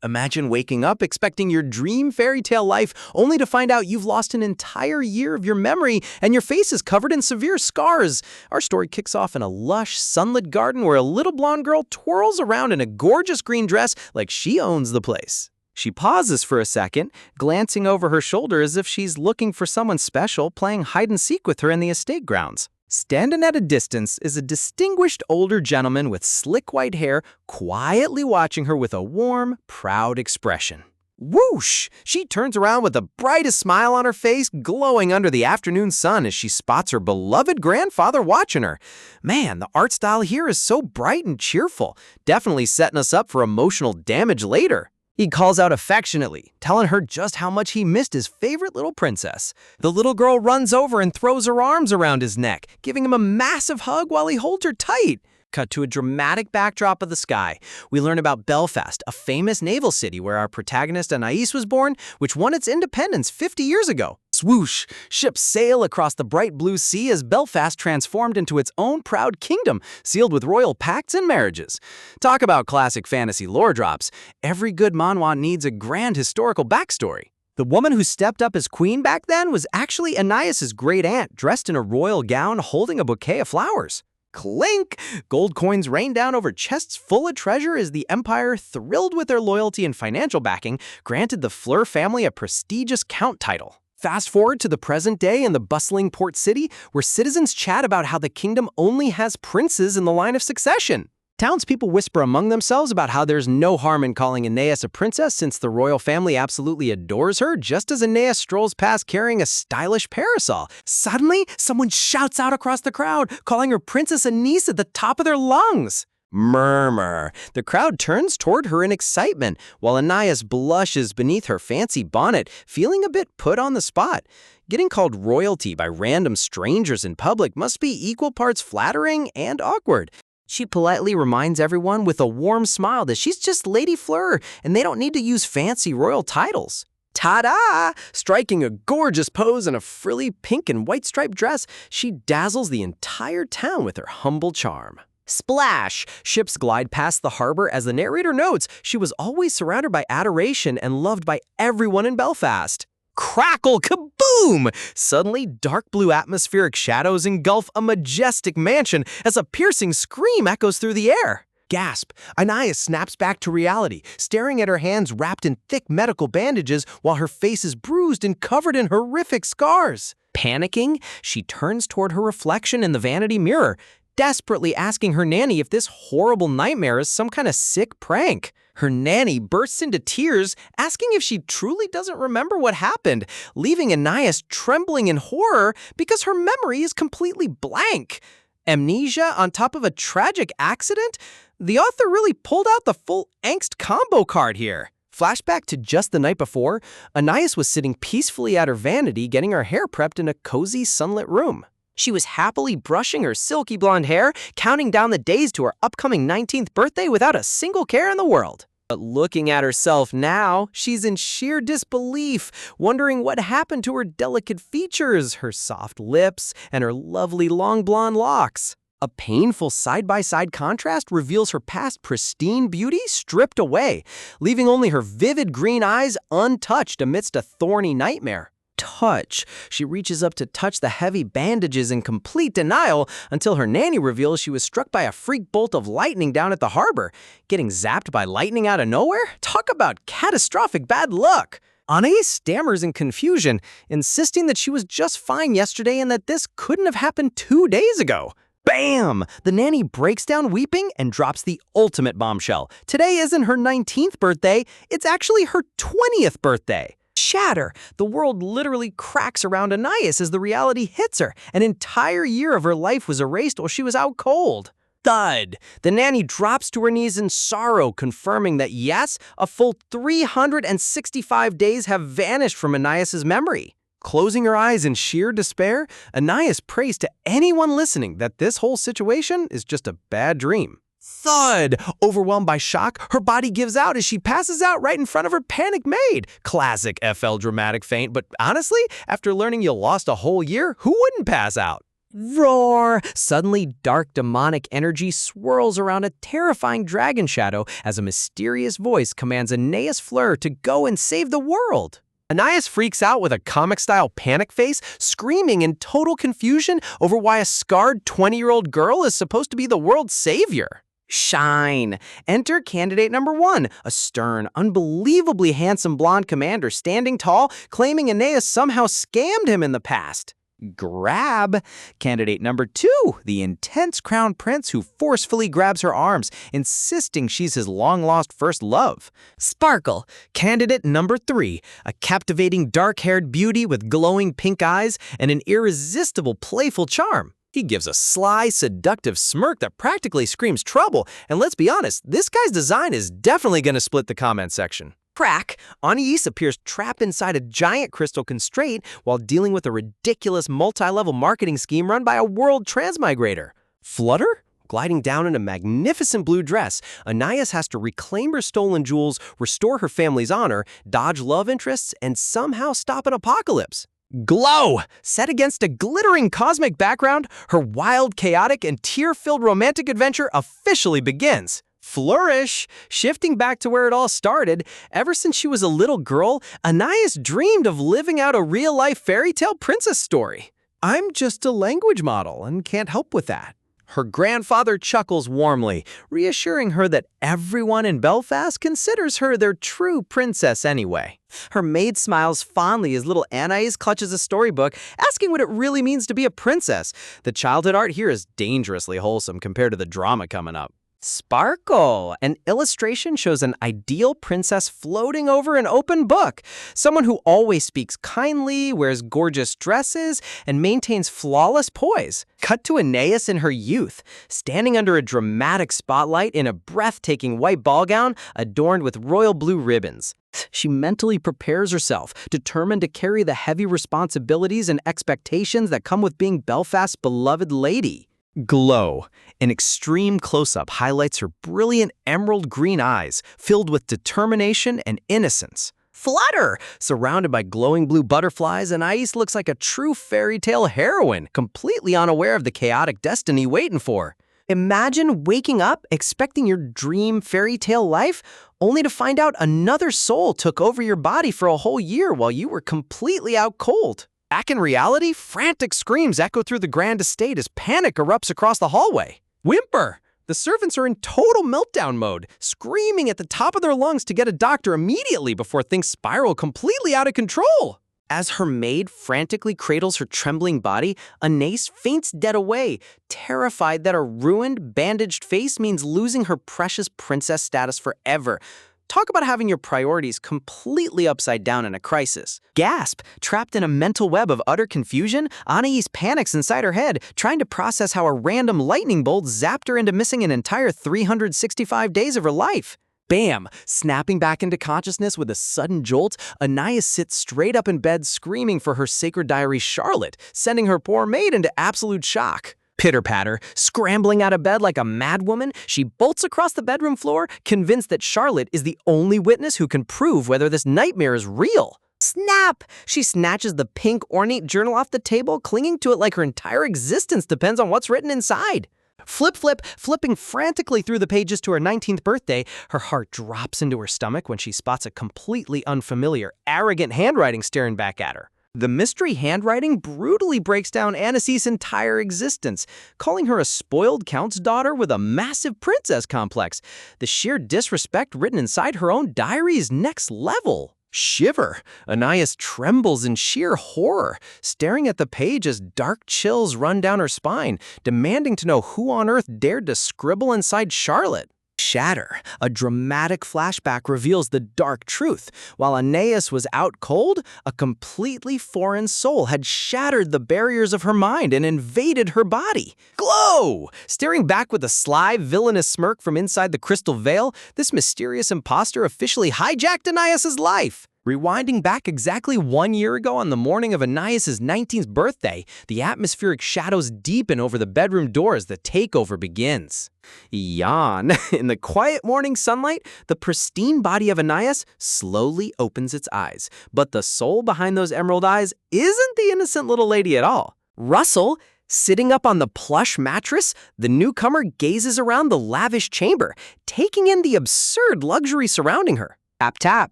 Imagine waking up expecting your dream fairy tale life only to find out you've lost an entire year of your memory and your face is covered in severe scars. Our story kicks off in a lush, sunlit garden where a little blonde girl twirls around in a gorgeous green dress like she owns the place. She pauses for a second, glancing over her shoulder as if she's looking for someone special playing hide-and-seek with her in the estate grounds. Standing at a distance is a distinguished older gentleman with slick white hair, quietly watching her with a warm, proud expression. Whoosh! She turns around with the brightest smile on her face, glowing under the afternoon sun as she spots her beloved grandfather watching her. Man, the art style here is so bright and cheerful, definitely setting us up for emotional damage later. He calls out affectionately, telling her just how much he missed his favorite little princess. The little girl runs over and throws her arms around his neck, giving him a massive hug while he holds her tight. Cut to a dramatic backdrop of the sky. We learn about Belfast, a famous naval city where our protagonist Anais was born, which won its independence 50 years ago. Swoosh! Ships sail across the bright blue sea as Belfast transformed into its own proud kingdom, sealed with royal pacts and marriages. Talk about classic fantasy lore drops. Every good manhwa needs a grand historical backstory. The woman who stepped up as queen back then was actually Anais' great-aunt, dressed in a royal gown holding a bouquet of flowers. Clink! Gold coins rain down over chests full of treasure as the empire, thrilled with their loyalty and financial backing, granted the Fleur family a prestigious count title. Fast forward to the present day in the bustling port city, where citizens chat about how the kingdom only has princes in the line of succession. Townspeople whisper among themselves about how there's no harm in calling Anais a princess since the royal family absolutely adores her, just as Anais strolls past carrying a stylish parasol. Suddenly, someone shouts out across the crowd, calling her Princess Anise at the top of their lungs. Murmur. The crowd turns toward her in excitement, while Anais blushes beneath her fancy bonnet, feeling a bit put on the spot. Getting called royalty by random strangers in public must be equal parts flattering and awkward. She politely reminds everyone with a warm smile that she's just Lady Fleur and they don't need to use fancy royal titles. Ta-da! Striking a gorgeous pose in a frilly pink and white striped dress, she dazzles the entire town with her humble charm. Splash! Ships glide past the harbor as the narrator notes she was always surrounded by adoration and loved by everyone in Belfast. Crackle! Kaboom! Suddenly, dark blue atmospheric shadows engulf a majestic mansion as a piercing scream echoes through the air. Gasp! Anais snaps back to reality, staring at her hands wrapped in thick medical bandages while her face is bruised and covered in horrific scars. Panicking, she turns toward her reflection in the vanity mirror, desperately asking her nanny if this horrible nightmare is some kind of sick prank. Her nanny bursts into tears, asking if she truly doesn't remember what happened, leaving Anais trembling in horror because her memory is completely blank. Amnesia on top of a tragic accident? The author really pulled out the full angst combo card here. Flashback to just the night before, Anais was sitting peacefully at her vanity getting her hair prepped in a cozy sunlit room. She was happily brushing her silky blonde hair, counting down the days to her upcoming 19th birthday without a single care in the world. But looking at herself now, she's in sheer disbelief, wondering what happened to her delicate features, her soft lips, and her lovely long blonde locks. A painful side-by-side contrast reveals her past pristine beauty stripped away, leaving only her vivid green eyes untouched amidst a thorny nightmare. Touch. She reaches up to touch the heavy bandages in complete denial until her nanny reveals she was struck by a freak bolt of lightning down at the harbor. Getting zapped by lightning out of nowhere? Talk about catastrophic bad luck. Anais stammers in confusion, insisting that she was just fine yesterday and that this couldn't have happened 2 days ago. Bam! The nanny breaks down weeping and drops the ultimate bombshell. Today isn't her 19th birthday, it's actually her 20th birthday. Shatter! The world literally cracks around Anais as the reality hits her. An entire year of her life was erased while she was out cold. Thud! The nanny drops to her knees in sorrow, confirming that yes, a full 365 days have vanished from Anais' memory. Closing her eyes in sheer despair, Anais prays to anyone listening that this whole situation is just a bad dream. Thud! Overwhelmed by shock, her body gives out as she passes out right in front of her panicked maid. Classic FL dramatic feint, but honestly, after learning you lost a whole year, who wouldn't pass out? Roar! Suddenly, dark demonic energy swirls around a terrifying dragon shadow as a mysterious voice commands Aeneas Fleur to go and save the world. Aeneas freaks out with a comic-style panic face, screaming in total confusion over why a scarred 20-year-old girl is supposed to be the world's savior. Shine! Enter candidate number 1, a stern, unbelievably handsome blonde commander standing tall, claiming Aeneas somehow scammed him in the past. Grab! Candidate number 2, the intense crown prince who forcefully grabs her arms, insisting she's his long-lost first love. Sparkle! Candidate number 3, a captivating dark-haired beauty with glowing pink eyes and an irresistible playful charm. He gives a sly, seductive smirk that practically screams trouble, and let's be honest, this guy's design is definitely going to split the comment section. Crack! Anais appears trapped inside a giant crystal constraint while dealing with a ridiculous multi-level marketing scheme run by a world transmigrator. Flutter? Gliding down in a magnificent blue dress, Aeneas has to reclaim her stolen jewels, restore her family's honor, dodge love interests, and somehow stop an apocalypse. Glow! Set against a glittering cosmic background, her wild, chaotic, and tear-filled romantic adventure officially begins. Flourish! Shifting back to where it all started, ever since she was a little girl, Aeneas dreamed of living out a real-life fairy tale princess story. I'm just a language model and can't help with that. Her grandfather chuckles warmly, reassuring her that everyone in Belfast considers her their true princess anyway. Her maid smiles fondly as little Anais clutches a storybook, asking what it really means to be a princess. The childhood art here is dangerously wholesome compared to the drama coming up. Sparkle! An illustration shows an ideal princess floating over an open book. Someone who always speaks kindly, wears gorgeous dresses, and maintains flawless poise. Cut to Aeneas in her youth, standing under a dramatic spotlight in a breathtaking white ball gown adorned with royal blue ribbons. She mentally prepares herself, determined to carry the heavy responsibilities and expectations that come with being Belfast's beloved lady. Glow. An extreme close-up highlights her brilliant emerald green eyes, filled with determination and innocence. Flutter! Surrounded by glowing blue butterflies, Anais looks like a true fairy tale heroine, completely unaware of the chaotic destiny waiting for her. Imagine waking up expecting your dream fairy tale life, only to find out another soul took over your body for a whole year while you were completely out cold. Back in reality, frantic screams echo through the grand estate as panic erupts across the hallway. Whimper! The servants are in total meltdown mode, screaming at the top of their lungs to get a doctor immediately before things spiral completely out of control. As her maid frantically cradles her trembling body, Anais faints dead away, terrified that a ruined, bandaged face means losing her precious princess status forever. Talk about having your priorities completely upside down in a crisis. Gasp! Trapped in a mental web of utter confusion, Anais panics inside her head, trying to process how a random lightning bolt zapped her into missing an entire 365 days of her life. Bam! Snapping back into consciousness with a sudden jolt, Anais sits straight up in bed screaming for her sacred diary Charlotte, sending her poor maid into absolute shock. Pitter-patter, scrambling out of bed like a madwoman, she bolts across the bedroom floor, convinced that Charlotte is the only witness who can prove whether this nightmare is real. Snap! She snatches the pink ornate journal off the table, clinging to it like her entire existence depends on what's written inside. Flipping frantically through the pages to her 19th birthday, her heart drops into her stomach when she spots a completely unfamiliar, arrogant handwriting staring back at her. The mystery handwriting brutally breaks down Anais' entire existence, calling her a spoiled count's daughter with a massive princess complex. The sheer disrespect written inside her own diary is next level. Shiver! Anais trembles in sheer horror, staring at the page as dark chills run down her spine, demanding to know who on earth dared to scribble inside Charlotte. Shatter. A dramatic flashback reveals the dark truth. While Aeneas was out cold, a completely foreign soul had shattered the barriers of her mind and invaded her body. Glow! Staring back with a sly, villainous smirk from inside the crystal veil, this mysterious imposter officially hijacked Aeneas' life. Rewinding back exactly 1 year ago on the morning of Aeneas' 19th birthday, the atmospheric shadows deepen over the bedroom door as the takeover begins. Yawn. In the quiet morning sunlight, the pristine body of Aeneas slowly opens its eyes. But the soul behind those emerald eyes isn't the innocent little lady at all. Rustle, Sitting up on the plush mattress, the newcomer gazes around the lavish chamber, taking in the absurd luxury surrounding her. Tap tap,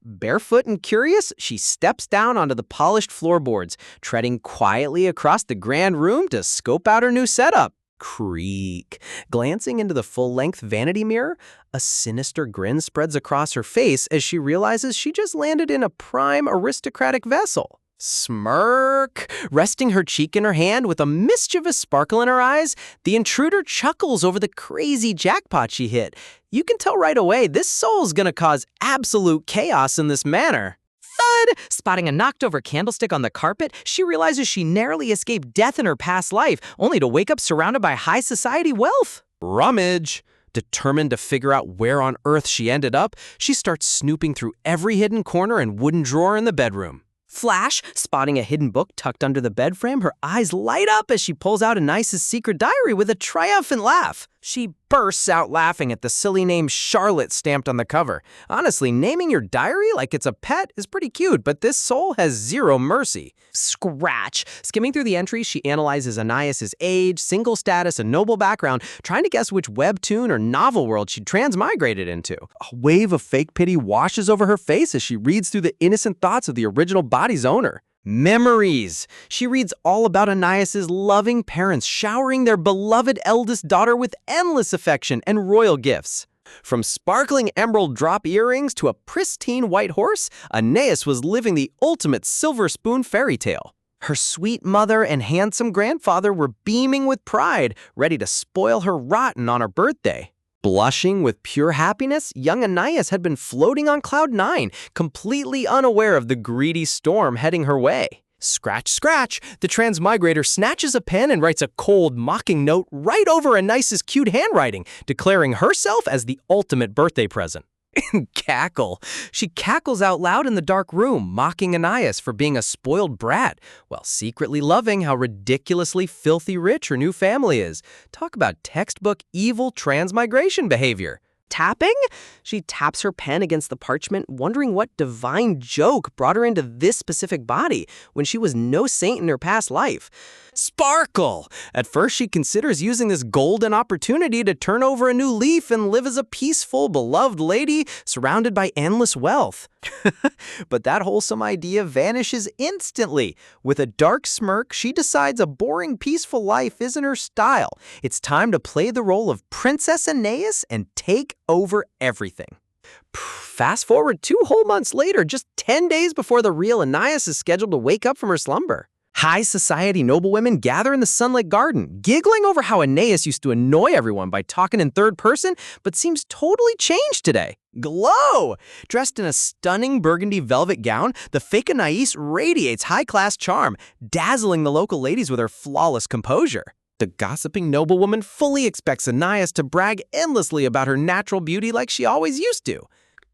barefoot and curious, she steps down onto the polished floorboards, treading quietly across the grand room to scope out her new setup. Creak. Glancing into the full-length vanity mirror, a sinister grin spreads across her face as she realizes she just landed in a prime aristocratic vessel. Smirk. Resting her cheek in her hand with a mischievous sparkle in her eyes, the intruder chuckles over the crazy jackpot she hit. You can tell right away this soul's gonna cause absolute chaos in this manner. Thud! Spotting a knocked-over candlestick on the carpet, she realizes she narrowly escaped death in her past life, only to wake up surrounded by high society wealth. Rummage! Determined to figure out where on earth she ended up, she starts snooping through every hidden corner and wooden drawer in the bedroom. Flash, spotting a hidden book tucked under the bed frame, her eyes light up as she pulls out Anais' secret diary with a triumphant laugh. She bursts out laughing at the silly name Charlotte stamped on the cover. Honestly, naming your diary like it's a pet is pretty cute, but this soul has zero mercy. Scratch. Skimming through the entries, she analyzes Anais' age, single status, and noble background, trying to guess which webtoon or novel world she'd transmigrated into. A wave of fake pity washes over her face as she reads through the innocent thoughts of the original body's owner. Memories. She reads all about Anais' loving parents showering their beloved eldest daughter with endless affection and royal gifts. From sparkling emerald drop earrings to a pristine white horse, Anais was living the ultimate silver spoon fairy tale. Her sweet mother and handsome grandfather were beaming with pride, ready to spoil her rotten on her birthday. Blushing with pure happiness, young Anais had been floating on cloud 9, completely unaware of the greedy storm heading her way. Scratch, scratch, the Transmigrator snatches a pen and writes a cold, mocking note right over Anais' cute handwriting, declaring herself as the ultimate birthday present. Cackle. She cackles out loud in the dark room, mocking Anais for being a spoiled brat, while secretly loving how ridiculously filthy rich her new family is. Talk about textbook evil transmigration behavior. Tapping? She taps her pen against the parchment, wondering what divine joke brought her into this specific body when she was no saint in her past life. Sparkle! At first, she considers using this golden opportunity to turn over a new leaf and live as a peaceful, beloved lady surrounded by endless wealth. But that wholesome idea vanishes instantly. With a dark smirk, she decides a boring, peaceful life isn't her style. It's time to play the role of Princess Anais and take over everything. Fast forward 2 whole months later, just 10 days before the real Anais is scheduled to wake up from her slumber. High society noblewomen gather in the sunlit garden, giggling over how Anais used to annoy everyone by talking in third person, but seems totally changed today. Glow! Dressed in a stunning burgundy velvet gown, the fake Anais radiates high-class charm, dazzling the local ladies with her flawless composure. The gossiping noblewoman fully expects Anais to brag endlessly about her natural beauty like she always used to.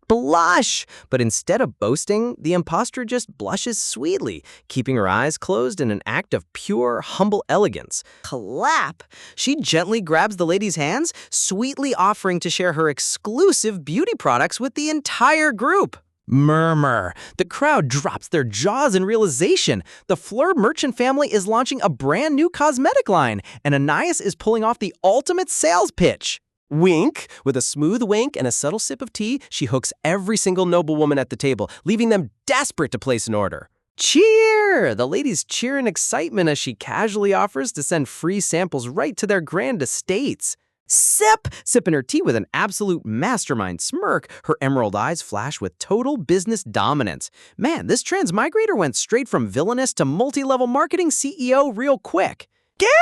Blush! But instead of boasting, the impostor just blushes sweetly, keeping her eyes closed in an act of pure, humble elegance. Clap! She gently grabs the lady's hands, sweetly offering to share her exclusive beauty products with the entire group. Murmur. The crowd drops their jaws in realization. The Fleur merchant family is launching a brand new cosmetic line, and Anais is pulling off the ultimate sales pitch. Wink. With a smooth wink and a subtle sip of tea, she hooks every single noblewoman at the table, leaving them desperate to place an order. Cheer! The ladies cheer in excitement as she casually offers to send free samples right to their grand estates. Sip! Sipping her tea with an absolute mastermind smirk, her emerald eyes flash with total business dominance. Man, this Transmigrator went straight from villainous to multi-level marketing CEO real quick.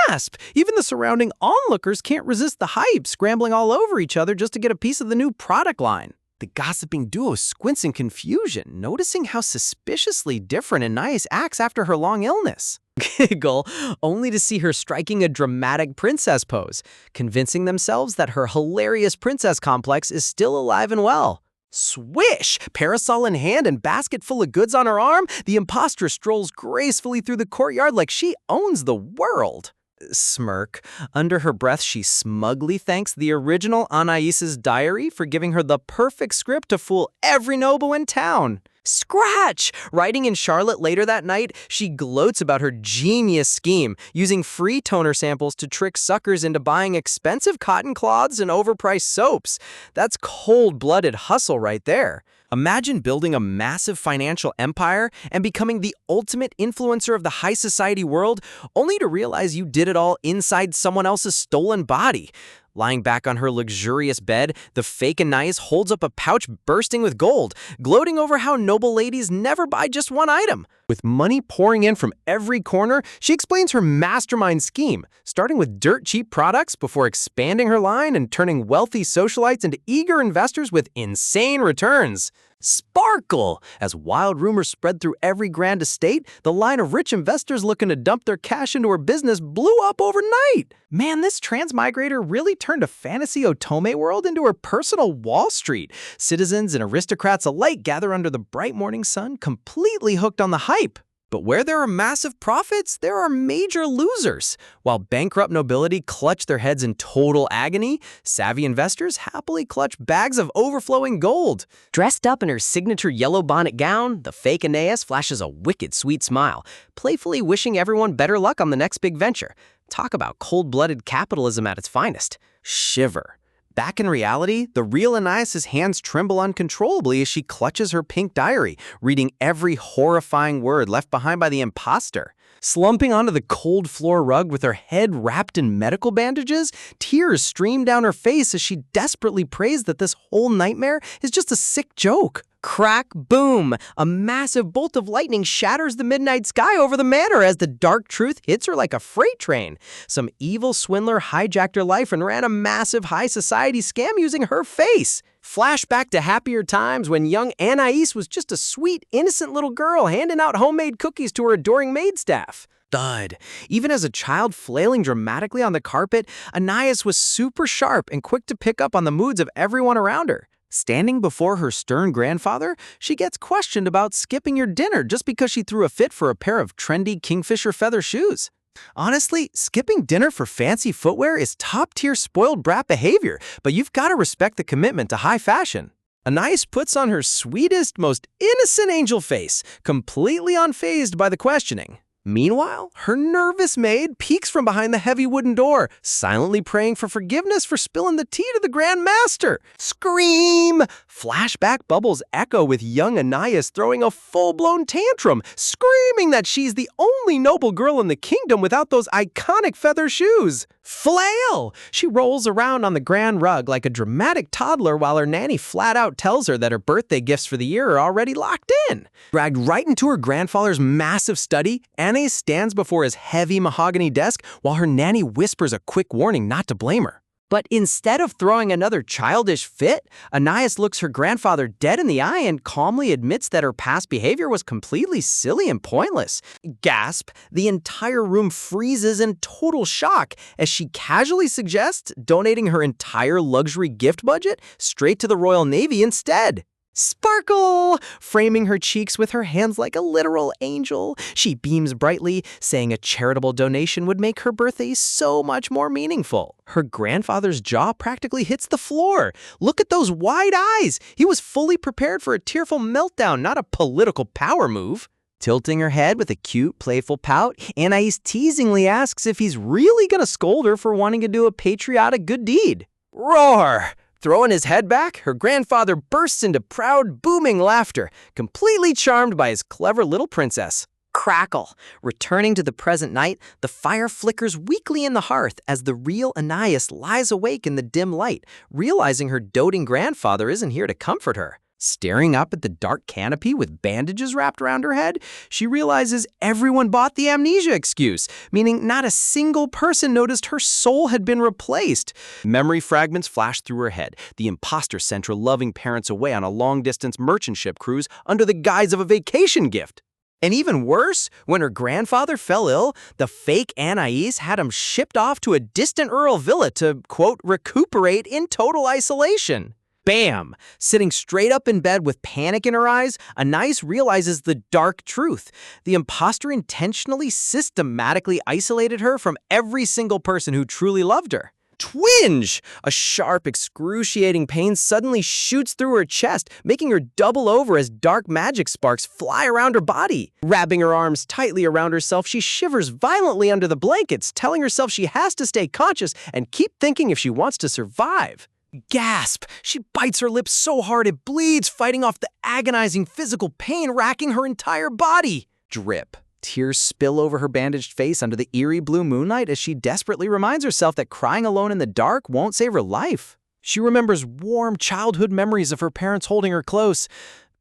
Gasp! Even the surrounding onlookers can't resist the hype, scrambling all over each other just to get a piece of the new product line. The gossiping duo squints in confusion, noticing how suspiciously different Anais acts after her long illness. Giggle, only to see her striking a dramatic princess pose, convincing themselves that her hilarious princess complex is still alive and well. Swish! Parasol in hand and basket full of goods on her arm, the impostor strolls gracefully through the courtyard like she owns the world. Smirk. Under her breath, she smugly thanks the original Anais's diary for giving her the perfect script to fool every noble in town. Scratch! Writing in Charlotte later that night, she gloats about her genius scheme, using free toner samples to trick suckers into buying expensive cotton cloths and overpriced soaps. That's cold-blooded hustle right there. Imagine building a massive financial empire and becoming the ultimate influencer of the high society world, only to realize you did it all inside someone else's stolen body. Lying back on her luxurious bed, the fake Anais holds up a pouch bursting with gold, gloating over how noble ladies never buy just one item. With money pouring in from every corner, she explains her mastermind scheme, starting with dirt-cheap products before expanding her line and turning wealthy socialites into eager investors with insane returns. Sparkle! As wild rumors spread through every grand estate, the line of rich investors looking to dump their cash into her business blew up overnight. Man, this Transmigrator really turned a fantasy otome world into her personal Wall Street. Citizens and aristocrats alike gather under the bright morning sun, completely hooked on the hype. But where there are massive profits, there are major losers. While bankrupt nobility clutch their heads in total agony, savvy investors happily clutch bags of overflowing gold. Dressed up in her signature yellow bonnet gown, the fake Aeneas flashes a wicked sweet smile, playfully wishing everyone better luck on the next big venture. Talk about cold-blooded capitalism at its finest. Shiver. Back in reality, the real Anais' hands tremble uncontrollably as she clutches her pink diary, reading every horrifying word left behind by the imposter. Slumping onto the cold floor rug with her head wrapped in medical bandages, tears stream down her face as she desperately prays that this whole nightmare is just a sick joke. Crack, boom! A massive bolt of lightning shatters the midnight sky over the manor as the dark truth hits her like a freight train. Some evil swindler hijacked her life and ran a massive high society scam using her face. Flashback to happier times when young Anais was just a sweet, innocent little girl handing out homemade cookies to her adoring maid staff. Thud. Even as a child flailing dramatically on the carpet, Anais was super sharp and quick to pick up on the moods of everyone around her. Standing before her stern grandfather, she gets questioned about skipping your dinner just because she threw a fit for a pair of trendy kingfisher feather shoes. Honestly, skipping dinner for fancy footwear is top-tier spoiled brat behavior, but you've got to respect the commitment to high fashion. Anais puts on her sweetest, most innocent angel face, completely unfazed by the questioning. Meanwhile, her nervous maid peeks from behind the heavy wooden door, silently praying for forgiveness for spilling the tea to the Grand Master. Scream! Flashback bubbles echo with young Anais throwing a full-blown tantrum, screaming that she's the only noble girl in the kingdom without those iconic feather shoes. Flail! She rolls around on the grand rug like a dramatic toddler while her nanny flat out tells her that her birthday gifts for the year are already locked in. Dragged right into her grandfather's massive study, Anais stands before his heavy mahogany desk while her nanny whispers a quick warning not to blame her. But instead of throwing another childish fit, Anais looks her grandfather dead in the eye and calmly admits that her past behavior was completely silly and pointless. Gasp! The entire room freezes in total shock as she casually suggests donating her entire luxury gift budget straight to the Royal Navy instead. Sparkle! Framing her cheeks with her hands like a literal angel, she beams brightly, saying a charitable donation would make her birthday so much more meaningful. Her grandfather's jaw practically hits the floor. Look at those wide eyes! He was fully prepared for a tearful meltdown, not a political power move. Tilting her head with a cute, playful pout, Anais teasingly asks if he's really gonna scold her for wanting to do a patriotic good deed. Roar! Throwing his head back, her grandfather bursts into proud, booming laughter, completely charmed by his clever little princess. Crackle! Returning to the present night, the fire flickers weakly in the hearth as the real Anais lies awake in the dim light, realizing her doting grandfather isn't here to comfort her. Staring up at the dark canopy with bandages wrapped around her head, she realizes everyone bought the amnesia excuse, meaning not a single person noticed her soul had been replaced. Memory fragments flash through her head. The imposter sent her loving parents away on a long-distance merchant ship cruise under the guise of a vacation gift. And even worse, when her grandfather fell ill, the fake Anais had him shipped off to a distant rural villa to, quote, recuperate in total isolation. Bam! Sitting straight up in bed with panic in her eyes, Anais realizes the dark truth. The imposter intentionally, systematically isolated her from every single person who truly loved her. Twinge! A sharp, excruciating pain suddenly shoots through her chest, making her double over as dark magic sparks fly around her body. Wrapping her arms tightly around herself, she shivers violently under the blankets, telling herself she has to stay conscious and keep thinking if she wants to survive. Gasp! She bites her lips so hard it bleeds, fighting off the agonizing physical pain racking her entire body. Drip. Tears spill over her bandaged face under the eerie blue moonlight as she desperately reminds herself that crying alone in the dark won't save her life. She remembers warm childhood memories of her parents holding her close.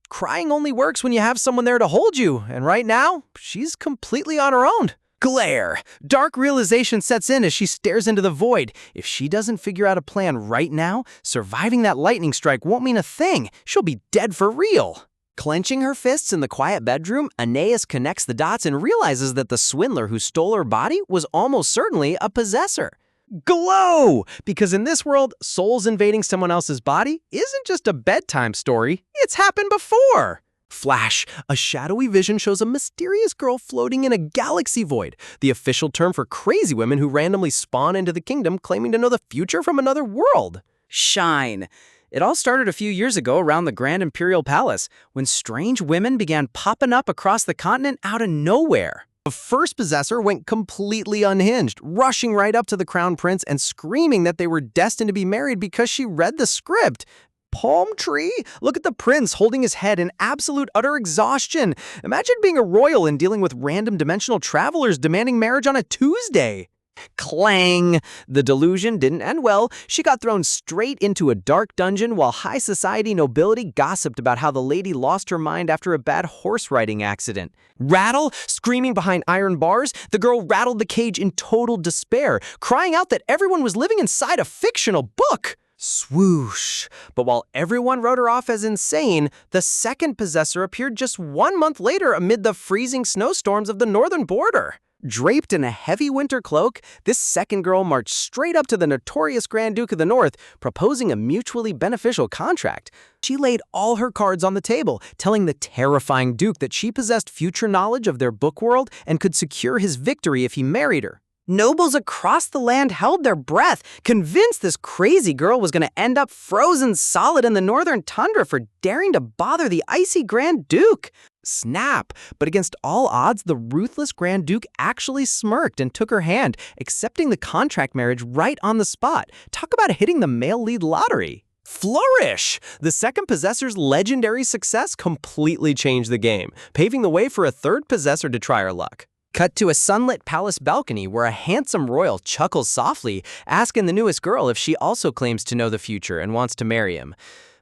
Crying only works when you have someone there to hold you, and right now, she's completely on her own. Glare! Dark realization sets in as she stares into the void. If she doesn't figure out a plan right now, surviving that lightning strike won't mean a thing. She'll be dead for real. Clenching her fists in the quiet bedroom, Anais connects the dots and realizes that the swindler who stole her body was almost certainly a possessor. Glow! Because in this world, souls invading someone else's body isn't just a bedtime story, it's happened before. Flash, a shadowy vision shows a mysterious girl floating in a galaxy void, the official term for crazy women who randomly spawn into the kingdom claiming to know the future from another world. Shine. It all started a few years ago around the Grand Imperial Palace, when strange women began popping up across the continent out of nowhere. The first possessor went completely unhinged, rushing right up to the crown prince and screaming that they were destined to be married because she read the script. Palm tree? Look at the prince holding his head in absolute utter exhaustion. Imagine being a royal and dealing with random dimensional travelers demanding marriage on a Tuesday. Clang! The delusion didn't end well. She got thrown straight into a dark dungeon while high society nobility gossiped about how the lady lost her mind after a bad horse riding accident. Rattle, screaming behind iron bars, the girl rattled the cage in total despair, crying out that everyone was living inside a fictional book. Swoosh! But while everyone wrote her off as insane, the second possessor appeared just 1 month later amid the freezing snowstorms of the northern border. Draped in a heavy winter cloak, this second girl marched straight up to the notorious Grand Duke of the North, proposing a mutually beneficial contract. She laid all her cards on the table, telling the terrifying Duke that she possessed future knowledge of their book world and could secure his victory if he married her. Nobles across the land held their breath, convinced this crazy girl was going to end up frozen solid in the northern tundra for daring to bother the icy Grand Duke. Snap! But against all odds, the ruthless Grand Duke actually smirked and took her hand, accepting the contract marriage right on the spot. Talk about hitting the male lead lottery. Flourish! The second possessor's legendary success completely changed the game, paving the way for a third possessor to try her luck. Cut to a sunlit palace balcony where a handsome royal chuckles softly, asking the newest girl if she also claims to know the future and wants to marry him.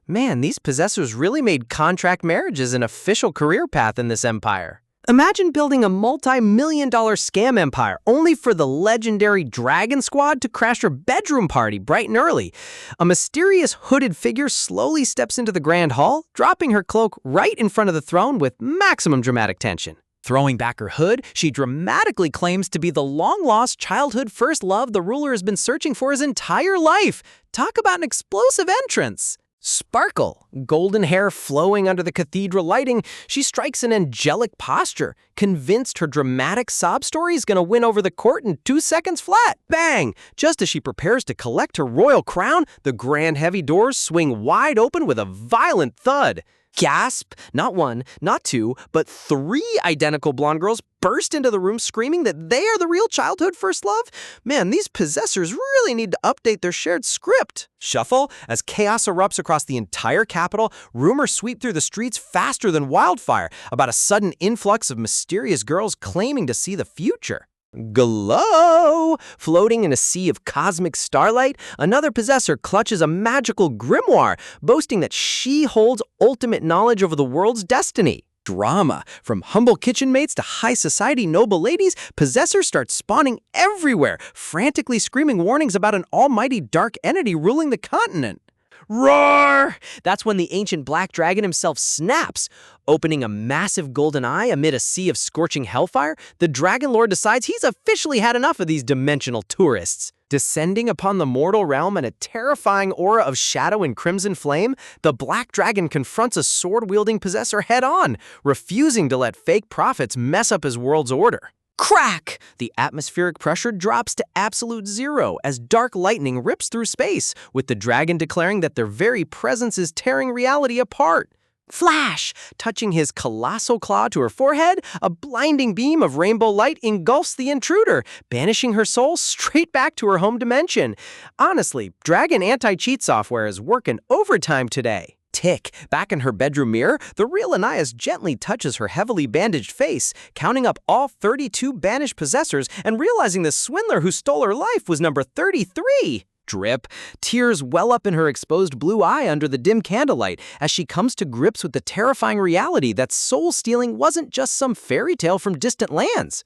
Man, these possessors really made contract marriages an official career path in this empire. Imagine building a multi-million-dollar scam empire only for the legendary Dragon Squad to crash your bedroom party bright and early. A mysterious hooded figure slowly steps into the grand hall, dropping her cloak right in front of the throne with maximum dramatic tension. Throwing back her hood, she dramatically claims to be the long-lost childhood first love the ruler has been searching for his entire life. Talk about an explosive entrance. Sparkle, golden hair flowing under the cathedral lighting, she strikes an angelic posture, convinced her dramatic sob story is going to win over the court in 2 seconds flat. Bang! Just as she prepares to collect her royal crown, the grand heavy doors swing wide open with a violent thud. Gasp! Not 1, not 2, but 3 identical blonde girls burst into the room screaming that they are the real childhood first love. Man, these possessors really need to update their shared script. Shuffle, as chaos erupts across the entire capital, rumors sweep through the streets faster than wildfire about a sudden influx of mysterious girls claiming to see the future. Glow! Floating in a sea of cosmic starlight, another possessor clutches a magical grimoire, boasting that she holds ultimate knowledge over the world's destiny. Drama. From humble kitchen maids to high society noble ladies, possessors start spawning everywhere, frantically screaming warnings about an almighty dark entity ruling the continent. Roar! That's when the ancient black dragon himself snaps. Opening a massive golden eye amid a sea of scorching hellfire, the Dragon Lord decides he's officially had enough of these dimensional tourists. Descending upon the mortal realm in a terrifying aura of shadow and crimson flame, the black dragon confronts a sword-wielding possessor head-on, refusing to let fake prophets mess up his world's order. Crack! The atmospheric pressure drops to absolute zero as dark lightning rips through space, with the dragon declaring that their very presence is tearing reality apart. Flash! Touching his colossal claw to her forehead, a blinding beam of rainbow light engulfs the intruder, banishing her soul straight back to her home dimension. Honestly, Dragon anti-cheat software is working overtime today. Tick. Back in her bedroom mirror, the real Anais gently touches her heavily bandaged face, counting up all 32 banished possessors and realizing the swindler who stole her life was number 33. Drip. Tears well up in her exposed blue eye under the dim candlelight as she comes to grips with the terrifying reality that soul-stealing wasn't just some fairy tale from distant lands.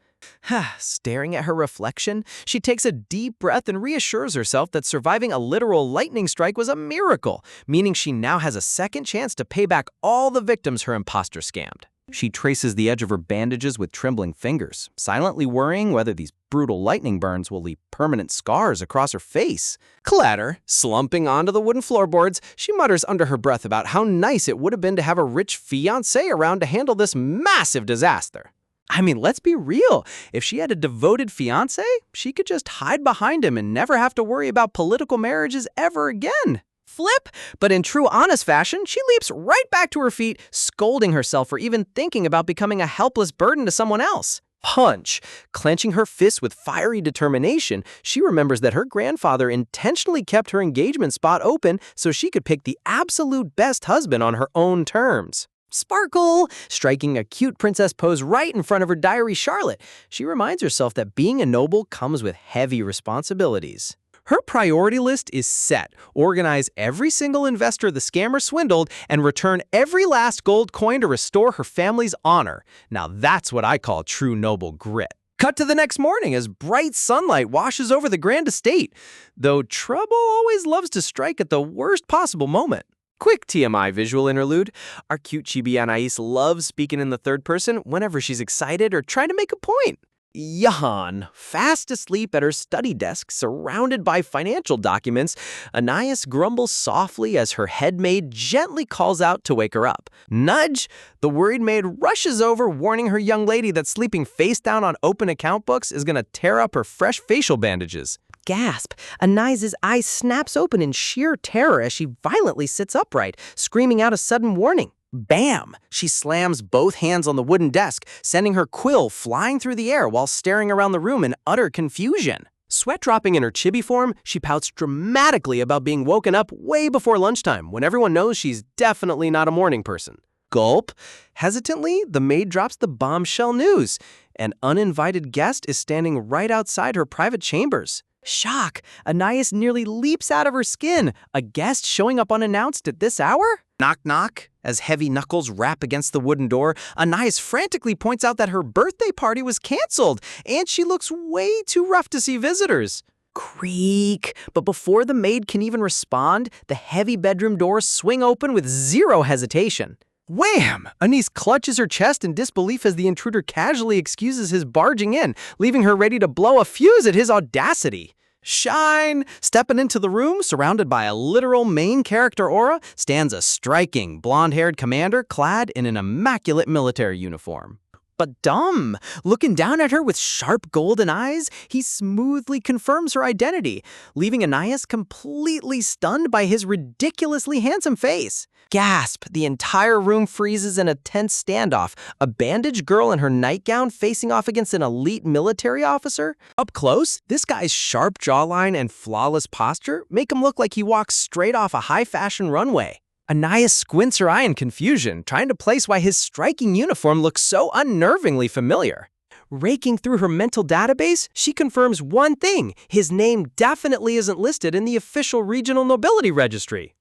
Staring at her reflection, she takes a deep breath and reassures herself that surviving a literal lightning strike was a miracle, meaning she now has a second chance to pay back all the victims her imposter scammed. She traces the edge of her bandages with trembling fingers, silently worrying whether these brutal lightning burns will leave permanent scars across her face. Clatter, slumping onto the wooden floorboards, she mutters under her breath about how nice it would have been to have a rich fiancé around to handle this massive disaster. I mean, let's be real. If she had a devoted fiancé, she could just hide behind him and never have to worry about political marriages ever again. Flip, but in true honest fashion, she leaps right back to her feet, scolding herself for even thinking about becoming a helpless burden to someone else. Punch. Clenching her fists with fiery determination, she remembers that her grandfather intentionally kept her engagement spot open so she could pick the absolute best husband on her own terms. Sparkle! Striking a cute princess pose right in front of her diary Charlotte, she reminds herself that being a noble comes with heavy responsibilities. Her priority list is set. Organize every single investor the scammer swindled and return every last gold coin to restore her family's honor. Now that's what I call true noble grit. Cut to the next morning as bright sunlight washes over the grand estate, though trouble always loves to strike at the worst possible moment. Quick TMI visual interlude. Our cute chibi Anais loves speaking in the third person whenever she's excited or trying to make a point. Yawn. Fast asleep at her study desk, surrounded by financial documents, Anais grumbles softly as her head maid gently calls out to wake her up. Nudge! The worried maid rushes over, warning her young lady that sleeping face down on open account books is going to tear up her fresh facial bandages. Gasp! Anais's eye snaps open in sheer terror as she violently sits upright, screaming out a sudden warning. Bam! She slams both hands on the wooden desk, sending her quill flying through the air while staring around the room in utter confusion. Sweat dropping in her chibi form, she pouts dramatically about being woken up way before lunchtime when everyone knows she's definitely not a morning person. Gulp. Hesitantly, the maid drops the bombshell news. An uninvited guest is standing right outside her private chambers. Shock! Anais nearly leaps out of her skin. A guest showing up unannounced at this hour? Knock, knock. As heavy knuckles rap against the wooden door, Anais frantically points out that her birthday party was canceled, and she looks way too rough to see visitors. Creak. But before the maid can even respond, the heavy bedroom doors swing open with zero hesitation. Wham! Anais clutches her chest in disbelief as the intruder casually excuses his barging in, leaving her ready to blow a fuse at his audacity. Shine! Stepping into the room, surrounded by a literal main character aura, stands a striking, blonde-haired commander clad in an immaculate military uniform. But dumb! Looking down at her with sharp golden eyes, he smoothly confirms her identity, leaving Anais completely stunned by his ridiculously handsome face. Gasp! The entire room freezes in a tense standoff, a bandaged girl in her nightgown facing off against an elite military officer. Up close, this guy's sharp jawline and flawless posture make him look like he walks straight off a high-fashion runway. Anais squints her eye in confusion, trying to place why his striking uniform looks so unnervingly familiar. Raking through her mental database, she confirms one thing: his name definitely isn't listed in the official regional nobility registry.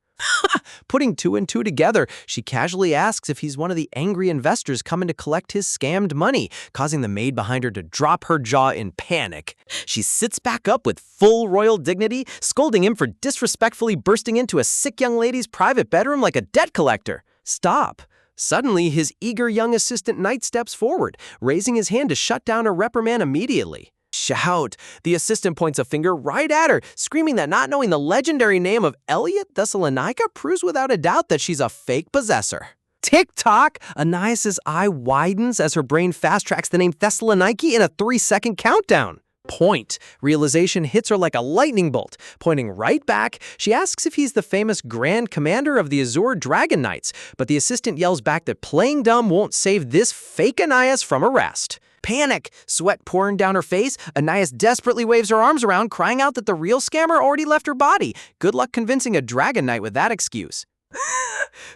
Putting two and two together, she casually asks if he's one of the angry investors coming to collect his scammed money, causing the maid behind her to drop her jaw in panic. She sits back up with full royal dignity, scolding him for disrespectfully bursting into a sick young lady's private bedroom like a debt collector. Stop. Suddenly, his eager young assistant knight steps forward, raising his hand to shut down her reprimand immediately. Shout! The assistant points a finger right at her, screaming that not knowing the legendary name of Elliot Thessalonica proves without a doubt that she's a fake possessor. Tick-tock! Anais' eye widens as her brain fast-tracks the name Thessaloniki in a 3-second countdown. Point. Realization hits her like a lightning bolt. Pointing right back, she asks if he's the famous Grand Commander of the Azure Dragon Knights, but the assistant yells back that playing dumb won't save this fake Anais from arrest. Panic! Sweat pouring down her face, Anais desperately waves her arms around, crying out that the real scammer already left her body. Good luck convincing a Dragon Knight with that excuse.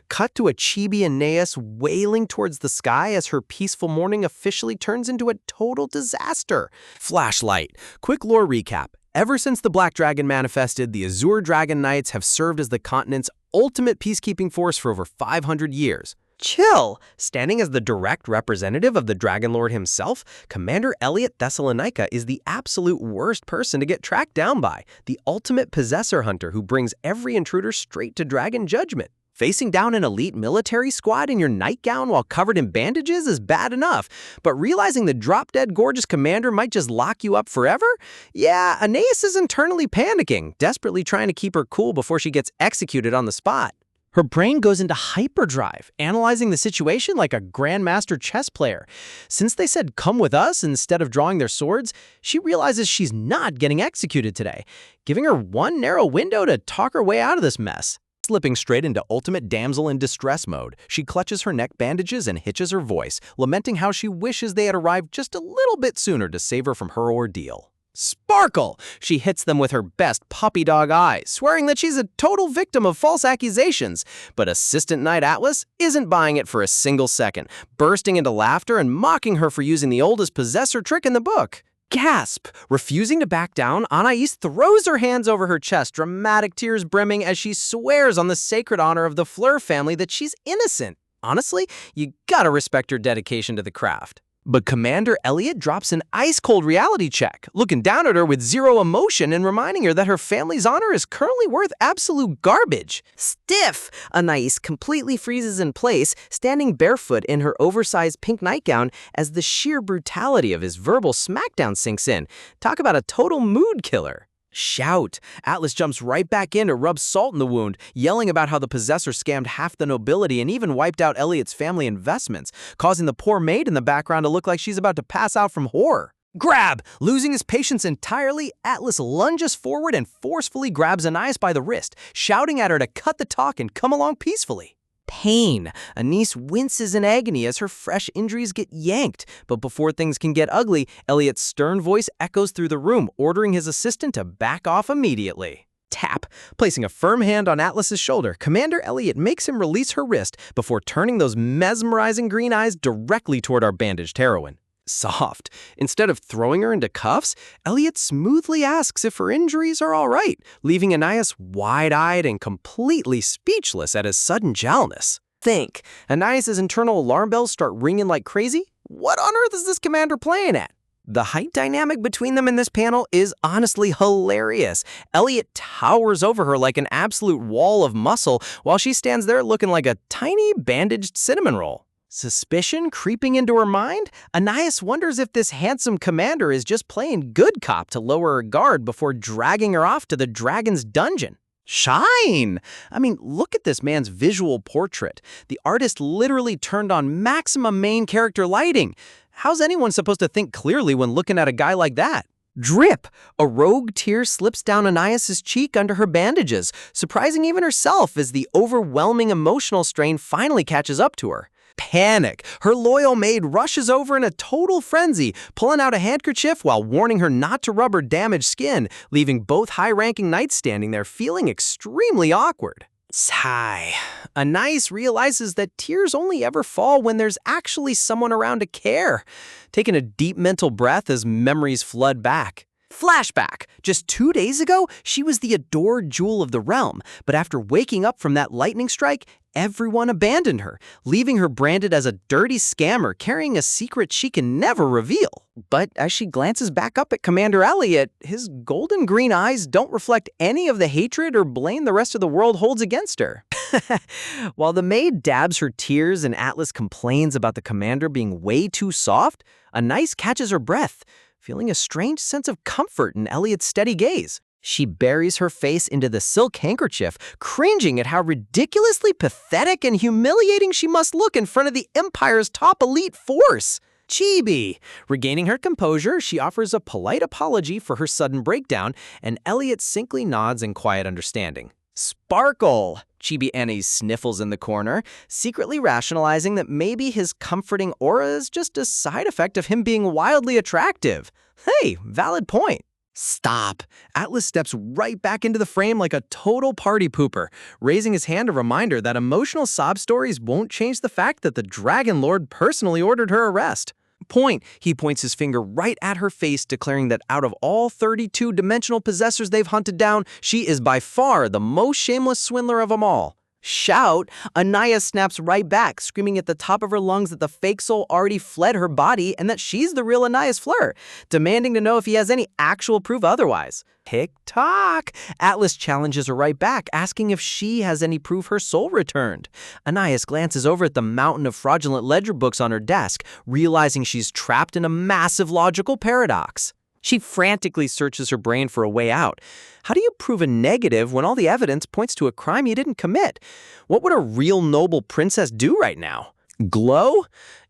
Cut to a chibi Anais wailing towards the sky as her peaceful morning officially turns into a total disaster. Flashlight. Quick lore recap. Ever since the Black Dragon manifested, the Azure Dragon Knights have served as the continent's ultimate peacekeeping force for over 500 years. Chill! Standing as the direct representative of the Dragon Lord himself, Commander Elliot Thessalonica is the absolute worst person to get tracked down by, the ultimate possessor hunter who brings every intruder straight to Dragon Judgment. Facing down an elite military squad in your nightgown while covered in bandages is bad enough, but realizing the drop-dead gorgeous commander might just lock you up forever? Yeah, Anais is internally panicking, desperately trying to keep her cool before she gets executed on the spot. Her brain goes into hyperdrive, analyzing the situation like a grandmaster chess player. Since they said, "Come with us," instead of drawing their swords, she realizes she's not getting executed today, giving her one narrow window to talk her way out of this mess. Slipping straight into ultimate damsel in distress mode, she clutches her neck bandages and hitches her voice, lamenting how she wishes they had arrived just a little bit sooner to save her from her ordeal. Sparkle! She hits them with her best puppy dog eyes, swearing that she's a total victim of false accusations. But Assistant Knight Atlas isn't buying it for a single second, bursting into laughter and mocking her for using the oldest possessor trick in the book. Gasp! Refusing to back down, Anais throws her hands over her chest, dramatic tears brimming as she swears on the sacred honor of the Fleur family that she's innocent. Honestly, you gotta respect her dedication to the craft. But Commander Elliot drops an ice-cold reality check, looking down at her with zero emotion and reminding her that her family's honor is currently worth absolute garbage. Stiff! Anais completely freezes in place, standing barefoot in her oversized pink nightgown as the sheer brutality of his verbal smackdown sinks in. Talk about a total mood killer. Shout! Atlas jumps right back in to rub salt in the wound, yelling about how the possessor scammed half the nobility and even wiped out Elliot's family investments, causing the poor maid in the background to look like she's about to pass out from horror. Grab! Losing his patience entirely, Atlas lunges forward and forcefully grabs Anais by the wrist, shouting at her to cut the talk and come along peacefully. Pain. Anais winces in agony as her fresh injuries get yanked. But before things can get ugly, Elliot's stern voice echoes through the room, ordering his assistant to back off immediately. Tap. Placing a firm hand on Atlas's shoulder, Commander Elliot makes him release her wrist before turning those mesmerizing green eyes directly toward our bandaged heroine. Soft. Instead of throwing her into cuffs, Elliot smoothly asks if her injuries are all right, leaving Anais wide-eyed and completely speechless at his sudden jowlness. Think. Anais' internal alarm bells start ringing like crazy? What on earth is this commander playing at? The height dynamic between them in this panel is honestly hilarious. Elliot towers over her like an absolute wall of muscle while she stands there looking like a tiny bandaged cinnamon roll. Suspicion creeping into her mind? Anais wonders if this handsome commander is just playing good cop to lower her guard before dragging her off to the dragon's dungeon. Shine! I mean, look at this man's visual portrait. The artist literally turned on maximum main character lighting. How's anyone supposed to think clearly when looking at a guy like that? Drip! A rogue tear slips down Anais' cheek under her bandages, surprising even herself as the overwhelming emotional strain finally catches up to her. Panic! Her loyal maid rushes over in a total frenzy, pulling out a handkerchief while warning her not to rub her damaged skin, leaving both high-ranking knights standing there feeling extremely awkward. Sigh. Anais realizes that tears only ever fall when there's actually someone around to care. Taking a deep mental breath as memories flood back. Flashback. Just 2 days ago, she was the adored jewel of the realm, but after waking up from that lightning strike, everyone abandoned her, leaving her branded as a dirty scammer carrying a secret she can never reveal. But as she glances back up at Commander Elliot, his golden green eyes don't reflect any of the hatred or blame the rest of the world holds against her. While the maid dabs her tears and Atlas complains about the commander being way too soft, Anais catches her breath. feeling a strange sense of comfort in Elliot's steady gaze. She buries her face into the silk handkerchief, cringing at how ridiculously pathetic and humiliating she must look in front of the Empire's top elite force. Chibi! Regaining her composure, she offers a polite apology for her sudden breakdown, and Elliot simply nods in quiet understanding. Sparkle! Chibi Annie sniffles in the corner, secretly rationalizing that maybe his comforting aura is just a side effect of him being wildly attractive. Hey, valid point. Stop! Atlas steps right back into the frame like a total party pooper, raising his hand a reminder that emotional sob stories won't change the fact that the Dragon Lord personally ordered her arrest. Point! He points his finger right at her face, declaring that out of all 32 dimensional possessors they've hunted down, she is by far the most shameless swindler of them all. Shout! Anaya snaps right back, screaming at the top of her lungs that the fake soul already fled her body and that she's the real Anaya's Fleur, demanding to know if he has any actual proof otherwise. Tick-tock! Atlas challenges her right back, asking if she has any proof her soul returned. Anais glances over at the mountain of fraudulent ledger books on her desk, realizing she's trapped in a massive logical paradox. She frantically searches her brain for a way out. How do you prove a negative when all the evidence points to a crime you didn't commit? What would a real noble princess do right now? Glow?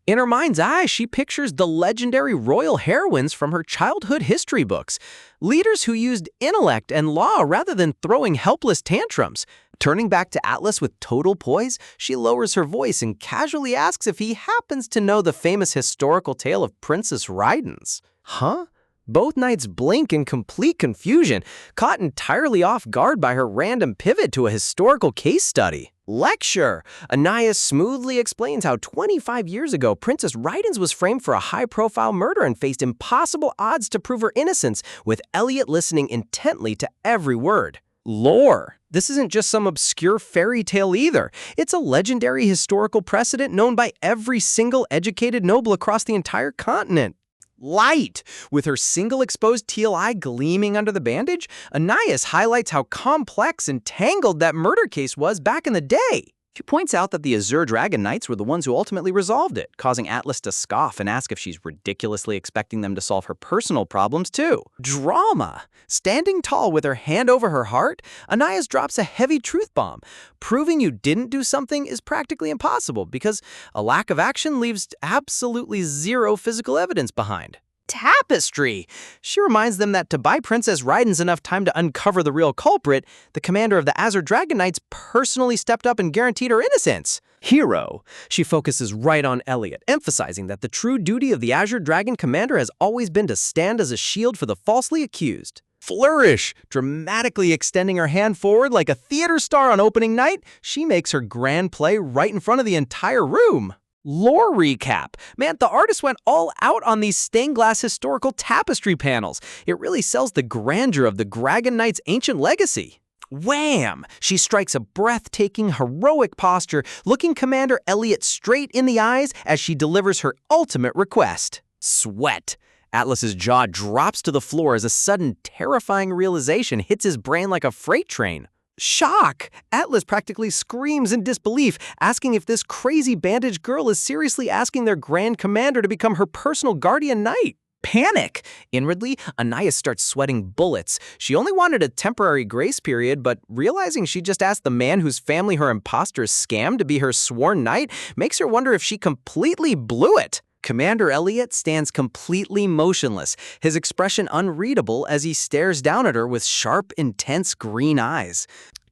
In her mind's eye, she pictures the legendary royal heroines from her childhood history books, leaders who used intellect and law rather than throwing helpless tantrums. Turning back to Atlas with total poise, she lowers her voice and casually asks if he happens to know the famous historical tale of Princess Rydens. Huh? Both knights blink in complete confusion, caught entirely off guard by her random pivot to a historical case study. Lecture! Anaya smoothly explains how 25 years ago, Princess Rydens was framed for a high-profile murder and faced impossible odds to prove her innocence, with Elliot listening intently to every word. Lore! This isn't just some obscure fairy tale either. It's a legendary historical precedent known by every single educated noble across the entire continent. Light! With her single exposed teal eye gleaming under the bandage, Anais highlights how complex and tangled that murder case was back in the day. She points out that the Azure Dragon Knights were the ones who ultimately resolved it, causing Atlas to scoff and ask if she's ridiculously expecting them to solve her personal problems too. Drama! Standing tall with her hand over her heart, Anais drops a heavy truth bomb. Proving you didn't do something is practically impossible because a lack of action leaves absolutely zero physical evidence behind. Tapestry! She reminds them that to buy Princess Rydens enough time to uncover the real culprit, the commander of the Azure Dragon Knights personally stepped up and guaranteed her innocence. Hero! She focuses right on Elliot, emphasizing that the true duty of the Azure Dragon commander has always been to stand as a shield for the falsely accused. Flourish! Dramatically extending her hand forward like a theater star on opening night, she makes her grand play right in front of the entire room. Lore recap. Man, the artist went all out on these stained glass historical tapestry panels. It really sells the grandeur of the Dragon Knight's ancient legacy. Wham! She strikes a breathtaking, heroic posture, looking Commander Elliot straight in the eyes as she delivers her ultimate request. Sweat. Atlas's jaw drops to the floor as a sudden, terrifying realization hits his brain like a freight train. Shock! Atlas practically screams in disbelief, asking if this crazy bandaged girl is seriously asking their Grand Commander to become her personal guardian knight. Panic! Inwardly, Anais starts sweating bullets. She only wanted a temporary grace period, but realizing she just asked the man whose family her imposter scammed to be her sworn knight makes her wonder if she completely blew it. Commander Elliot stands completely motionless, his expression unreadable as he stares down at her with sharp, intense green eyes.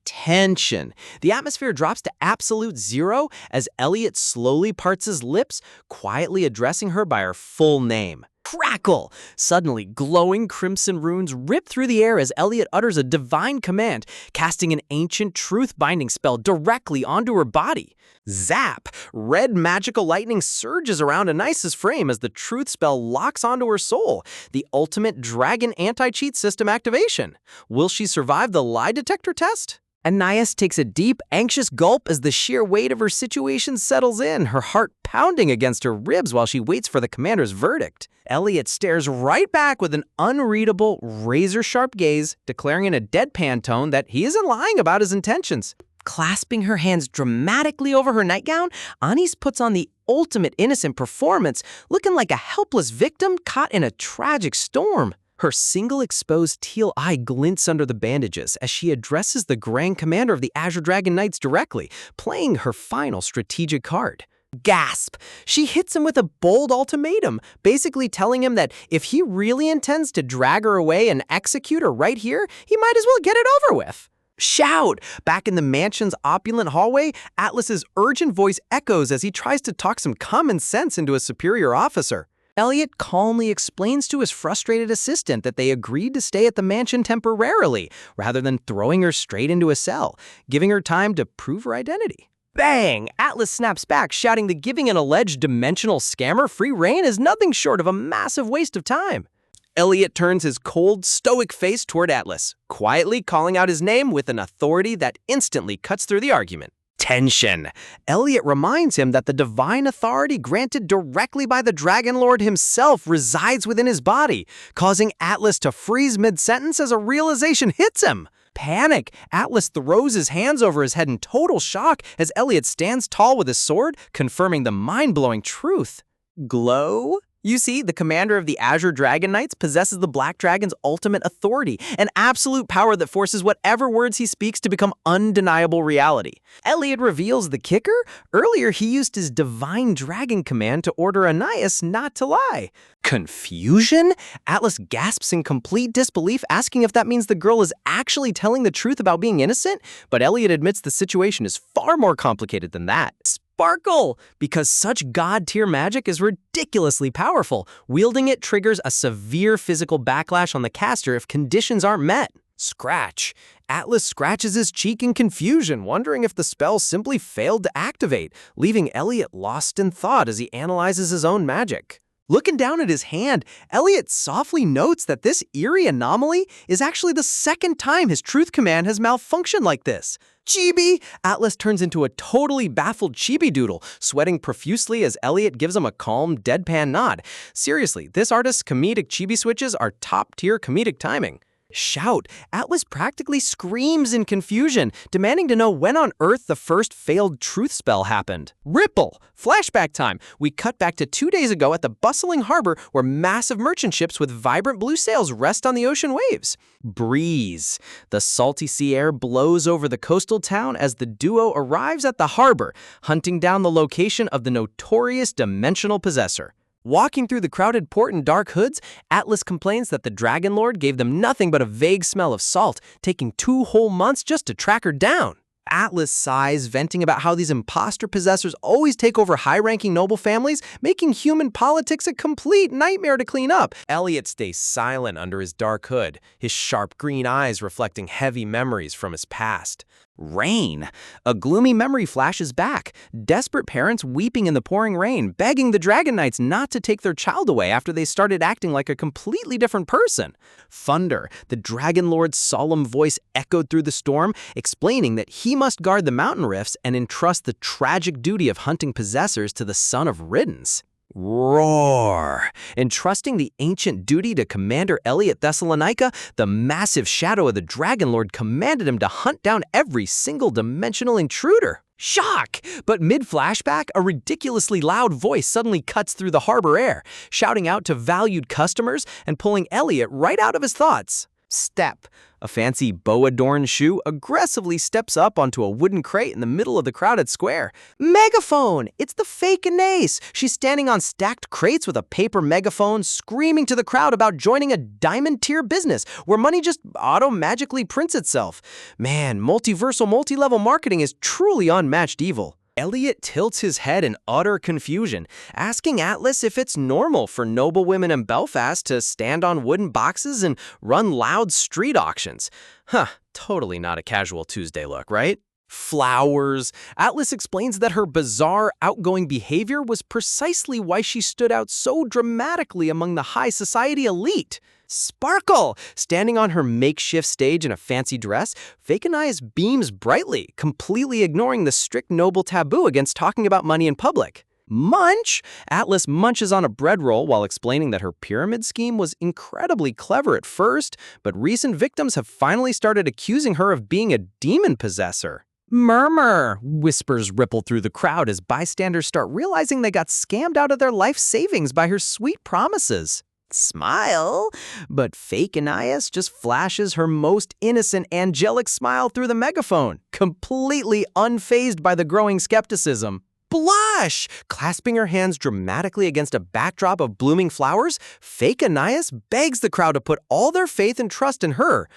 Tension. The atmosphere drops to absolute zero as Elliot slowly parts his lips, quietly addressing her by her full name. Crackle! Suddenly, glowing crimson runes rip through the air as Elliot utters a divine command, casting an ancient truth-binding spell directly onto her body. Zap! Red magical lightning surges around Anais's frame as the truth spell locks onto her soul, the ultimate dragon anti-cheat system activation. Will she survive the lie detector test? Anais takes a deep, anxious gulp as the sheer weight of her situation settles in, her heart pounding against her ribs while she waits for the commander's verdict. Elliot stares right back with an unreadable, razor-sharp gaze, declaring in a deadpan tone that he isn't lying about his intentions. Clasping her hands dramatically over her nightgown, Anais puts on the ultimate innocent performance, looking like a helpless victim caught in a tragic storm. Her single exposed teal eye glints under the bandages as she addresses the Grand Commander of the Azure Dragon Knights directly, playing her final strategic card. Gasp! She hits him with a bold ultimatum, basically telling him that if he really intends to drag her away and execute her right here, he might as well get it over with. Shout! Back in the mansion's opulent hallway, Atlas's urgent voice echoes as he tries to talk some common sense into a superior officer. Elliot calmly explains to his frustrated assistant that they agreed to stay at the mansion temporarily, rather than throwing her straight into a cell, giving her time to prove her identity. Bang! Atlas snaps back, shouting that giving an alleged dimensional scammer free rein is nothing short of a massive waste of time. Elliot turns his cold, stoic face toward Atlas, quietly calling out his name with an authority that instantly cuts through the argument. Tension. Elliot reminds him that the divine authority granted directly by the Dragon Lord himself resides within his body, causing Atlas to freeze mid-sentence as a realization hits him. Panic! Atlas throws his hands over his head in total shock as Elliot stands tall with his sword, confirming the mind-blowing truth. Glow? You see, the commander of the Azure Dragon Knights possesses the Black Dragon's ultimate authority, an absolute power that forces whatever words he speaks to become undeniable reality. Elliot reveals the kicker. Earlier, he used his Divine Dragon command to order Anais not to lie. Confusion? Atlas gasps in complete disbelief, asking if that means the girl is actually telling the truth about being innocent, but Elliot admits the situation is far more complicated than that. Sparkle! Because such god-tier magic is ridiculously powerful. Wielding it triggers a severe physical backlash on the caster if conditions aren't met. Scratch. Atlas scratches his cheek in confusion, wondering if the spell simply failed to activate, leaving Elliot lost in thought as he analyzes his own magic. Looking down at his hand, Elliot softly notes that this eerie anomaly is actually the second time his truth command has malfunctioned like this. Chibi! Atlas turns into a totally baffled chibi doodle, sweating profusely as Elliot gives him a calm, deadpan nod. Seriously, this artist's comedic chibi switches are top-tier comedic timing. Shout! Atlas practically screams in confusion, demanding to know when on earth the first failed truth spell happened. Ripple! Flashback time! We cut back to 2 days ago at the bustling harbor where massive merchant ships with vibrant blue sails rest on the ocean waves. Breeze! The salty sea air blows over the coastal town as the duo arrives at the harbor, hunting down the location of the notorious dimensional possessor. Walking through the crowded port in dark hoods, Atlas complains that the Dragon Lord gave them nothing but a vague smell of salt, taking 2 whole months just to track her down. Atlas sighs, venting about how these imposter possessors always take over high-ranking noble families, making human politics a complete nightmare to clean up. Elliot stays silent under his dark hood, his sharp green eyes reflecting heavy memories from his past. Rain. A gloomy memory flashes back. Desperate parents weeping in the pouring rain, begging the Dragon Knights not to take their child away after they started acting like a completely different person. Thunder. The Dragon Lord's solemn voice echoed through the storm, explaining that he must guard the mountain rifts and entrust the tragic duty of hunting possessors to the son of Riddance. Roar! Entrusting the ancient duty to Commander Elliot Thessalonica, the massive shadow of the Dragon Lord commanded him to hunt down every single dimensional intruder. Shock! But mid-flashback, a ridiculously loud voice suddenly cuts through the harbor air, shouting out to valued customers and pulling Elliot right out of his thoughts. Step. A fancy bow-adorned shoe aggressively steps up onto a wooden crate in the middle of the crowded square. Megaphone! It's the fake Anais! She's standing on stacked crates with a paper megaphone, screaming to the crowd about joining a diamond-tier business where money just auto-magically prints itself. Man, multiversal, multi-level marketing is truly unmatched evil. Elliot tilts his head in utter confusion, asking Atlas if it's normal for noblewomen in Belfast to stand on wooden boxes and run loud street auctions. Totally not a casual Tuesday look, right? Flowers. Atlas explains that her bizarre, outgoing behavior was precisely why she stood out so dramatically among the high society elite. Sparkle! Standing on her makeshift stage in a fancy dress, Fake Anais beams brightly, completely ignoring the strict noble taboo against talking about money in public. Munch! Atlas munches on a bread roll while explaining that her pyramid scheme was incredibly clever at first, but recent victims have finally started accusing her of being a demon possessor. Murmur! Whispers ripple through the crowd as bystanders start realizing they got scammed out of their life savings by her sweet promises. Smile! But fake Anais just flashes her most innocent angelic smile through the megaphone, completely unfazed by the growing skepticism. Blush! Clasping her hands dramatically against a backdrop of blooming flowers, fake Anais begs the crowd to put all their faith and trust in her.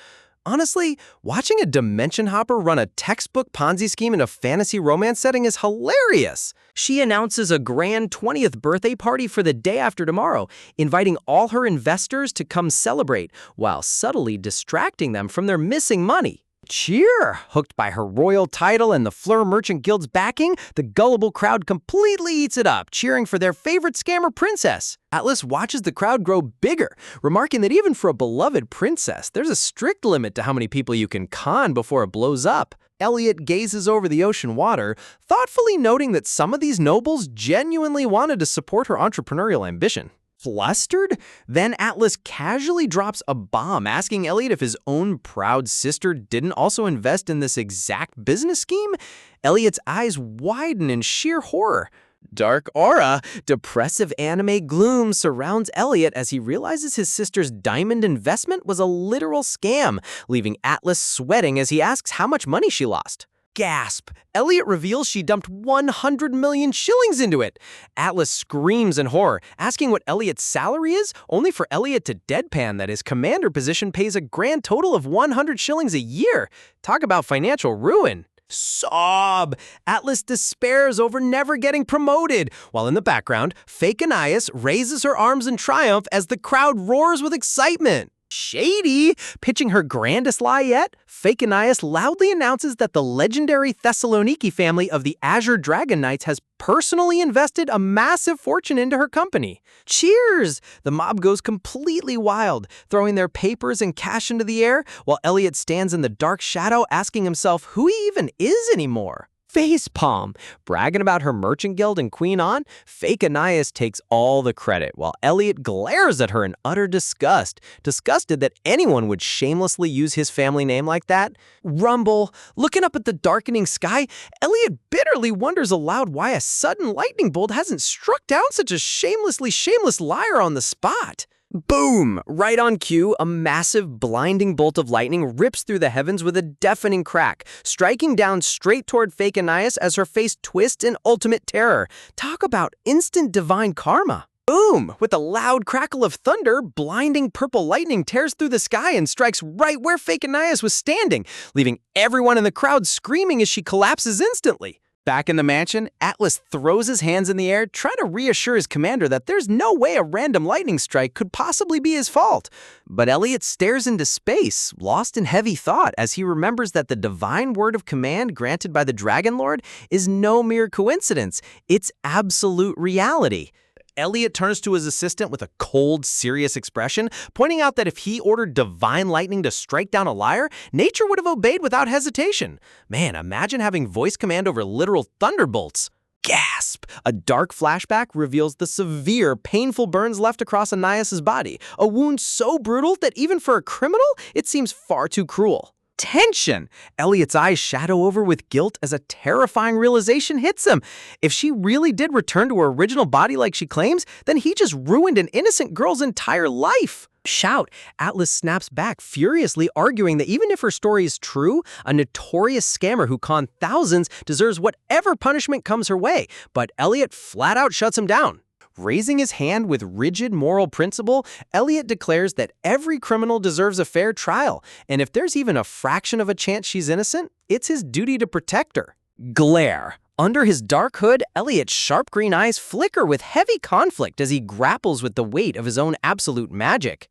Honestly, watching a dimension hopper run a textbook Ponzi scheme in a fantasy romance setting is hilarious. She announces a grand 20th birthday party for the day after tomorrow, inviting all her investors to come celebrate, while subtly distracting them from their missing money. Cheer! Hooked by her royal title and the Fleur Merchant Guild's backing, the gullible crowd completely eats it up, cheering for their favorite scammer princess. Atlas watches the crowd grow bigger, remarking that even for a beloved princess, there's a strict limit to how many people you can con before it blows up. Elliot gazes over the ocean water, thoughtfully noting that some of these nobles genuinely wanted to support her entrepreneurial ambition. Flustered? Then Atlas casually drops a bomb, asking Elliot if his own proud sister didn't also invest in this exact business scheme. Elliot's eyes widen in sheer horror. Dark aura, depressive anime gloom surrounds Elliot as he realizes his sister's diamond investment was a literal scam, leaving Atlas sweating as he asks how much money she lost. Gasp! Elliot reveals she dumped 100 million shillings into it. Atlas screams in horror, asking what Elliot's salary is, only for Elliot to deadpan that his commander position pays a grand total of 100 shillings a year. Talk about financial ruin. Sob! Atlas despairs over never getting promoted, while in the background, fake Anais raises her arms in triumph as the crowd roars with excitement. Shady! Pitching her grandest lie yet, fake Anais loudly announces that the legendary Thessaloniki family of the Azure Dragon Knights has personally invested a massive fortune into her company. Cheers! The mob goes completely wild, throwing their papers and cash into the air, while Elliot stands in the dark shadow asking himself who he even is anymore. Facepalm. Bragging about her merchant guild and Queen Anne, fake Anais takes all the credit, while Elliot glares at her in utter disgust, disgusted that anyone would shamelessly use his family name like that. Rumble. Looking up at the darkening sky, Elliot bitterly wonders aloud why a sudden lightning bolt hasn't struck down such a shamelessly shameless liar on the spot. Boom! Right on cue, a massive, blinding bolt of lightning rips through the heavens with a deafening crack, striking down straight toward fake Anais as her face twists in ultimate terror. Talk about instant divine karma. Boom! With a loud crackle of thunder, blinding purple lightning tears through the sky and strikes right where fake Anais was standing, leaving everyone in the crowd screaming as she collapses instantly. Back in the mansion, Atlas throws his hands in the air, trying to reassure his commander that there's no way a random lightning strike could possibly be his fault. But Elliot stares into space, lost in heavy thought, as he remembers that the divine word of command granted by the Dragon Lord is no mere coincidence. It's absolute reality. Elliot turns to his assistant with a cold, serious expression, pointing out that if he ordered divine lightning to strike down a liar, nature would have obeyed without hesitation. Man, imagine having voice command over literal thunderbolts. Gasp! A dark flashback reveals the severe, painful burns left across Anais' body, a wound so brutal that even for a criminal, it seems far too cruel. Tension! Elliot's eyes shadow over with guilt as a terrifying realization hits him. If she really did return to her original body like she claims, then he just ruined an innocent girl's entire life. Shout! Atlas snaps back, furiously arguing that even if her story is true, a notorious scammer who conned thousands deserves whatever punishment comes her way. But Elliot flat out shuts him down. Raising his hand with rigid moral principle, Elliot declares that every criminal deserves a fair trial, and if there's even a fraction of a chance she's innocent, it's his duty to protect her. Glare. Under his dark hood, Elliot's sharp green eyes flicker with heavy conflict as he grapples with the weight of his own absolute magic.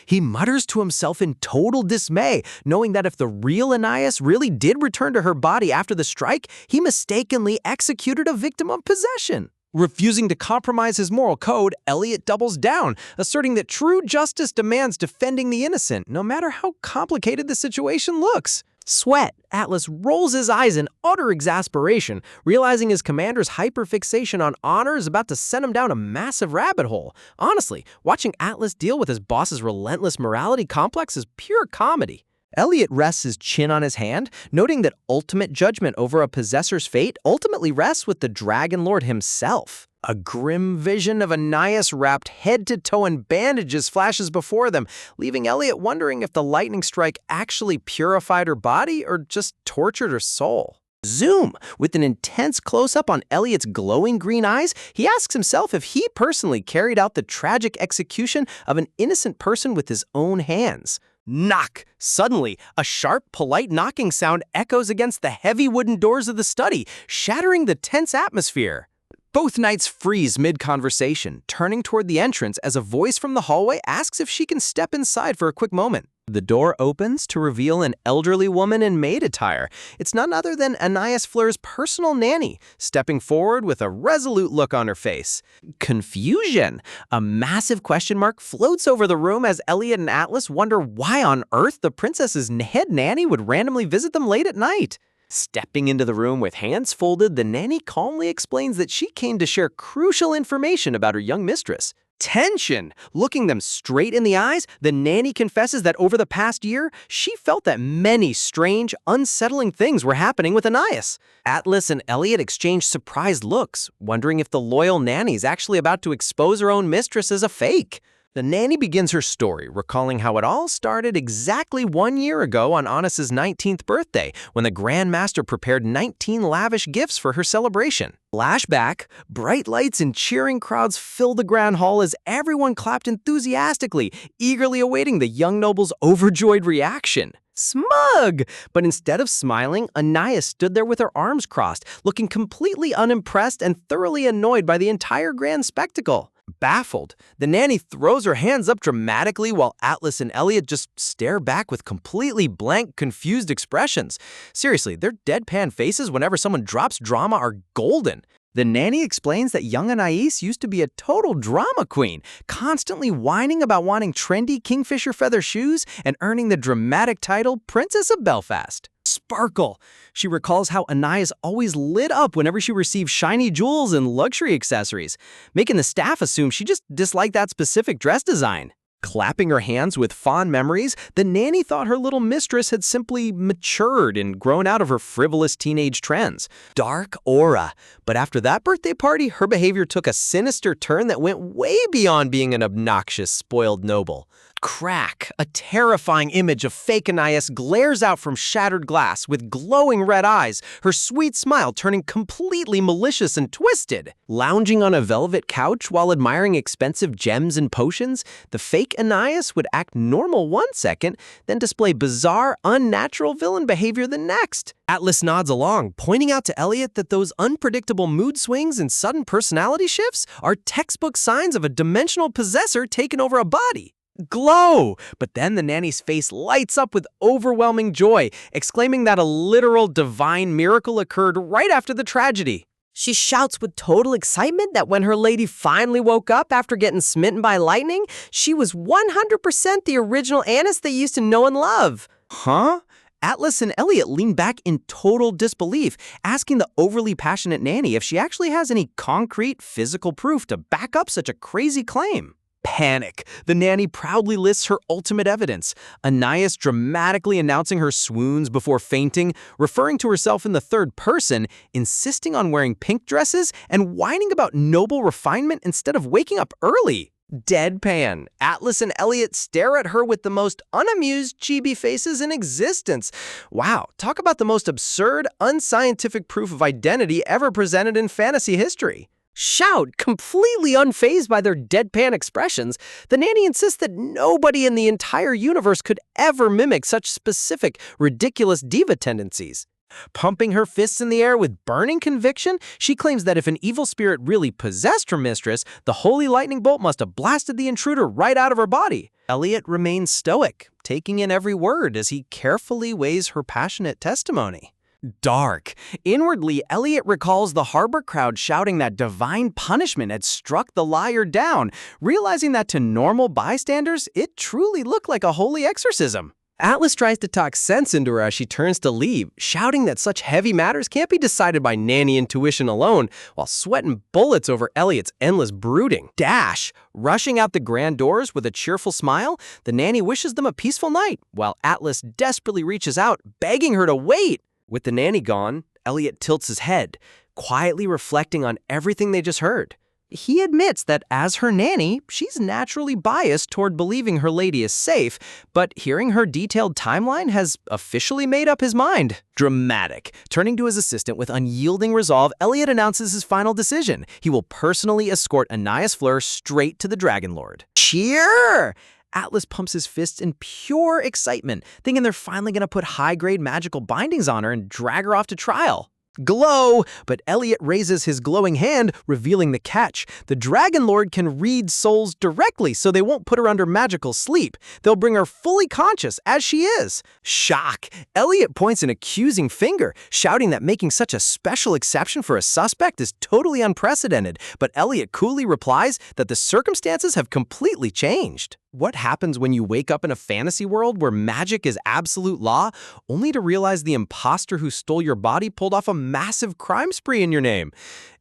He mutters to himself in total dismay, knowing that if the real Anais really did return to her body after the strike, he mistakenly executed a victim of possession. Refusing to compromise his moral code, Elliot doubles down, asserting that true justice demands defending the innocent, no matter how complicated the situation looks. Sweat, Atlas rolls his eyes in utter exasperation, realizing his commander's hyperfixation on honor is about to send him down a massive rabbit hole. Honestly, watching Atlas deal with his boss's relentless morality complex is pure comedy. Elliot rests his chin on his hand, noting that ultimate judgment over a possessor's fate ultimately rests with the Dragon Lord himself. A grim vision of Anais wrapped head to toe in bandages flashes before them, leaving Elliot wondering if the lightning strike actually purified her body or just tortured her soul. Zoom! With an intense close-up on Elliot's glowing green eyes, he asks himself if he personally carried out the tragic execution of an innocent person with his own hands. Knock! Suddenly, a sharp, polite knocking sound echoes against the heavy wooden doors of the study, shattering the tense atmosphere. Both knights freeze mid-conversation, turning toward the entrance as a voice from the hallway asks if she can step inside for a quick moment. The door opens to reveal an elderly woman in maid attire. It's none other than Anais Fleur's personal nanny, stepping forward with a resolute look on her face. Confusion. A massive question mark floats over the room as Elliot and Atlas wonder why on earth the princess's head nanny would randomly visit them late at night. Stepping into the room with hands folded, the nanny calmly explains that she came to share crucial information about her young mistress. Tension! Looking them straight in the eyes, the nanny confesses that over the past year, she felt that many strange, unsettling things were happening with Anais. Atlas and Elliot exchange surprised looks, wondering if the loyal nanny's actually about to expose her own mistress as a fake. The nanny begins her story, recalling how it all started exactly 1 year ago on Anais' 19th birthday, when the Grand Master prepared 19 lavish gifts for her celebration. Flashback, bright lights and cheering crowds fill the grand hall as everyone clapped enthusiastically, eagerly awaiting the young noble's overjoyed reaction. Smug! But instead of smiling, Anais stood there with her arms crossed, looking completely unimpressed and thoroughly annoyed by the entire grand spectacle. Baffled, the nanny throws her hands up dramatically while Atlas and Elliot just stare back with completely blank, confused expressions. Seriously, their deadpan faces whenever someone drops drama are golden. The nanny explains that young Anais used to be a total drama queen, constantly whining about wanting trendy kingfisher feather shoes and earning the dramatic title Princess of Belfast. Sparkle. She recalls how Anais always lit up whenever she received shiny jewels and luxury accessories, making the staff assume she just disliked that specific dress design. Clapping her hands with fond memories, the nanny thought her little mistress had simply matured and grown out of her frivolous teenage trends. Dark aura. But after that birthday party, her behavior took a sinister turn that went way beyond being an obnoxious, spoiled noble. Crack. A terrifying image of fake Anais glares out from shattered glass with glowing red eyes, her sweet smile turning completely malicious and twisted. Lounging on a velvet couch while admiring expensive gems and potions, the fake Anais would act normal 1 second, then display bizarre, unnatural villain behavior the next. Atlas nods along, pointing out to Elliot that those unpredictable mood swings and sudden personality shifts are textbook signs of a dimensional possessor taking over a body. Glow! But then the nanny's face lights up with overwhelming joy, exclaiming that a literal divine miracle occurred right after the tragedy. She shouts with total excitement that when her lady finally woke up after getting smitten by lightning, she was 100% the original Anais they used to know and love. Huh? Atlas and Elliot lean back in total disbelief, asking the overly passionate nanny if she actually has any concrete, physical proof to back up such a crazy claim. Panic. The nanny proudly lists her ultimate evidence, Anais dramatically announcing her swoons before fainting, referring to herself in the third person, insisting on wearing pink dresses, and whining about noble refinement instead of waking up early. Deadpan. Atlas and Elliot stare at her with the most unamused chibi faces in existence. Wow, talk about the most absurd, unscientific proof of identity ever presented in fantasy history. Shout, completely unfazed by their deadpan expressions, the nanny insists that nobody in the entire universe could ever mimic such specific, ridiculous diva tendencies. Pumping her fists in the air with burning conviction, she claims that if an evil spirit really possessed her mistress, the holy lightning bolt must have blasted the intruder right out of her body. Elliot remains stoic, taking in every word as he carefully weighs her passionate testimony. Dark. Inwardly, Elliot recalls the harbor crowd shouting that divine punishment had struck the liar down, realizing that to normal bystanders, it truly looked like a holy exorcism. Atlas tries to talk sense into her as she turns to leave, shouting that such heavy matters can't be decided by nanny intuition alone, while sweating bullets over Elliot's endless brooding. Dash! Rushing out the grand doors with a cheerful smile, the nanny wishes them a peaceful night, while Atlas desperately reaches out, begging her to wait. With the nanny gone, Elliot tilts his head, quietly reflecting on everything they just heard. He admits that as her nanny, she's naturally biased toward believing her lady is safe, but hearing her detailed timeline has officially made up his mind. Dramatic. Turning to his assistant with unyielding resolve, Elliot announces his final decision. He will personally escort Anais Fleur straight to the Dragon Lord. Cheer! Atlas pumps his fists in pure excitement, thinking they're finally going to put high-grade magical bindings on her and drag her off to trial. Glow! But Elliot raises his glowing hand, revealing the catch. The Dragon Lord can read souls directly, so they won't put her under magical sleep. They'll bring her fully conscious as she is. Shock! Elliot points an accusing finger, shouting that making such a special exception for a suspect is totally unprecedented. But Elliot coolly replies that the circumstances have completely changed. What happens when you wake up in a fantasy world where magic is absolute law, only to realize the imposter who stole your body pulled off a massive crime spree in your name?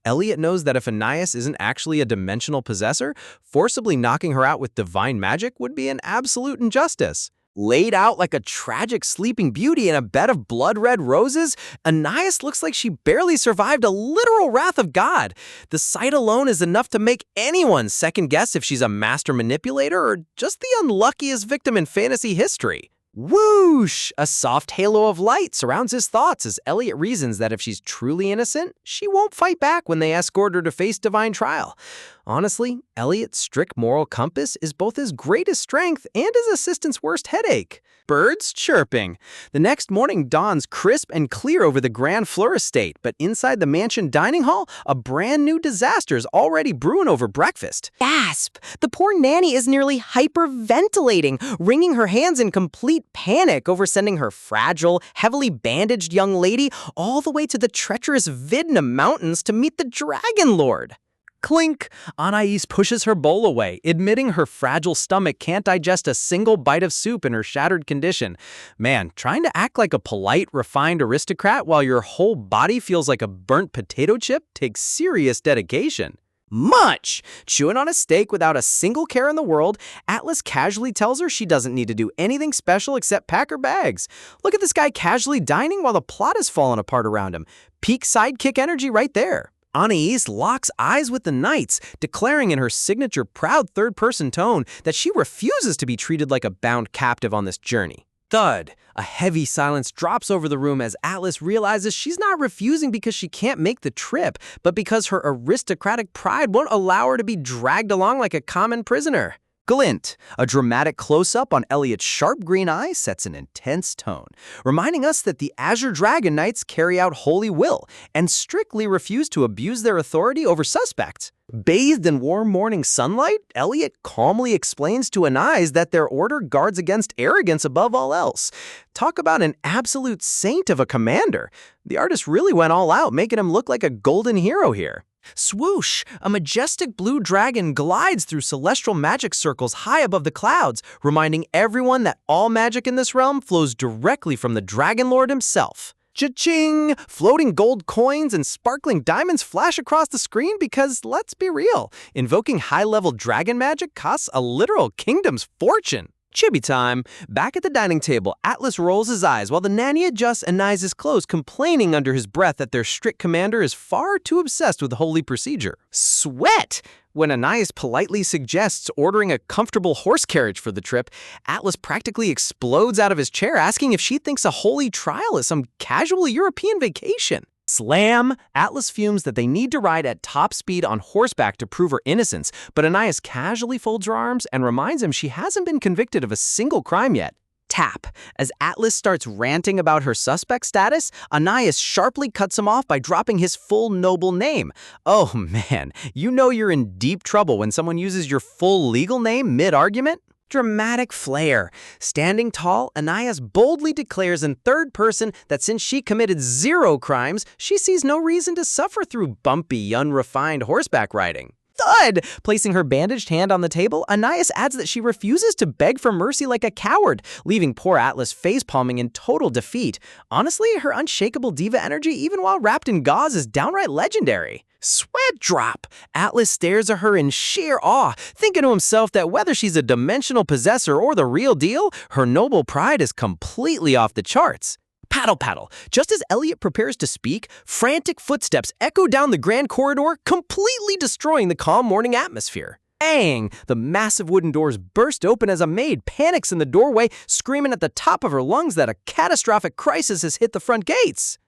Elliot knows that if Anais isn't actually a dimensional possessor, forcibly knocking her out with divine magic would be an absolute injustice. Laid out like a tragic sleeping beauty in a bed of blood-red roses, Anais looks like she barely survived a literal wrath of God. The sight alone is enough to make anyone second-guess if she's a master manipulator or just the unluckiest victim in fantasy history. Whoosh! A soft halo of light surrounds his thoughts as Elliot reasons that if she's truly innocent, she won't fight back when they escort her to face divine trial. Honestly, Elliot's strict moral compass is both his greatest strength and his assistant's worst headache. Birds chirping. The next morning dawns crisp and clear over the Grand Fleur estate, but inside the mansion dining hall, a brand new disaster is already brewing over breakfast. Gasp! The poor nanny is nearly hyperventilating, wringing her hands in complete panic over sending her fragile, heavily bandaged young lady all the way to the treacherous Vidna Mountains to meet the Dragon Lord. Clink! Anais pushes her bowl away, admitting her fragile stomach can't digest a single bite of soup in her shattered condition. Man, trying to act like a polite, refined aristocrat while your whole body feels like a burnt potato chip takes serious dedication. Munch! Chewing on a steak without a single care in the world, Atlas casually tells her she doesn't need to do anything special except pack her bags. Look at this guy casually dining while the plot is falling apart around him. Peak sidekick energy right there. Anais locks eyes with the knights, declaring in her signature proud third-person tone that she refuses to be treated like a bound captive on this journey. Thud! A heavy silence drops over the room as Atlas realizes she's not refusing because she can't make the trip, but because her aristocratic pride won't allow her to be dragged along like a common prisoner. Glint, a dramatic close-up on Elliot's sharp green eye sets an intense tone, reminding us that the Azure Dragon Knights carry out holy will and strictly refuse to abuse their authority over suspects. Bathed in warm morning sunlight, Elliot calmly explains to Anais that their order guards against arrogance above all else. Talk about an absolute saint of a commander. The artist really went all out, making him look like a golden hero here. Swoosh! A majestic blue dragon glides through celestial magic circles high above the clouds, reminding everyone that all magic in this realm flows directly from the Dragon Lord himself. Cha-ching! Floating gold coins and sparkling diamonds flash across the screen because, let's be real, invoking high-level dragon magic costs a literal kingdom's fortune. Chibi time. Back at the dining table, Atlas rolls his eyes while the nanny adjusts Anais' clothes, complaining under his breath that their strict commander is far too obsessed with holy procedure. Sweat! When Anais politely suggests ordering a comfortable horse carriage for the trip, Atlas practically explodes out of his chair, asking if she thinks a holy trial is some casual European vacation. Slam! Atlas fumes that they need to ride at top speed on horseback to prove her innocence, but Anais casually folds her arms and reminds him she hasn't been convicted of a single crime yet. Tap. As Atlas starts ranting about her suspect status, Anais sharply cuts him off by dropping his full noble name. Oh man, you know you're in deep trouble when someone uses your full legal name mid-argument? Dramatic flair. Standing tall, Anais boldly declares in third person that since she committed 0 crimes, she sees no reason to suffer through bumpy, unrefined horseback riding. thud! Placing her bandaged hand on the table, Anais adds that she refuses to beg for mercy like a coward, leaving poor Atlas face-palming in total defeat. Honestly, her unshakable diva energy, even while wrapped in gauze, is downright legendary. Sweat drop! Atlas stares at her in sheer awe, thinking to himself that whether she's a dimensional possessor or the real deal, her noble pride is completely off the charts. Paddle, paddle. Just as Elliot prepares to speak, frantic footsteps echo down the grand corridor, completely destroying the calm morning atmosphere. Bang! The massive wooden doors burst open as a maid panics in the doorway, screaming at the top of her lungs that a catastrophic crisis has hit the front gates.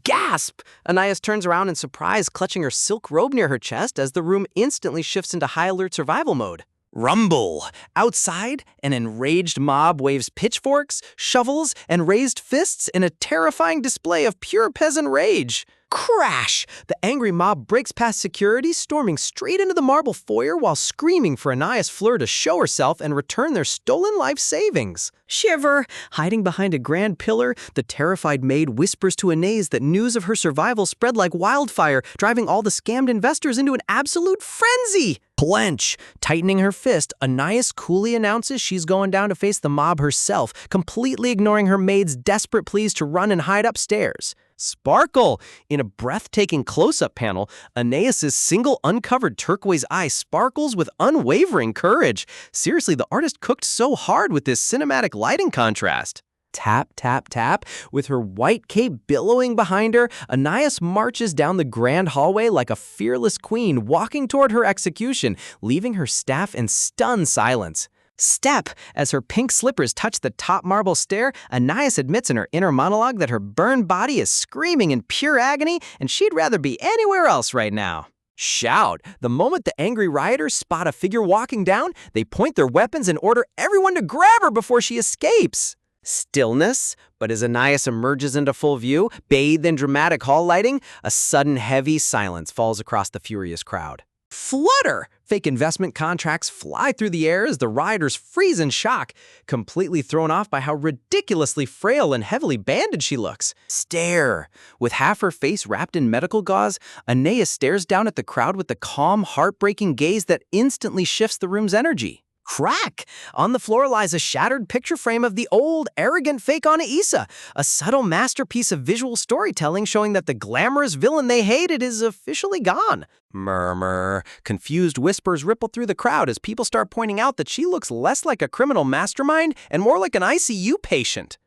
Gasp! Anais turns around in surprise, clutching her silk robe near her chest as the room instantly shifts into high alert survival mode. Rumble! Outside, an enraged mob waves pitchforks, shovels, and raised fists in a terrifying display of pure peasant rage. Crash! The angry mob breaks past security, storming straight into the marble foyer while screaming for Anais Fleur to show herself and return their stolen life savings. Shiver! Hiding behind a grand pillar, the terrified maid whispers to Anais that news of her survival spread like wildfire, driving all the scammed investors into an absolute frenzy. Clench! Tightening her fist, Anais coolly announces she's going down to face the mob herself, completely ignoring her maid's desperate pleas to run and hide upstairs. Sparkle! In a breathtaking close-up panel, Anais's single uncovered turquoise eye sparkles with unwavering courage. Seriously, the artist cooked so hard with this cinematic lighting contrast. Tap, tap, tap. With her white cape billowing behind her, Anais marches down the grand hallway like a fearless queen walking toward her execution, leaving her staff in stunned silence. Step! As her pink slippers touch the top marble stair, Anais admits in her inner monologue that her burned body is screaming in pure agony and she'd rather be anywhere else right now. Shout! The moment the angry rioters spot a figure walking down, they point their weapons and order everyone to grab her before she escapes. Stillness, but as Anais emerges into full view, bathed in dramatic hall lighting, a sudden heavy silence falls across the furious crowd. Flutter! Fake investment contracts fly through the air as the rioters freeze in shock, completely thrown off by how ridiculously frail and heavily bandaged she looks. Stare! With half her face wrapped in medical gauze, Anais stares down at the crowd with the calm, heartbreaking gaze that instantly shifts the room's energy. Crack! On the floor lies a shattered picture frame of the old, arrogant fake Anaisa, a subtle masterpiece of visual storytelling showing that the glamorous villain they hated is officially gone. Murmur. Confused whispers ripple through the crowd as people start pointing out that she looks less like a criminal mastermind and more like an ICU patient.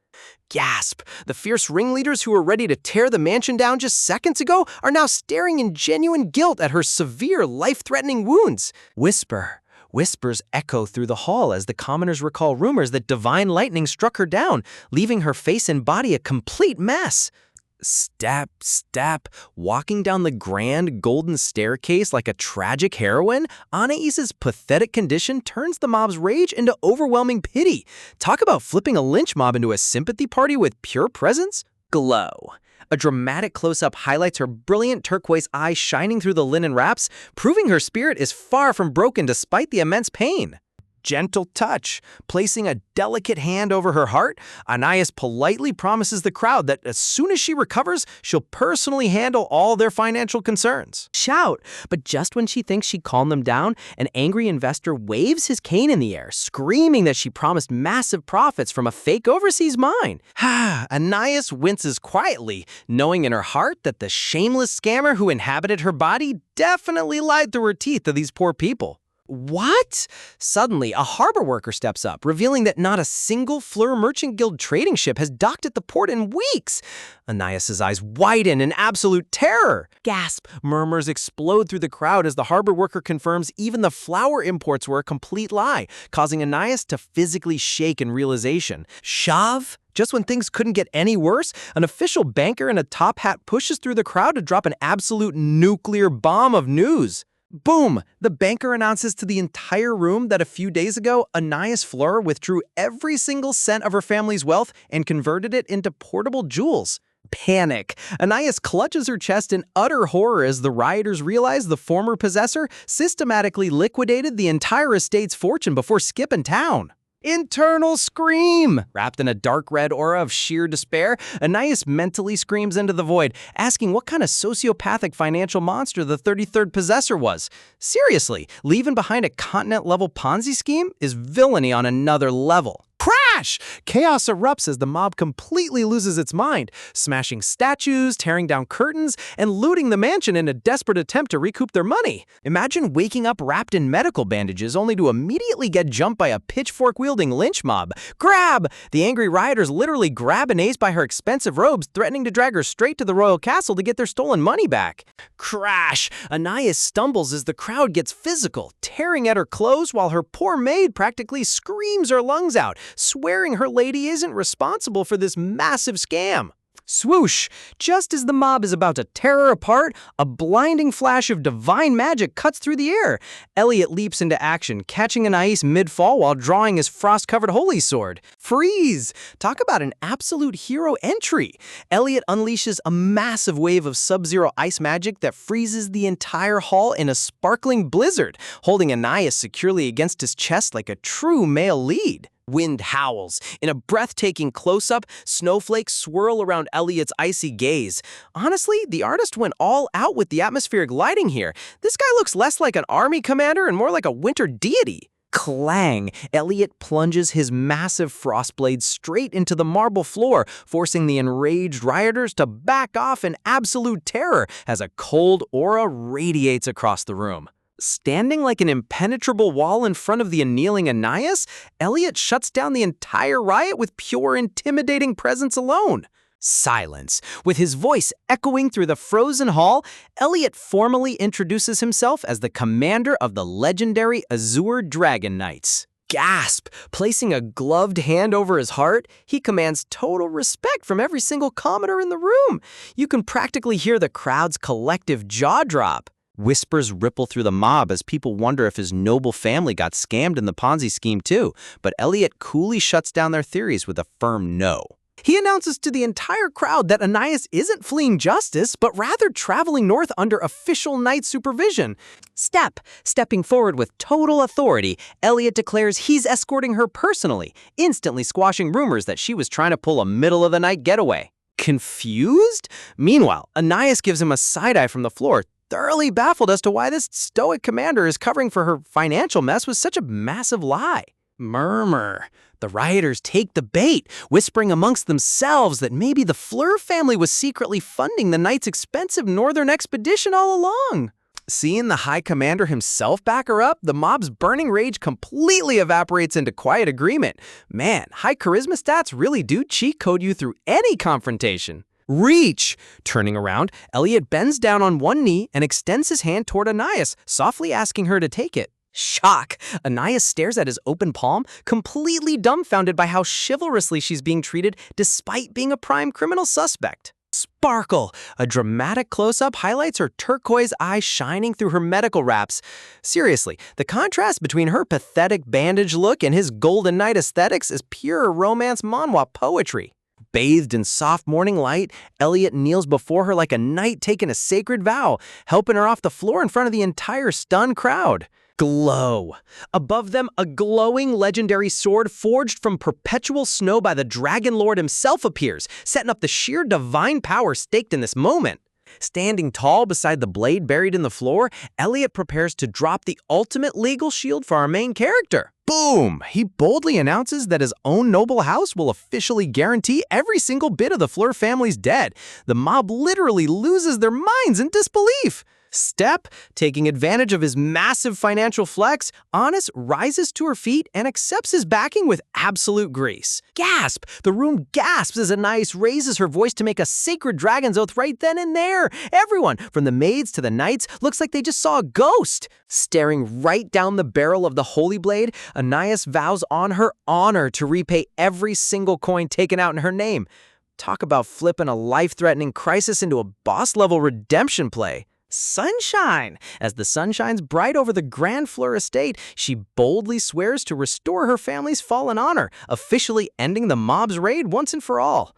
Gasp! The fierce ringleaders who were ready to tear the mansion down just seconds ago are now staring in genuine guilt at her severe, life-threatening wounds. Whisper. Whispers echo through the hall as the commoners recall rumors that divine lightning struck her down, leaving her face and body a complete mess. Step, step, walking down the grand golden staircase like a tragic heroine, Anais's pathetic condition turns the mob's rage into overwhelming pity. Talk about flipping a lynch mob into a sympathy party with pure presence. Glow. A dramatic close-up highlights her brilliant turquoise eye shining through the linen wraps, proving her spirit is far from broken despite the immense pain. Gentle touch. Placing a delicate hand over her heart, Anais politely promises the crowd that as soon as she recovers, she'll personally handle all their financial concerns. Shout! But just when she thinks she calmed them down, an angry investor waves his cane in the air, screaming that she promised massive profits from a fake overseas mine. Anais winces quietly, knowing in her heart that the shameless scammer who inhabited her body definitely lied through her teeth to these poor people. What? Suddenly, a harbor worker steps up, revealing that not a single Fleur Merchant Guild trading ship has docked at the port in weeks. Anais's eyes widen in absolute terror. Gasp! Murmurs explode through the crowd as the harbor worker confirms even the flour imports were a complete lie, causing Anais to physically shake in realization. Shove? Just when things couldn't get any worse, an official banker in a top hat pushes through the crowd to drop an absolute nuclear bomb of news. Boom! The banker announces to the entire room that a few days ago, Anais Fleur withdrew every single cent of her family's wealth and converted it into portable jewels. Panic. Anais clutches her chest in utter horror as the rioters realize the former possessor systematically liquidated the entire estate's fortune before skipping town. Internal scream! Wrapped in a dark red aura of sheer despair, Anais mentally screams into the void, asking what kind of sociopathic financial monster the 33rd possessor was. Seriously, leaving behind a continent-level Ponzi scheme is villainy on another level. Crash! Chaos erupts as the mob completely loses its mind, smashing statues, tearing down curtains, and looting the mansion in a desperate attempt to recoup their money. Imagine waking up wrapped in medical bandages only to immediately get jumped by a pitchfork-wielding lynch mob. Grab! The angry rioters literally grab Anais by her expensive robes, threatening to drag her straight to the royal castle to get their stolen money back. Crash! Anais stumbles as the crowd gets physical, tearing at her clothes while her poor maid practically screams her lungs out, swearing her lady isn't responsible for this massive scam. Swoosh! Just as the mob is about to tear her apart, a blinding flash of divine magic cuts through the air. Elliot leaps into action, catching Anais mid-fall while drawing his frost-covered holy sword. Freeze! Talk about an absolute hero entry! Elliot unleashes a massive wave of sub-zero ice magic that freezes the entire hall in a sparkling blizzard, holding Anais securely against his chest like a true male lead. Wind howls. In a breathtaking close-up, snowflakes swirl around Elliot's icy gaze. Honestly, the artist went all out with the atmospheric lighting here. This guy looks less like an army commander and more like a winter deity. Clang! Elliot plunges his massive frost blade straight into the marble floor, forcing the enraged rioters to back off in absolute terror as a cold aura radiates across the room. Standing like an impenetrable wall in front of the annealing Anais, Elliot shuts down the entire riot with pure intimidating presence alone. Silence. With his voice echoing through the frozen hall, Elliot formally introduces himself as the commander of the legendary Azure Dragon Knights. Gasp! Placing a gloved hand over his heart, he commands total respect from every single commoner in the room. You can practically hear the crowd's collective jaw drop. Whispers ripple through the mob as people wonder if his noble family got scammed in the Ponzi scheme too, but Elliot coolly shuts down their theories with a firm no. He announces to the entire crowd that Anais isn't fleeing justice, but rather traveling north under official knight supervision. Stepping forward with total authority, Elliot declares he's escorting her personally, instantly squashing rumors that she was trying to pull a middle-of-the-night getaway. Confused? Meanwhile, Anais gives him a side-eye from the floor, thoroughly baffled as to why this stoic commander is covering for her financial mess was such a massive lie. Murmur. The rioters take the bait, whispering amongst themselves that maybe the Fleur family was secretly funding the knight's expensive northern expedition all along. Seeing the High Commander himself back her up, the mob's burning rage completely evaporates into quiet agreement. Man, high charisma stats really do cheat code you through any confrontation. Reach! Turning around, Elliot bends down on one knee and extends his hand toward Anais, softly asking her to take it. Shock! Anais stares at his open palm, completely dumbfounded by how chivalrously she's being treated despite being a prime criminal suspect. Sparkle! A dramatic close-up highlights her turquoise eyes shining through her medical wraps. Seriously, the contrast between her pathetic bandage look and his golden knight aesthetics is pure romance manhwa poetry. Bathed in soft morning light, Elliot kneels before her like a knight taking a sacred vow, helping her off the floor in front of the entire stunned crowd. Glow. Above them, a glowing legendary sword forged from perpetual snow by the Dragon Lord himself appears, setting up the sheer divine power staked in this moment. Standing tall beside the blade buried in the floor, Elliot prepares to drop the ultimate legal shield for our main character. Boom! He boldly announces that his own noble house will officially guarantee every single bit of the Fleur family's debt. The mob literally loses their minds in disbelief. Step, taking advantage of his massive financial flex, Anais rises to her feet and accepts his backing with absolute grace. Gasp! The room gasps as Anais raises her voice to make a sacred dragon's oath right then and there. Everyone, from the maids to the knights, looks like they just saw a ghost. Staring right down the barrel of the holy blade, Anais vows on her honor to repay every single coin taken out in her name. Talk about flipping a life-threatening crisis into a boss-level redemption play. Sunshine! As the sun shines bright over the Grand Fleur estate, she boldly swears to restore her family's fallen honor, officially ending the mob's raid once and for all.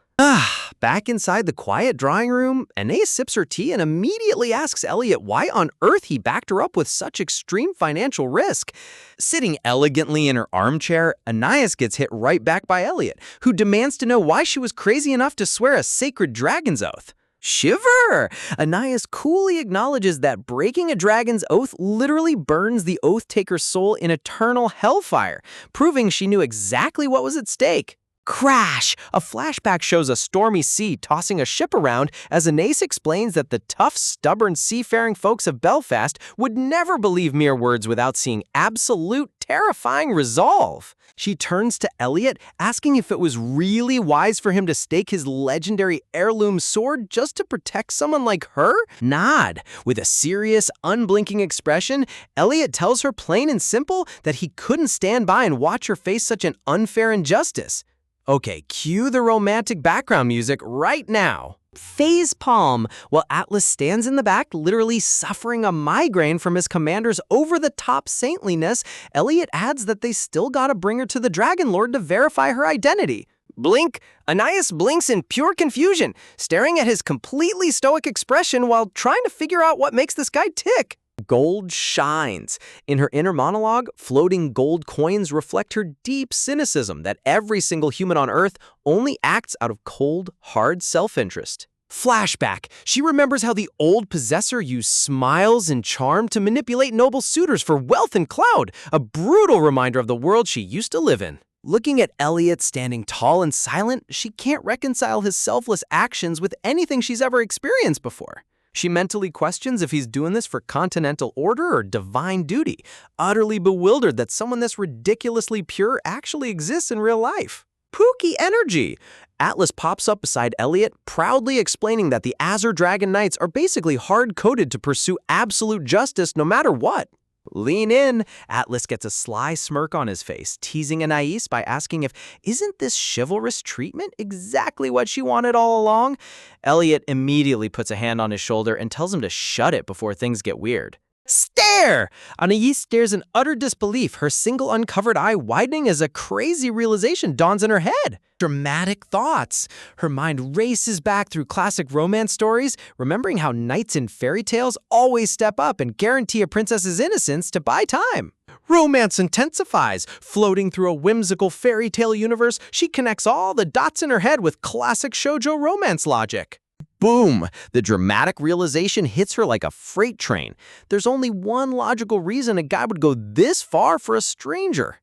Back inside the quiet drawing room, Anais sips her tea and immediately asks Elliot why on earth he backed her up with such extreme financial risk. Sitting elegantly in her armchair, Anais gets hit right back by Elliot, who demands to know why she was crazy enough to swear a sacred dragon's oath. Shiver! Anais coolly acknowledges that breaking a dragon's oath literally burns the oath-taker's soul in eternal hellfire, proving she knew exactly what was at stake. Crash! A flashback shows a stormy sea tossing a ship around as Anais explains that the tough, stubborn seafaring folks of Belfast would never believe mere words without seeing absolute, terrifying resolve. She turns to Elliot, asking if it was really wise for him to stake his legendary heirloom sword just to protect someone like her? Nod. With a serious, unblinking expression, Elliot tells her plain and simple that he couldn't stand by and watch her face such an unfair injustice. Okay, cue the romantic background music right now. Face palm, while Atlas stands in the back, literally suffering a migraine from his commander's over-the-top saintliness, Elliot adds that they still gotta bring her to the Dragon Lord to verify her identity. Blink! Anais blinks in pure confusion, staring at his completely stoic expression while trying to figure out what makes this guy tick. Gold shines. In her inner monologue, floating gold coins reflect her deep cynicism that every single human on Earth only acts out of cold, hard self-interest. Flashback. She remembers how the old possessor used smiles and charm to manipulate noble suitors for wealth and clout, a brutal reminder of the world she used to live in. Looking at Elliot standing tall and silent, she can't reconcile his selfless actions with anything she's ever experienced before. She mentally questions if he's doing this for continental order or divine duty, utterly bewildered that someone this ridiculously pure actually exists in real life. Pooky energy! Atlas pops up beside Elliot, proudly explaining that the Azure Dragon Knights are basically hard-coded to pursue absolute justice no matter what. Lean in. Atlas gets a sly smirk on his face, teasing Anais by asking if isn't this chivalrous treatment exactly what she wanted all along? Elliot immediately puts a hand on his shoulder and tells him to shut it before things get weird. Stare! Anais stares in utter disbelief, her single uncovered eye widening as a crazy realization dawns in her head. Dramatic thoughts. Her mind races back through classic romance stories, remembering how knights in fairy tales always step up and guarantee a princess's innocence to buy time. Romance intensifies. Floating through a whimsical fairy tale universe, she connects all the dots in her head with classic shoujo romance logic. Boom! The dramatic realization hits her like a freight train. There's only one logical reason a guy would go this far for a stranger.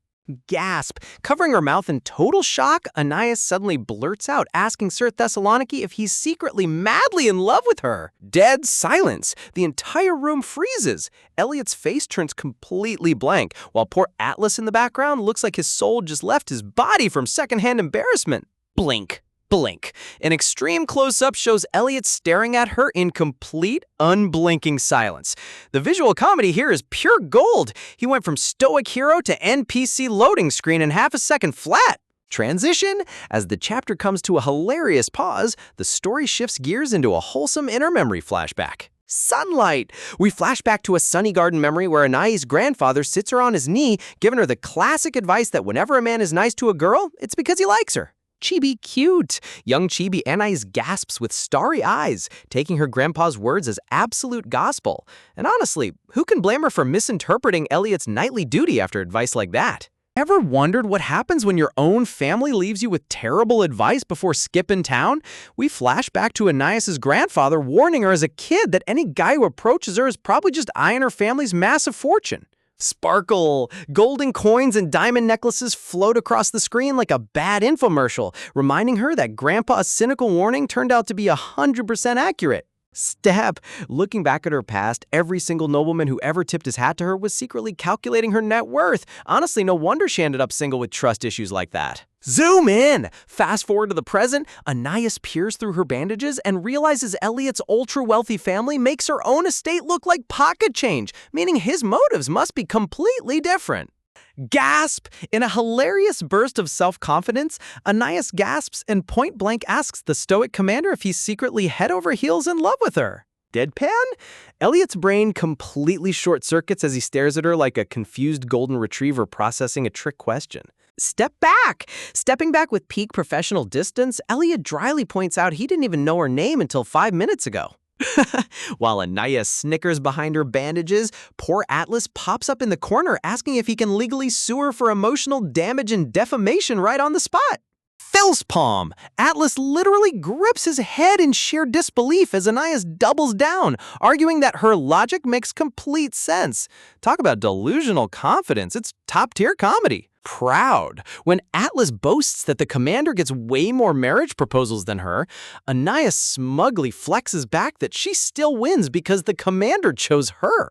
Gasp! Covering her mouth in total shock, Anais suddenly blurts out, asking Sir Thessaloniki if he's secretly madly in love with her. Dead silence. The entire room freezes. Elliot's face turns completely blank, while poor Atlas in the background looks like his soul just left his body from secondhand embarrassment. Blink. Blink. An extreme close-up shows Elliot staring at her in complete, unblinking silence. The visual comedy here is pure gold. He went from stoic hero to NPC loading screen in half a second flat. Transition. As the chapter comes to a hilarious pause, the story shifts gears into a wholesome inner memory flashback. Sunlight! We flash back to a sunny garden memory where Anais' grandfather sits her on his knee, giving her the classic advice that whenever a man is nice to a girl, it's because he likes her. Chibi cute. Young Chibi Anais gasps with starry eyes, taking her grandpa's words as absolute gospel. And honestly, who can blame her for misinterpreting Elliot's knightly duty after advice like that? Ever wondered what happens when your own family leaves you with terrible advice before skipping town? We flash back to Anais' grandfather warning her as a kid that any guy who approaches her is probably just eyeing her family's massive fortune. Sparkle! Golden coins and diamond necklaces float across the screen like a bad infomercial, reminding her that Grandpa's cynical warning turned out to be 100% accurate. Step! Looking back at her past, every single nobleman who ever tipped his hat to her was secretly calculating her net worth. Honestly, no wonder she ended up single with trust issues like that. Zoom in! Fast forward to the present, Anais peers through her bandages and realizes Elliot's ultra-wealthy family makes her own estate look like pocket change, meaning his motives must be completely different. Gasp! In a hilarious burst of self-confidence, Anais gasps and point-blank asks the stoic commander if he's secretly head over heels in love with her. Deadpan? Elliot's brain completely short-circuits as he stares at her like a confused golden retriever processing a trick question. Step back! Stepping back with peak professional distance, Elliot dryly points out he didn't even know her name until 5 minutes ago. While Anaya snickers behind her bandages, poor Atlas pops up in the corner asking if he can legally sue her for emotional damage and defamation right on the spot. Facepalm! Atlas literally grips his head in sheer disbelief as Anais doubles down, arguing that her logic makes complete sense. Talk about delusional confidence. It's top-tier comedy. Proud. When Atlas boasts that the commander gets way more marriage proposals than her, Anaya smugly flexes back that she still wins because the commander chose her.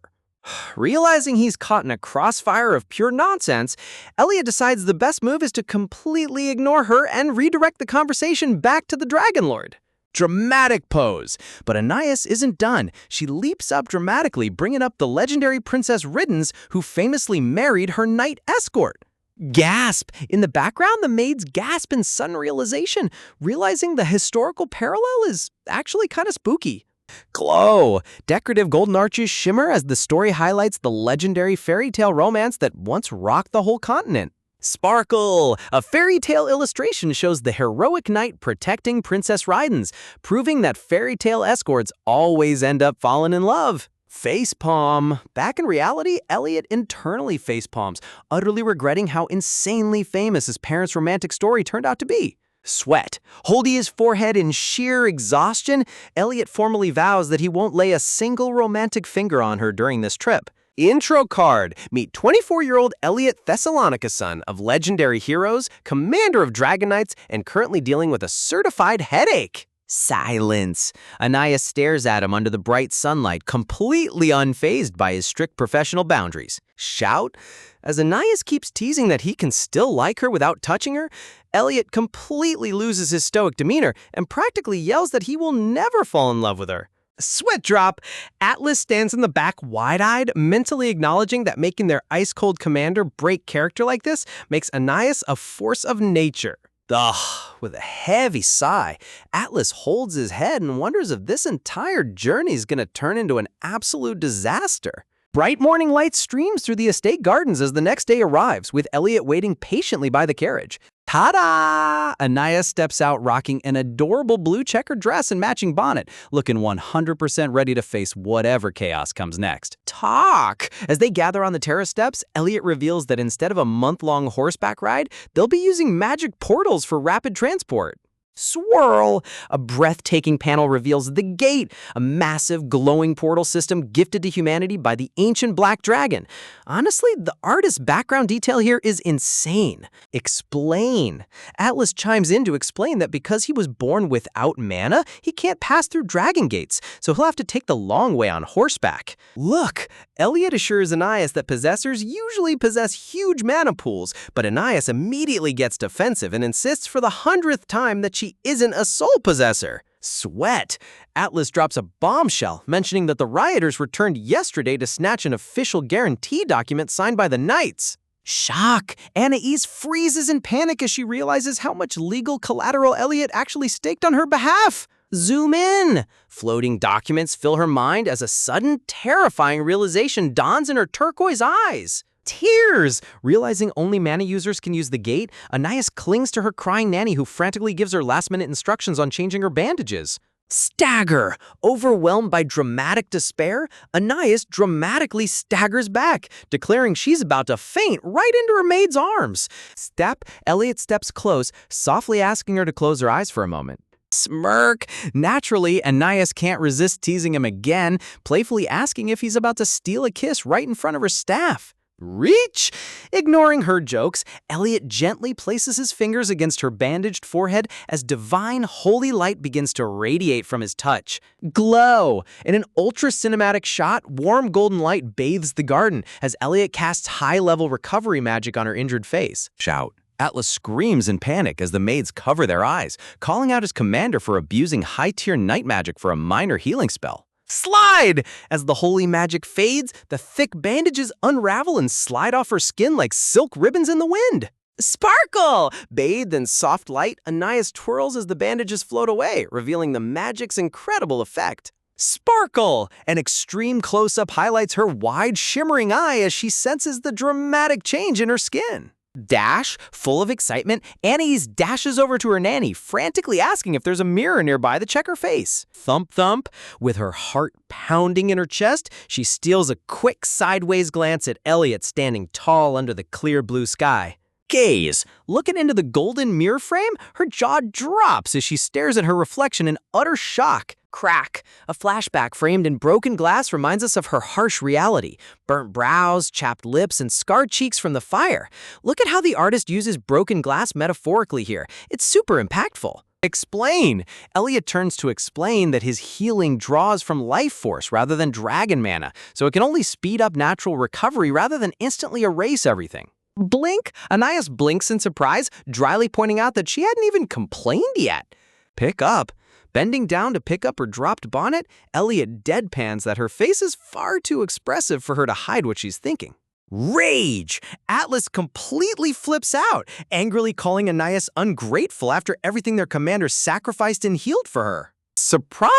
Realizing he's caught in a crossfire of pure nonsense, Elliot decides the best move is to completely ignore her and redirect the conversation back to the Dragon Lord. Dramatic pose. But Anais isn't done. She leaps up dramatically, bringing up the legendary Princess Riddens, who famously married her knight escort. Gasp! In the background, the maids gasp in sudden realization, realizing the historical parallel is actually kind of spooky. Glow! Decorative golden arches shimmer as the story highlights the legendary fairy tale romance that once rocked the whole continent. Sparkle! A fairy tale illustration shows the heroic knight protecting Princess Riddens, proving that fairy tale escorts always end up falling in love. Facepalm. Back in reality, Elliot internally facepalms, utterly regretting how insanely famous his parents' romantic story turned out to be. Sweat. Holding his forehead in sheer exhaustion, Elliot formally vows that he won't lay a single romantic finger on her during this trip. Intro card. Meet 24-year-old Elliot Thessalonica-son of legendary heroes, commander of Dragon Knights, and currently dealing with a certified headache. Silence. Anaya stares at him under the bright sunlight, completely unfazed by his strict professional boundaries. Shout? As Anais keeps teasing that he can still like her without touching her, Elliot completely loses his stoic demeanor and practically yells that he will never fall in love with her. Sweat drop. Atlas stands in the back wide-eyed, mentally acknowledging that making their ice-cold commander break character like this makes Anais a force of nature. Ugh, with a heavy sigh, Atlas holds his head and wonders if this entire journey is going to turn into an absolute disaster. Bright morning light streams through the estate gardens as the next day arrives, with Elliot waiting patiently by the carriage. Ta-da! Anaya steps out rocking an adorable blue checkered dress and matching bonnet, looking 100% ready to face whatever chaos comes next. Talk! As they gather on the terrace steps, Elliot reveals that instead of a month-long horseback ride, they'll be using magic portals for rapid transport. Swirl! A breathtaking panel reveals the Gate, a massive, glowing portal system gifted to humanity by the ancient Black Dragon. Honestly, the artist's background detail here is insane. Explain. Atlas chimes in to explain that because he was born without mana, he can't pass through Dragon Gates, so he'll have to take the long way on horseback. Look! Elliot assures Anais that possessors usually possess huge mana pools, but Anais immediately gets defensive and insists for the 100th time that she isn't a soul possessor. Sweat. Atlas drops a bombshell, mentioning that the rioters returned yesterday to snatch an official guarantee document signed by the Knights. Shock. Anais freezes in panic as she realizes how much legal collateral Elliot actually staked on her behalf. Zoom in. Floating documents fill her mind as a sudden, terrifying realization dawns in her turquoise eyes. Tears! Realizing only mana users can use the Gate, Anais clings to her crying nanny who frantically gives her last-minute instructions on changing her bandages. Stagger! Overwhelmed by dramatic despair, Anais dramatically staggers back, declaring she's about to faint right into her maid's arms. Elliot steps close, softly asking her to close her eyes for a moment. Smirk. Naturally, Anais can't resist teasing him again, playfully asking if he's about to steal a kiss right in front of her staff. Reach! Ignoring her jokes, Elliot gently places his fingers against her bandaged forehead as divine holy light begins to radiate from his touch. Glow! In an ultra-cinematic shot, warm golden light bathes the garden as Elliot casts high-level recovery magic on her injured face. Shout. Atlas screams in panic as the maids cover their eyes, calling out his commander for abusing high-tier night magic for a minor healing spell. Slide! As the holy magic fades, the thick bandages unravel and slide off her skin like silk ribbons in the wind. Sparkle! Bathed in soft light, Anais twirls as the bandages float away, revealing the magic's incredible effect. Sparkle! An extreme close-up highlights her wide, shimmering eye as she senses the dramatic change in her skin. Dash, full of excitement, Anais dashes over to her nanny, frantically asking if there's a mirror nearby to check her face. Thump thump, with her heart pounding in her chest, she steals a quick sideways glance at Elliot standing tall under the clear blue sky. Gaze. Looking into the golden mirror frame, her jaw drops as she stares at her reflection in utter shock. Crack. A flashback framed in broken glass reminds us of her harsh reality. Burnt brows, chapped lips, and scarred cheeks from the fire. Look at how the artist uses broken glass metaphorically here. It's super impactful. Explain. Elliot turns to explain that his healing draws from life force rather than dragon mana, so it can only speed up natural recovery rather than instantly erase everything. Blink. Anais blinks in surprise, dryly pointing out that she hadn't even complained yet. Pick up. Bending down to pick up her dropped bonnet, Elliot deadpans that her face is far too expressive for her to hide what she's thinking. Rage! Atlas completely flips out, angrily calling Anais ungrateful after everything their commander sacrificed and healed for her. Surprise!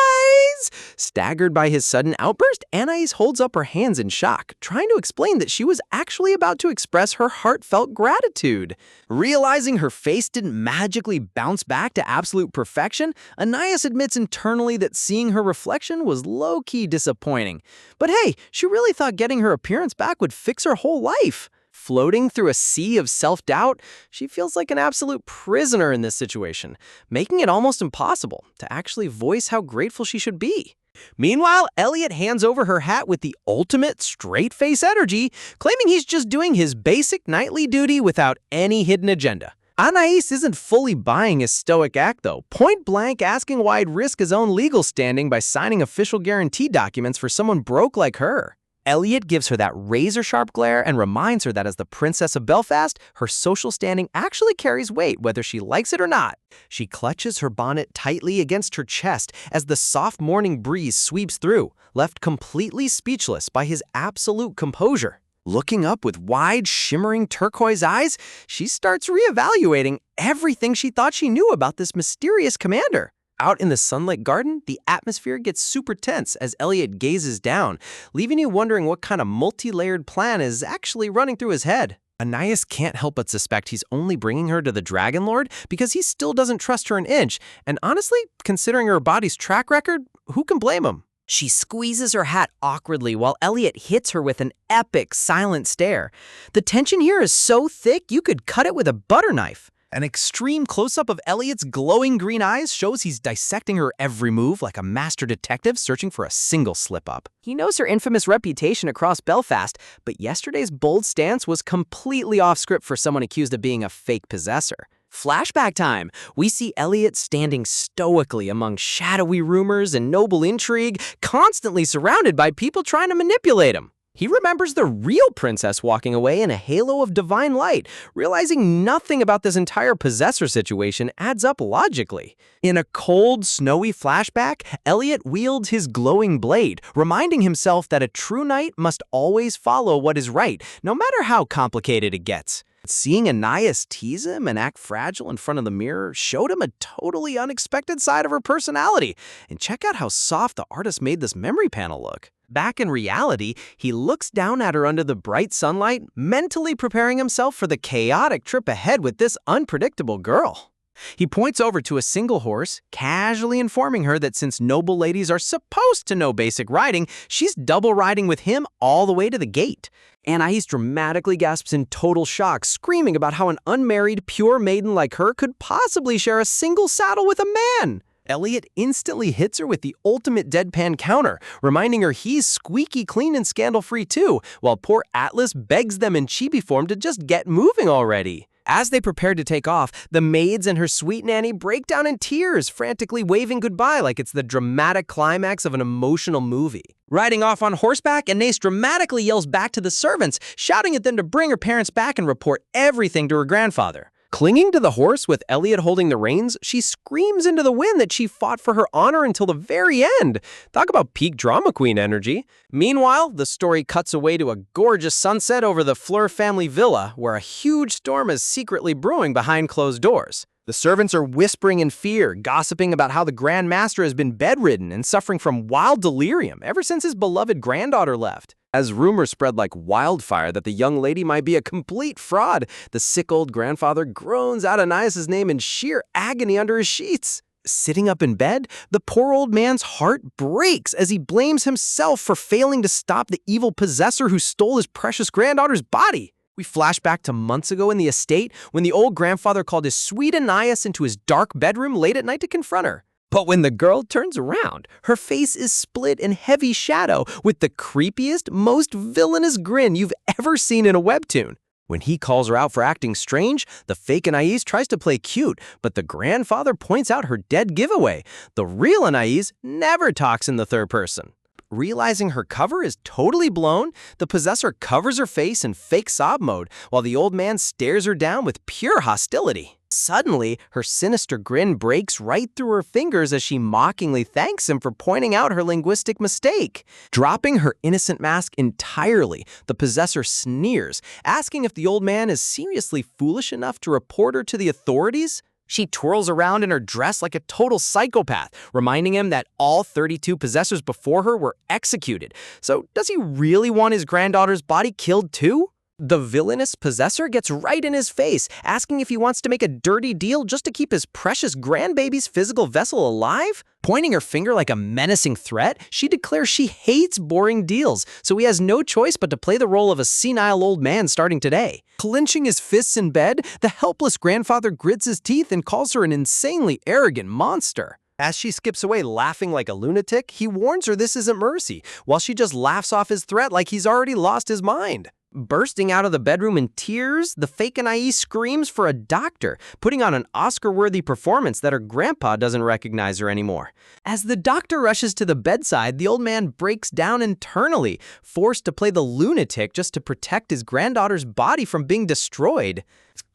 Staggered by his sudden outburst, Anais holds up her hands in shock, trying to explain that she was actually about to express her heartfelt gratitude. Realizing her face didn't magically bounce back to absolute perfection, Anais admits internally that seeing her reflection was low-key disappointing. But hey, she really thought getting her appearance back would fix her whole life. Floating through a sea of self-doubt, she feels like an absolute prisoner in this situation, making it almost impossible to actually voice how grateful she should be. Meanwhile, Elliot hands over her hat with the ultimate straight-face energy, claiming he's just doing his basic nightly duty without any hidden agenda. Anais isn't fully buying his stoic act, though, point-blank asking why he'd risk his own legal standing by signing official guarantee documents for someone broke like her. Elliot gives her that razor-sharp glare and reminds her that as the Princess of Belfast, her social standing actually carries weight whether she likes it or not. She clutches her bonnet tightly against her chest as the soft morning breeze sweeps through, left completely speechless by his absolute composure. Looking up with wide, shimmering turquoise eyes, she starts reevaluating everything she thought she knew about this mysterious commander. Out in the sunlit garden, the atmosphere gets super tense as Elliot gazes down, leaving you wondering what kind of multi-layered plan is actually running through his head. Anais can't help but suspect he's only bringing her to the Dragon Lord because he still doesn't trust her an inch, and honestly, considering her body's track record, who can blame him? She squeezes her hat awkwardly while Elliot hits her with an epic, silent stare. The tension here is so thick you could cut it with a butter knife. An extreme close-up of Elliot's glowing green eyes shows he's dissecting her every move like a master detective searching for a single slip-up. He knows her infamous reputation across Belfast, but yesterday's bold stance was completely off-script for someone accused of being a fake possessor. Flashback time! We see Elliot standing stoically among shadowy rumors and noble intrigue, constantly surrounded by people trying to manipulate him. He remembers the real princess walking away in a halo of divine light, realizing nothing about this entire possessor situation adds up logically. In a cold, snowy flashback, Elliot wields his glowing blade, reminding himself that a true knight must always follow what is right, no matter how complicated it gets. Seeing Anais tease him and act fragile in front of the mirror showed him a totally unexpected side of her personality. And check out how soft the artist made this memory panel look. Back in reality, he looks down at her under the bright sunlight, mentally preparing himself for the chaotic trip ahead with this unpredictable girl. He points over to a single horse, casually informing her that since noble ladies are supposed to know basic riding, she's double riding with him all the way to the gate. Anais dramatically gasps in total shock, screaming about how an unmarried, pure maiden like her could possibly share a single saddle with a man. Elliot instantly hits her with the ultimate deadpan counter, reminding her he's squeaky clean and scandal-free too, while poor Atlas begs them in chibi form to just get moving already. As they prepare to take off, the maids and her sweet nanny break down in tears, frantically waving goodbye like it's the dramatic climax of an emotional movie. Riding off on horseback, Anais dramatically yells back to the servants, shouting at them to bring her parents back and report everything to her grandfather. Clinging to the horse with Elliot holding the reins, she screams into the wind that she fought for her honor until the very end. Talk about peak drama queen energy. Meanwhile, the story cuts away to a gorgeous sunset over the Fleur family villa, where a huge storm is secretly brewing behind closed doors. The servants are whispering in fear, gossiping about how the Grand Master has been bedridden and suffering from wild delirium ever since his beloved granddaughter left. As rumors spread like wildfire that the young lady might be a complete fraud, the sick old grandfather groans out Ananias' name in sheer agony under his sheets. Sitting up in bed, the poor old man's heart breaks as he blames himself for failing to stop the evil possessor who stole his precious granddaughter's body. We flash back to months ago in the estate when the old grandfather called his sweet Ananias into his dark bedroom late at night to confront her. But when the girl turns around, her face is split in heavy shadow with the creepiest, most villainous grin you've ever seen in a webtoon. When he calls her out for acting strange, the fake Anais tries to play cute, but the grandfather points out her dead giveaway. The real Anais never talks in the third person. Realizing her cover is totally blown, the possessor covers her face in fake sob mode while the old man stares her down with pure hostility. Suddenly, her sinister grin breaks right through her fingers as she mockingly thanks him for pointing out her linguistic mistake. Dropping her innocent mask entirely, the possessor sneers, asking if the old man is seriously foolish enough to report her to the authorities. She twirls around in her dress like a total psychopath, reminding him that all 32 possessors before her were executed. So does he really want his granddaughter's body killed too? The villainous possessor gets right in his face, asking if he wants to make a dirty deal just to keep his precious grandbaby's physical vessel alive. Pointing her finger like a menacing threat, she declares she hates boring deals, so he has no choice but to play the role of a senile old man starting today. Clenching his fists in bed, the helpless grandfather grits his teeth and calls her an insanely arrogant monster. As she skips away laughing like a lunatic, he warns her this isn't mercy, while she just laughs off his threat like he's already lost his mind. Bursting out of the bedroom in tears, the fake Anais screams for a doctor, putting on an Oscar-worthy performance that her grandpa doesn't recognize her anymore. As the doctor rushes to the bedside, the old man breaks down internally, forced to play the lunatic just to protect his granddaughter's body from being destroyed.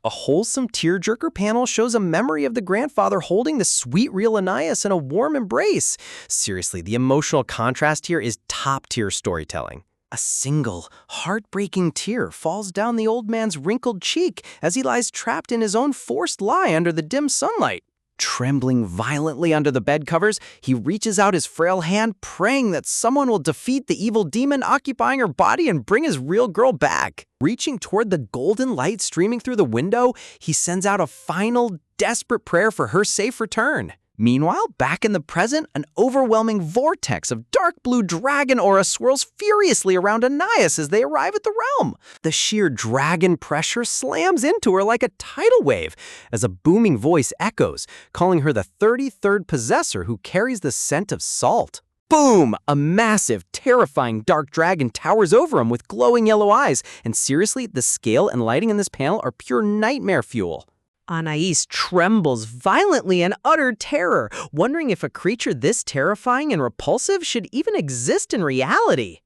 A wholesome tearjerker panel shows a memory of the grandfather holding the sweet real Anais in a warm embrace. Seriously, the emotional contrast here is top-tier storytelling. A single, heartbreaking tear falls down the old man's wrinkled cheek as he lies trapped in his own forced lie under the dim sunlight. Trembling violently under the bed covers, he reaches out his frail hand, praying that someone will defeat the evil demon occupying her body and bring his real girl back. Reaching toward the golden light streaming through the window, he sends out a final, desperate prayer for her safe return. Meanwhile, back in the present, an overwhelming vortex of dark blue dragon aura swirls furiously around Anais as they arrive at the realm. The sheer dragon pressure slams into her like a tidal wave as a booming voice echoes, calling her the 33rd possessor who carries the scent of salt. Boom! A massive, terrifying dark dragon towers over him with glowing yellow eyes, and seriously, the scale and lighting in this panel are pure nightmare fuel. Anais trembles violently in utter terror, wondering if a creature this terrifying and repulsive should even exist in reality.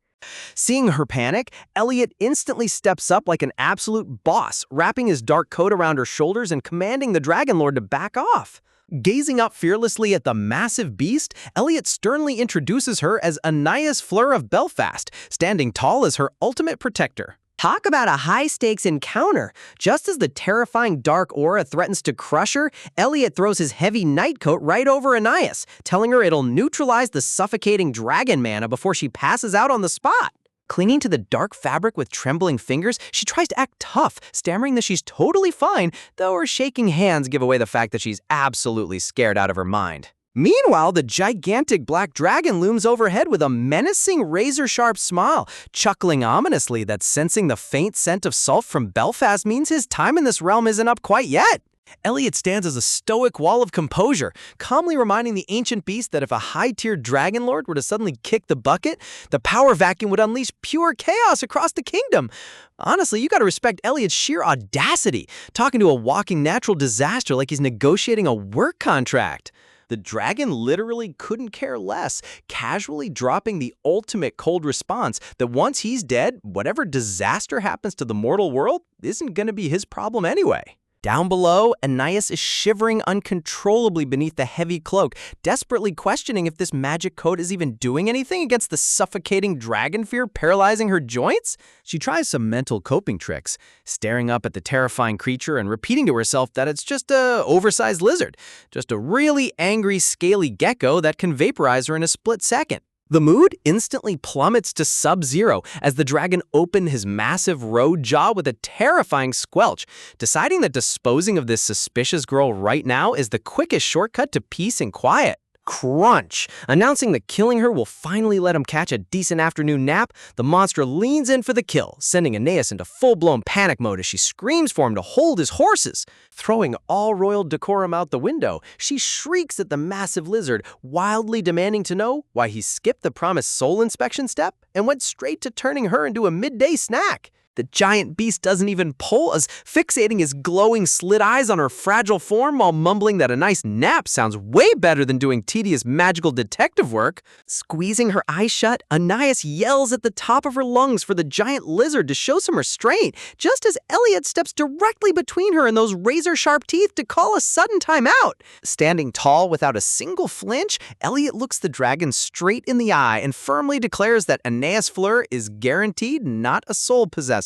Seeing her panic, Elliot instantly steps up like an absolute boss, wrapping his dark coat around her shoulders and commanding the Dragon Lord to back off. Gazing up fearlessly at the massive beast, Elliot sternly introduces her as Anais Fleur of Belfast, standing tall as her ultimate protector. Talk about a high-stakes encounter. Just as the terrifying dark aura threatens to crush her, Elliot throws his heavy nightcoat right over Anais, telling her it'll neutralize the suffocating dragon mana before she passes out on the spot. Clinging to the dark fabric with trembling fingers, she tries to act tough, stammering that she's totally fine, though her shaking hands give away the fact that she's absolutely scared out of her mind. Meanwhile, the gigantic black dragon looms overhead with a menacing razor-sharp smile, chuckling ominously that sensing the faint scent of salt from Belfast means his time in this realm isn't up quite yet. Elliot stands as a stoic wall of composure, calmly reminding the ancient beast that if a high-tiered dragon lord were to suddenly kick the bucket, the power vacuum would unleash pure chaos across the kingdom. Honestly, you gotta respect Elliot's sheer audacity, talking to a walking natural disaster like he's negotiating a work contract. The dragon literally couldn't care less, casually dropping the ultimate cold response that once he's dead, whatever disaster happens to the mortal world isn't going to be his problem anyway. Down below, Anais is shivering uncontrollably beneath the heavy cloak, desperately questioning if this magic coat is even doing anything against the suffocating dragon fear paralyzing her joints. She tries some mental coping tricks, staring up at the terrifying creature and repeating to herself that it's just a oversized lizard, just a really angry, scaly gecko that can vaporize her in a split second. The mood instantly plummets to sub-zero as the dragon opened his massive road jaw with a terrifying squelch, deciding that disposing of this suspicious girl right now is the quickest shortcut to peace and quiet. Crunch! Announcing that killing her will finally let him catch a decent afternoon nap, the monster leans in for the kill, sending Aeneas into full-blown panic mode as she screams for him to hold his horses. Throwing all royal decorum out the window, she shrieks at the massive lizard, wildly demanding to know why he skipped the promised soul inspection step and went straight to turning her into a midday snack. The giant beast doesn't even pull us, fixating his glowing slit eyes on her fragile form while mumbling that a nice nap sounds way better than doing tedious magical detective work. Squeezing her eyes shut, Aeneas yells at the top of her lungs for the giant lizard to show some restraint, just as Elliot steps directly between her and those razor-sharp teeth to call a sudden timeout. Standing tall without a single flinch, Elliot looks the dragon straight in the eye and firmly declares that Aeneas Fleur is guaranteed not a soul possessor.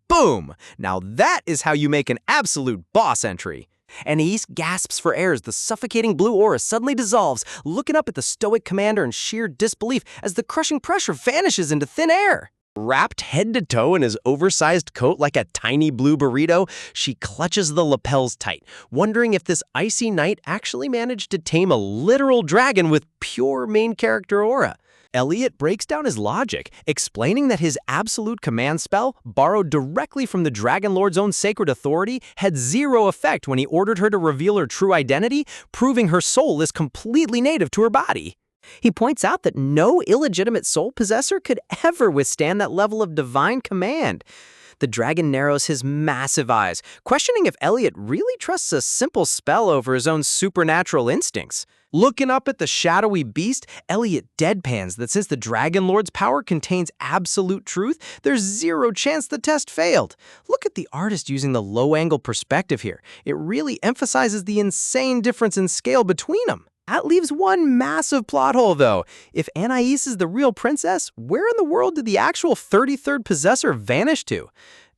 Boom! Now that is how you make an absolute boss entry. Aeneas gasps for air as the suffocating blue aura suddenly dissolves, looking up at the stoic commander in sheer disbelief as the crushing pressure vanishes into thin air. Wrapped head to toe in his oversized coat like a tiny blue burrito, she clutches the lapels tight, wondering if this icy knight actually managed to tame a literal dragon with pure main character aura. Elliot breaks down his logic, explaining that his absolute command spell, borrowed directly from the Dragon Lord's own sacred authority, had zero effect when he ordered her to reveal her true identity, proving her soul is completely native to her body. He points out that no illegitimate soul possessor could ever withstand that level of divine command. The dragon narrows his massive eyes, questioning if Elliot really trusts a simple spell over his own supernatural instincts. Looking up at the shadowy beast, Elliot deadpans that since the Dragon Lord's power contains absolute truth, there's zero chance the test failed. Look at the artist using the low-angle perspective here. It really emphasizes the insane difference in scale between them. That leaves one massive plot hole, though. If Anais is the real princess, where in the world did the actual 33rd possessor vanish to?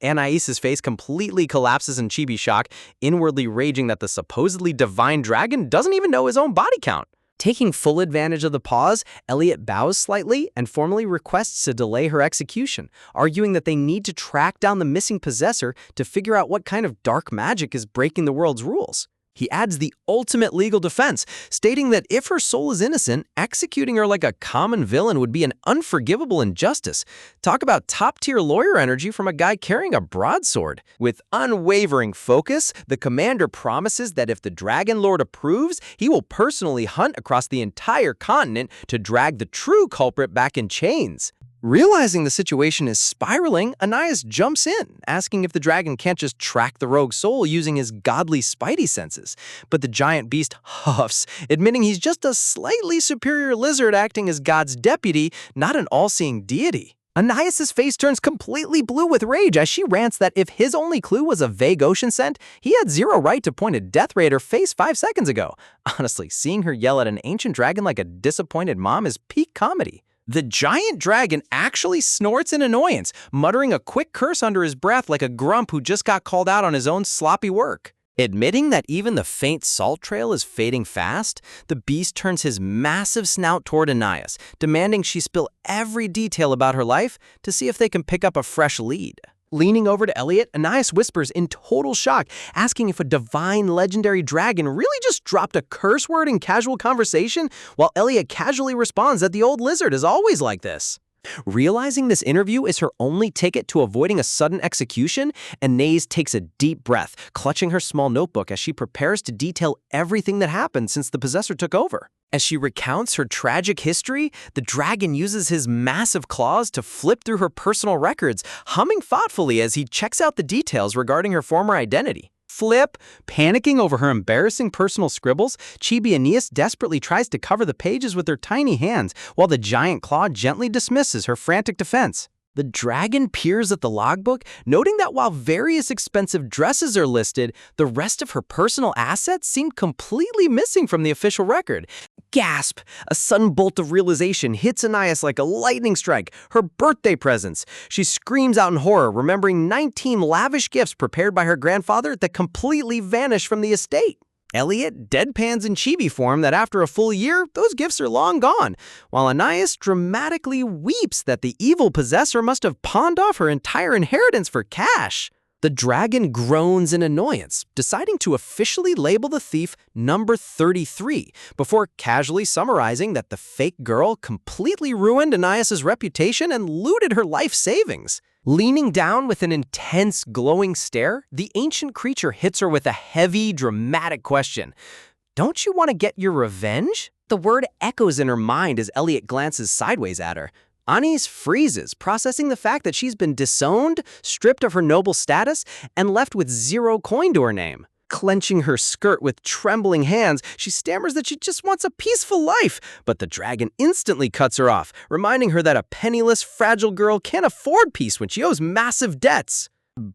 Anais's face completely collapses in chibi shock, inwardly raging that the supposedly divine dragon doesn't even know his own body count. Taking full advantage of the pause, Elliot bows slightly and formally requests to delay her execution, arguing that they need to track down the missing possessor to figure out what kind of dark magic is breaking the world's rules. He adds the ultimate legal defense, stating that if her soul is innocent, executing her like a common villain would be an unforgivable injustice. Talk about top-tier lawyer energy from a guy carrying a broadsword. With unwavering focus, the commander promises that if the Dragon Lord approves, he will personally hunt across the entire continent to drag the true culprit back in chains. Realizing the situation is spiraling, Aeneas jumps in, asking if the dragon can't just track the rogue soul using his godly spidey senses. But the giant beast huffs, admitting he's just a slightly superior lizard acting as God's deputy, not an all-seeing deity. Aeneas' face turns completely blue with rage as she rants that if his only clue was a vague ocean scent, he had zero right to point a death ray at her face 5 seconds ago. Honestly, seeing her yell at an ancient dragon like a disappointed mom is peak comedy. The giant dragon actually snorts in annoyance, muttering a quick curse under his breath like a grump who just got called out on his own sloppy work. Admitting that even the faint salt trail is fading fast, the beast turns his massive snout toward Aeneas, demanding she spill every detail about her life to see if they can pick up a fresh lead. Leaning over to Elliot, Aeneas whispers in total shock, asking if a divine legendary dragon really just dropped a curse word in casual conversation, while Elliot casually responds that the old lizard is always like this. Realizing this interview is her only ticket to avoiding a sudden execution, Aeneas takes a deep breath, clutching her small notebook as she prepares to detail everything that happened since the possessor took over. As she recounts her tragic history, the dragon uses his massive claws to flip through her personal records, humming thoughtfully as he checks out the details regarding her former identity. Flip, panicking over her embarrassing personal scribbles, Chibi Aeneas desperately tries to cover the pages with her tiny hands, while the giant claw gently dismisses her frantic defense. The dragon peers at the logbook, noting that while various expensive dresses are listed, the rest of her personal assets seem completely missing from the official record. Gasp! A sudden bolt of realization hits Aeneas like a lightning strike, her birthday presents. She screams out in horror, remembering 19 lavish gifts prepared by her grandfather that completely vanished from the estate. Elliot deadpans in chibi form that after a full year, those gifts are long gone, while Anais dramatically weeps that the evil possessor must have pawned off her entire inheritance for cash. The dragon groans in annoyance, deciding to officially label the thief number 33, before casually summarizing that the fake girl completely ruined Anais' reputation and looted her life savings. Leaning down with an intense, glowing stare, the ancient creature hits her with a heavy, dramatic question. Don't you want to get your revenge? The word echoes in her mind as Elliot glances sideways at her. Anais freezes, processing the fact that she's been disowned, stripped of her noble status, and left with 0 coin to her name. Clenching her skirt with trembling hands, she stammers that she just wants a peaceful life, but the dragon instantly cuts her off, reminding her that a penniless, fragile girl can't afford peace when she owes massive debts.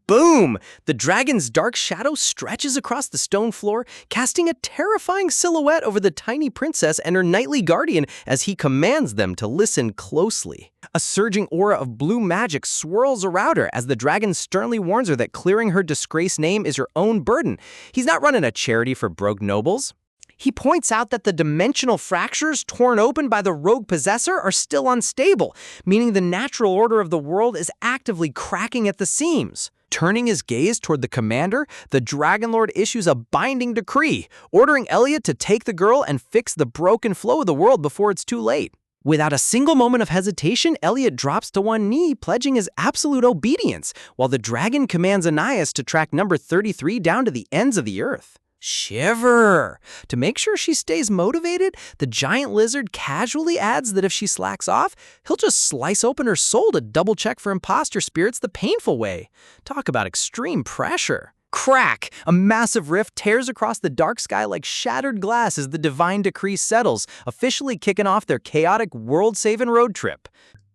Boom! The dragon's dark shadow stretches across the stone floor, casting a terrifying silhouette over the tiny princess and her knightly guardian as he commands them to listen closely. A surging aura of blue magic swirls around her as the dragon sternly warns her that clearing her disgraced name is her own burden. He's not running a charity for broke nobles. He points out that the dimensional fractures torn open by the rogue possessor are still unstable, meaning the natural order of the world is actively cracking at the seams. Turning his gaze toward the commander, the Dragon Lord issues a binding decree, ordering Elliot to take the girl and fix the broken flow of the world before it's too late. Without a single moment of hesitation, Elliot drops to one knee, pledging his absolute obedience, while the dragon commands Anais to track number 33 down to the ends of the earth. Shiver! To make sure she stays motivated, the giant lizard casually adds that if she slacks off, he'll just slice open her soul to double-check for imposter spirits the painful way. Talk about extreme pressure. Crack! A massive rift tears across the dark sky like shattered glass as the divine decree settles, officially kicking off their chaotic world-saving road trip.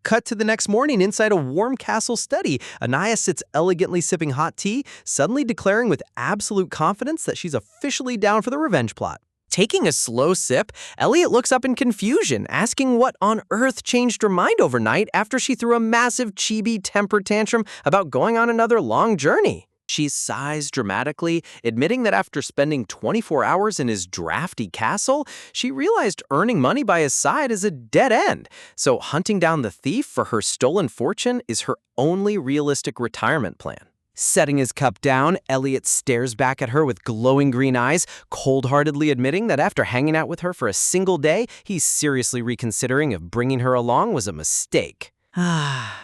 Cut to the next morning inside a warm castle study. Anais sits elegantly sipping hot tea, suddenly declaring with absolute confidence that she's officially down for the revenge plot. Taking a slow sip, Elliot looks up in confusion, asking what on earth changed her mind overnight after she threw a massive chibi temper tantrum about going on another long journey. She sighs dramatically, admitting that after spending 24 hours in his drafty castle, she realized earning money by his side is a dead end. So hunting down the thief for her stolen fortune is her only realistic retirement plan. Setting his cup down, Elliot stares back at her with glowing green eyes, cold-heartedly admitting that after hanging out with her for a single day, he's seriously reconsidering if bringing her along was a mistake.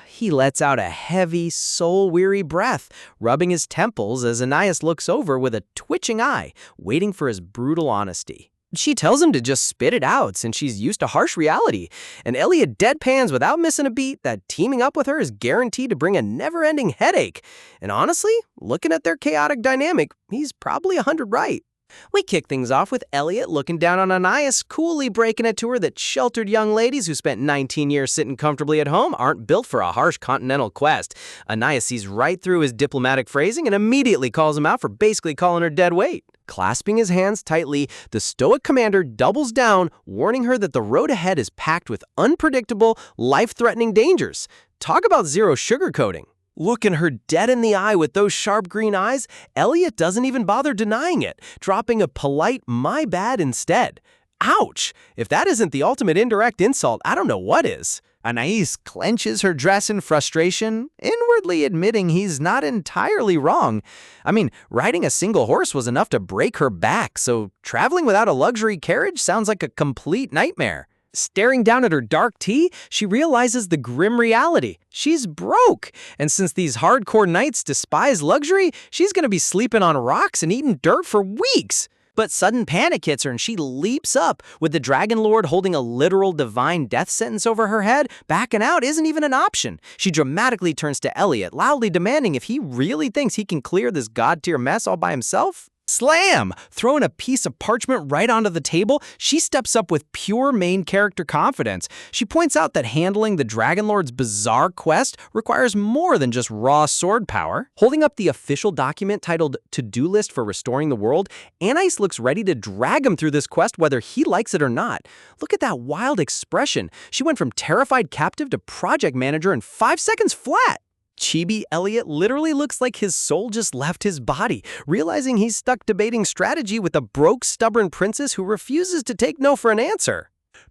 He lets out a heavy, soul-weary breath, rubbing his temples as Anais looks over with a twitching eye, waiting for his brutal honesty. She tells him to just spit it out since she's used to harsh reality, and Elliot deadpans without missing a beat that teaming up with her is guaranteed to bring a never-ending headache. And honestly, looking at their chaotic dynamic, he's probably 100 right. We kick things off with Elliot looking down on Anais, coolly breaking it to her that sheltered young ladies who spent 19 years sitting comfortably at home aren't built for a harsh continental quest. Anais sees right through his diplomatic phrasing and immediately calls him out for basically calling her dead weight. Clasping his hands tightly, the stoic commander doubles down, warning her that the road ahead is packed with unpredictable, life-threatening dangers. Talk about zero sugarcoating. Looking her dead in the eye with those sharp green eyes, Elliot doesn't even bother denying it, dropping a polite "my bad" instead. Ouch! If that isn't the ultimate indirect insult, I don't know what is. Anais clenches her dress in frustration, inwardly admitting he's not entirely wrong. I mean, riding a single horse was enough to break her back, so traveling without a luxury carriage sounds like a complete nightmare. Staring down at her dark tea, she realizes the grim reality. She's broke, and since these hardcore knights despise luxury, she's gonna be sleeping on rocks and eating dirt for weeks. But sudden panic hits her and she leaps up. With the Dragon Lord holding a literal divine death sentence over her head, backing out isn't even an option. She dramatically turns to Elliot, loudly demanding if he really thinks he can clear this god-tier mess all by himself. Slam! Throwing a piece of parchment right onto the table, she steps up with pure main character confidence. She points out that handling the Dragon Lord's bizarre quest requires more than just raw sword power. Holding up the official document titled To-Do List for Restoring the World, Anais looks ready to drag him through this quest whether he likes it or not. Look at that wild expression. She went from terrified captive to project manager in 5 seconds flat. Chibi Elliot literally looks like his soul just left his body, realizing he's stuck debating strategy with a broke, stubborn princess who refuses to take no for an answer.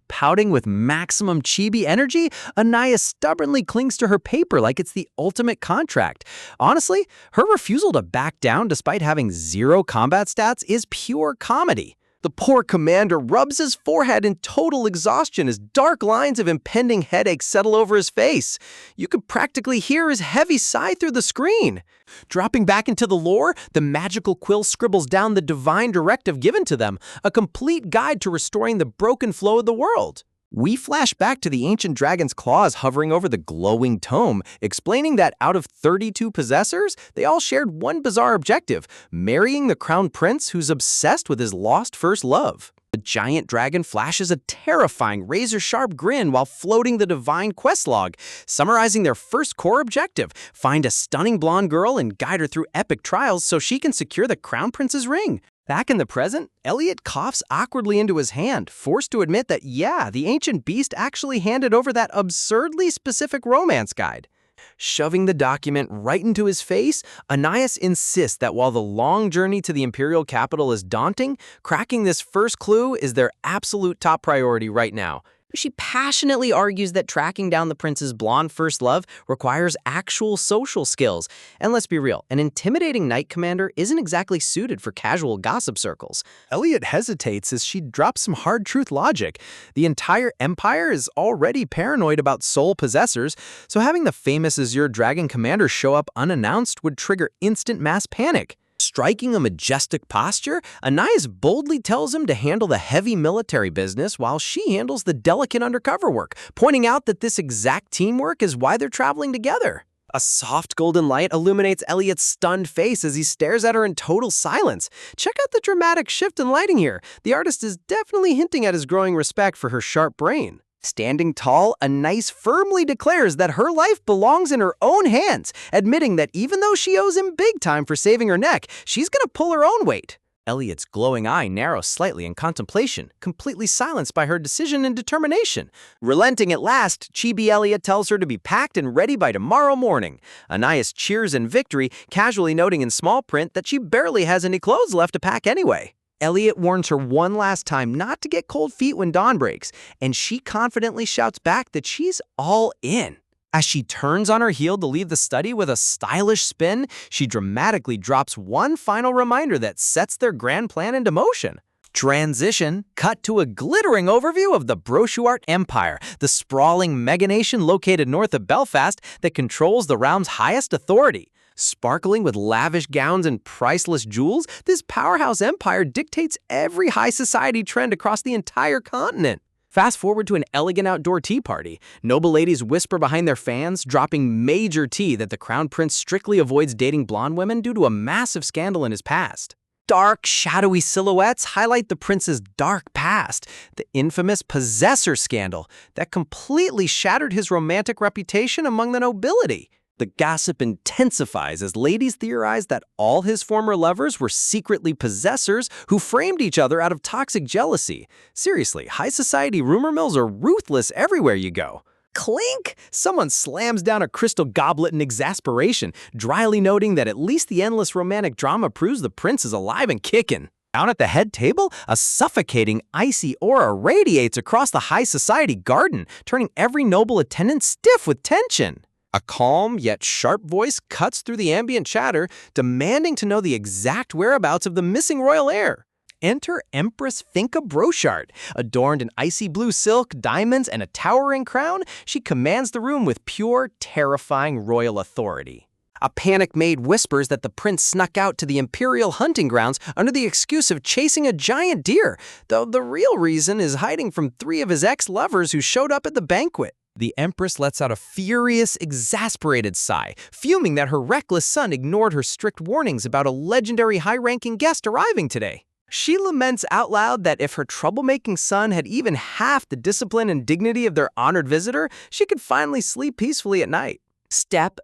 Pouting with maximum chibi energy, Anaya stubbornly clings to her paper like it's the ultimate contract. Honestly, her refusal to back down despite having 0 combat stats is pure comedy. The poor commander rubs his forehead in total exhaustion as dark lines of impending headache settle over his face. You could practically hear his heavy sigh through the screen. Dropping back into the lore, the magical quill scribbles down the divine directive given to them, a complete guide to restoring the broken flow of the world. We flash back to the ancient dragon's claws hovering over the glowing tome, explaining that out of 32 possessors, they all shared one bizarre objective: marrying the crown prince who's obsessed with his lost first love. The giant dragon flashes a terrifying razor-sharp grin while floating the divine quest log, summarizing their first core objective: find a stunning blonde girl and guide her through epic trials so she can secure the crown prince's ring. Back in the present, Elliot coughs awkwardly into his hand, forced to admit that, yeah, the ancient beast actually handed over that absurdly specific romance guide. Shoving the document right into his face, Anais insists that while the long journey to the imperial capital is daunting, cracking this first clue is their absolute top priority right now. She passionately argues that tracking down the prince's blonde first love requires actual social skills. And let's be real, an intimidating knight commander isn't exactly suited for casual gossip circles. Elliot hesitates as she drops some hard truth logic. The entire empire is already paranoid about soul possessors, so having the famous Azure Dragon commander show up unannounced would trigger instant mass panic. Striking a majestic posture, Anais boldly tells him to handle the heavy military business while she handles the delicate undercover work, pointing out that this exact teamwork is why they're traveling together. A soft golden light illuminates Elliot's stunned face as he stares at her in total silence. Check out the dramatic shift in lighting here. The artist is definitely hinting at his growing respect for her sharp brain. Standing tall, Anais firmly declares that her life belongs in her own hands, admitting that even though she owes him big time for saving her neck, she's gonna pull her own weight. Elliot's glowing eye narrows slightly in contemplation, completely silenced by her decision and determination. Relenting at last, Chibi Elliot tells her to be packed and ready by tomorrow morning. Anais cheers in victory, casually noting in small print that she barely has any clothes left to pack anyway. Elliot warns her one last time not to get cold feet when dawn breaks, and she confidently shouts back that she's all in. As she turns on her heel to leave the study with a stylish spin, she dramatically drops one final reminder that sets their grand plan into motion. Transition, cut to a glittering overview of the Broshuart Empire, the sprawling mega-nation located north of Belfast that controls the realm's highest authority. Sparkling with lavish gowns and priceless jewels, this powerhouse empire dictates every high society trend across the entire continent. Fast forward to an elegant outdoor tea party. Noble ladies whisper behind their fans, dropping major tea that the crown prince strictly avoids dating blonde women due to a massive scandal in his past. Dark, shadowy silhouettes highlight the prince's dark past, the infamous possessor scandal that completely shattered his romantic reputation among the nobility. The gossip intensifies as ladies theorize that all his former lovers were secretly possessors who framed each other out of toxic jealousy. Seriously, high society rumor mills are ruthless everywhere you go. Clink! Someone slams down a crystal goblet in exasperation, dryly noting that at least the endless romantic drama proves the prince is alive and kicking. Down at the head table, a suffocating, icy aura radiates across the high society garden, turning every noble attendant stiff with tension. A calm yet sharp voice cuts through the ambient chatter, demanding to know the exact whereabouts of the missing royal heir. Enter Empress Finca Brochard. Adorned in icy blue silk, diamonds, and a towering crown, she commands the room with pure, terrifying royal authority. A panic maid whispers that the prince snuck out to the imperial hunting grounds under the excuse of chasing a giant deer, though the real reason is hiding from 3 of his ex-lovers who showed up at the banquet. The Empress lets out a furious, exasperated sigh, fuming that her reckless son ignored her strict warnings about a legendary high-ranking guest arriving today. She laments out loud that if her troublemaking son had even half the discipline and dignity of their honored visitor, she could finally sleep peacefully at night. Step.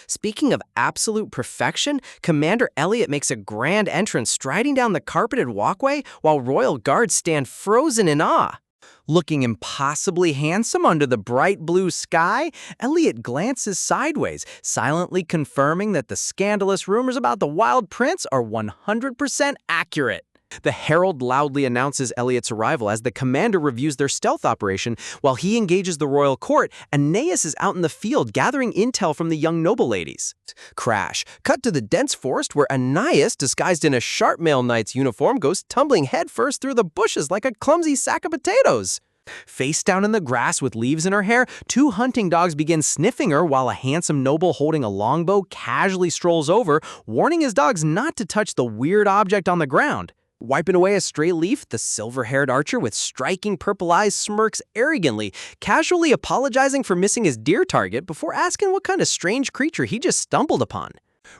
Speaking of absolute perfection, Commander Elliot makes a grand entrance striding down the carpeted walkway while royal guards stand frozen in awe. Looking impossibly handsome under the bright blue sky, Elliot glances sideways, silently confirming that the scandalous rumors about the wild prince are 100% accurate. The herald loudly announces Elliot's arrival as the commander reviews their stealth operation. While he engages the royal court, Aeneas is out in the field gathering intel from the young noble ladies. Crash. Cut to the dense forest where Aeneas, disguised in a sharp male knight's uniform, goes tumbling headfirst through the bushes like a clumsy sack of potatoes. Face down in the grass with leaves in her hair, two hunting dogs begin sniffing her while a handsome noble holding a longbow casually strolls over, warning his dogs not to touch the weird object on the ground. Wiping away a stray leaf, the silver-haired archer with striking purple eyes smirks arrogantly, casually apologizing for missing his deer target before asking what kind of strange creature he just stumbled upon.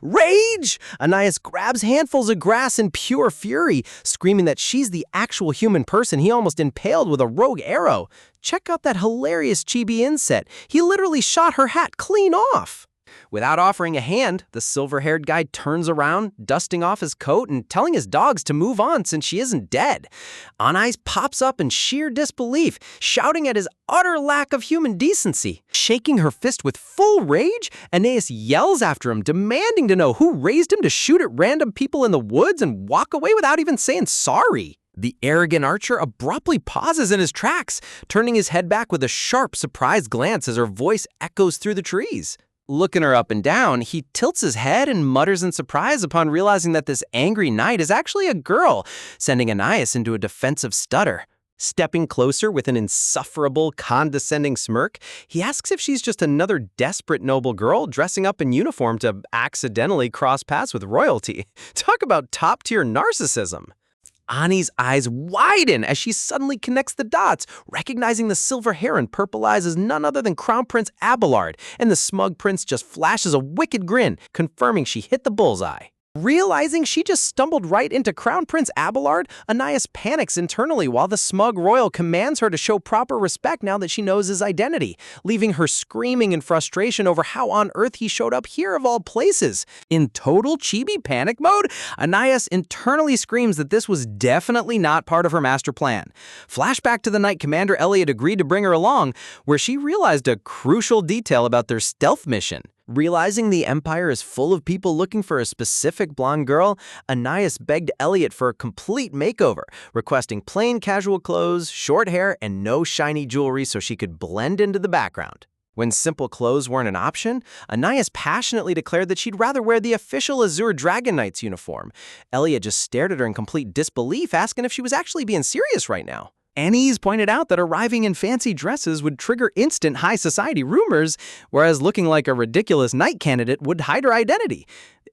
Rage! Aeneas grabs handfuls of grass in pure fury, screaming that she's the actual human person he almost impaled with a rogue arrow. Check out that hilarious chibi inset. He literally shot her hat clean off. Without offering a hand, the silver-haired guy turns around, dusting off his coat and telling his dogs to move on since she isn't dead. Anais pops up in sheer disbelief, shouting at his utter lack of human decency. Shaking her fist with full rage, Aeneas yells after him, demanding to know who raised him to shoot at random people in the woods and walk away without even saying sorry. The arrogant archer abruptly pauses in his tracks, turning his head back with a sharp, surprised glance as her voice echoes through the trees. Looking her up and down, he tilts his head and mutters in surprise upon realizing that this angry knight is actually a girl, sending Aeneas into a defensive stutter. Stepping closer with an insufferable, condescending smirk, he asks if she's just another desperate noble girl dressing up in uniform to accidentally cross paths with royalty. Talk about top-tier narcissism. Ani's eyes widen as she suddenly connects the dots, recognizing the silver hair and purple eyes as none other than Crown Prince Abelard, and the smug prince just flashes a wicked grin, confirming she hit the bullseye. Realizing she just stumbled right into Crown Prince Abelard, Aeneas panics internally while the smug royal commands her to show proper respect now that she knows his identity, leaving her screaming in frustration over how on earth he showed up here of all places. In total chibi panic mode, Aeneas internally screams that this was definitely not part of her master plan. Flashback to the night Commander Elliot agreed to bring her along, where she realized a crucial detail about their stealth mission. Realizing the Empire is full of people looking for a specific blonde girl, Aeneas begged Elliot for a complete makeover, requesting plain casual clothes, short hair, and no shiny jewelry so she could blend into the background. When simple clothes weren't an option, Aeneas passionately declared that she'd rather wear the official Azure Dragon Knight's uniform. Elliot just stared at her in complete disbelief, asking if she was actually being serious right now. Annie's pointed out that arriving in fancy dresses would trigger instant high society rumors, whereas looking like a ridiculous knight candidate would hide her identity.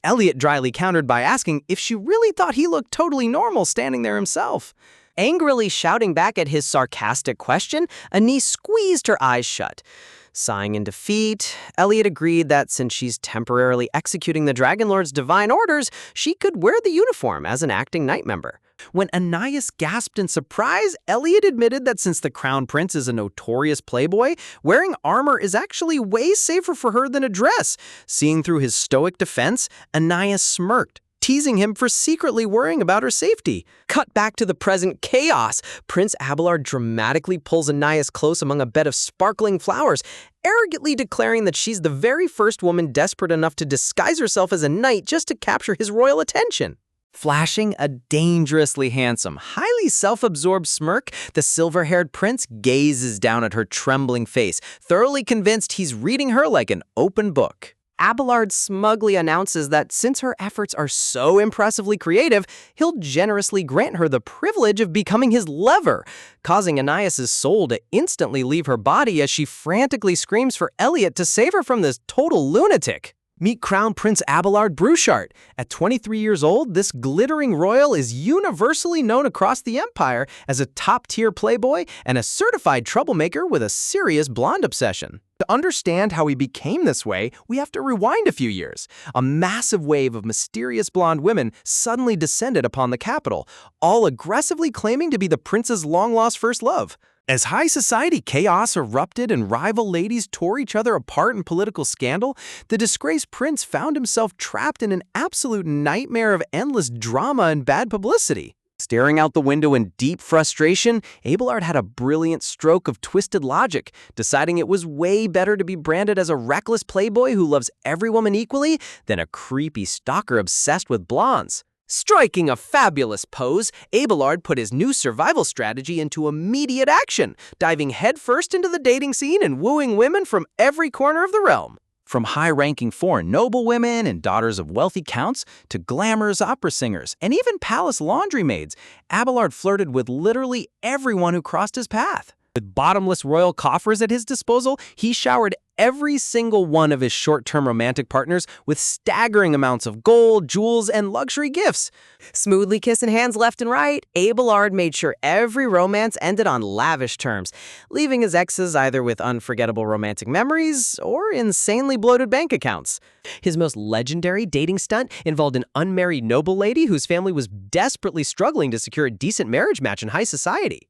Elliot dryly countered by asking if she really thought he looked totally normal standing there himself. Angrily shouting back at his sarcastic question, Annie squeezed her eyes shut. Sighing in defeat, Elliot agreed that since she's temporarily executing the Dragon Lord's divine orders, she could wear the uniform as an acting knight member. When Aeneas gasped in surprise, Elliot admitted that since the Crown Prince is a notorious playboy, wearing armor is actually way safer for her than a dress. Seeing through his stoic defense, Aeneas smirked, teasing him for secretly worrying about her safety. Cut back to the present chaos. Prince Abelard dramatically pulls Aeneas close among a bed of sparkling flowers, arrogantly declaring that she's the very first woman desperate enough to disguise herself as a knight just to capture his royal attention. Flashing a dangerously handsome, highly self-absorbed smirk, the silver-haired prince gazes down at her trembling face, thoroughly convinced he's reading her like an open book. Abelard smugly announces that since her efforts are so impressively creative, he'll generously grant her the privilege of becoming his lover, causing Aeneas' soul to instantly leave her body as she frantically screams for Elliot to save her from this total lunatic. Meet Crown Prince Abelard Bruchart. At 23 years old, this glittering royal is universally known across the Empire as a top-tier playboy and a certified troublemaker with a serious blonde obsession. To understand how he became this way, we have to rewind a few years. A massive wave of mysterious blonde women suddenly descended upon the capital, all aggressively claiming to be the prince's long-lost first love. As high society chaos erupted and rival ladies tore each other apart in political scandal, the disgraced prince found himself trapped in an absolute nightmare of endless drama and bad publicity. Staring out the window in deep frustration, Abelard had a brilliant stroke of twisted logic, deciding it was way better to be branded as a reckless playboy who loves every woman equally than a creepy stalker obsessed with blondes. Striking a fabulous pose, Abelard put his new survival strategy into immediate action, diving headfirst into the dating scene and wooing women from every corner of the realm. From high-ranking foreign noblewomen and daughters of wealthy counts to glamorous opera singers and even palace laundry maids, Abelard flirted with literally everyone who crossed his path. With bottomless royal coffers at his disposal, he showered every single one of his short-term romantic partners with staggering amounts of gold, jewels, and luxury gifts. Smoothly kissing hands left and right, Abelard made sure every romance ended on lavish terms, leaving his exes either with unforgettable romantic memories or insanely bloated bank accounts. His most legendary dating stunt involved an unmarried noble lady whose family was desperately struggling to secure a decent marriage match in high society.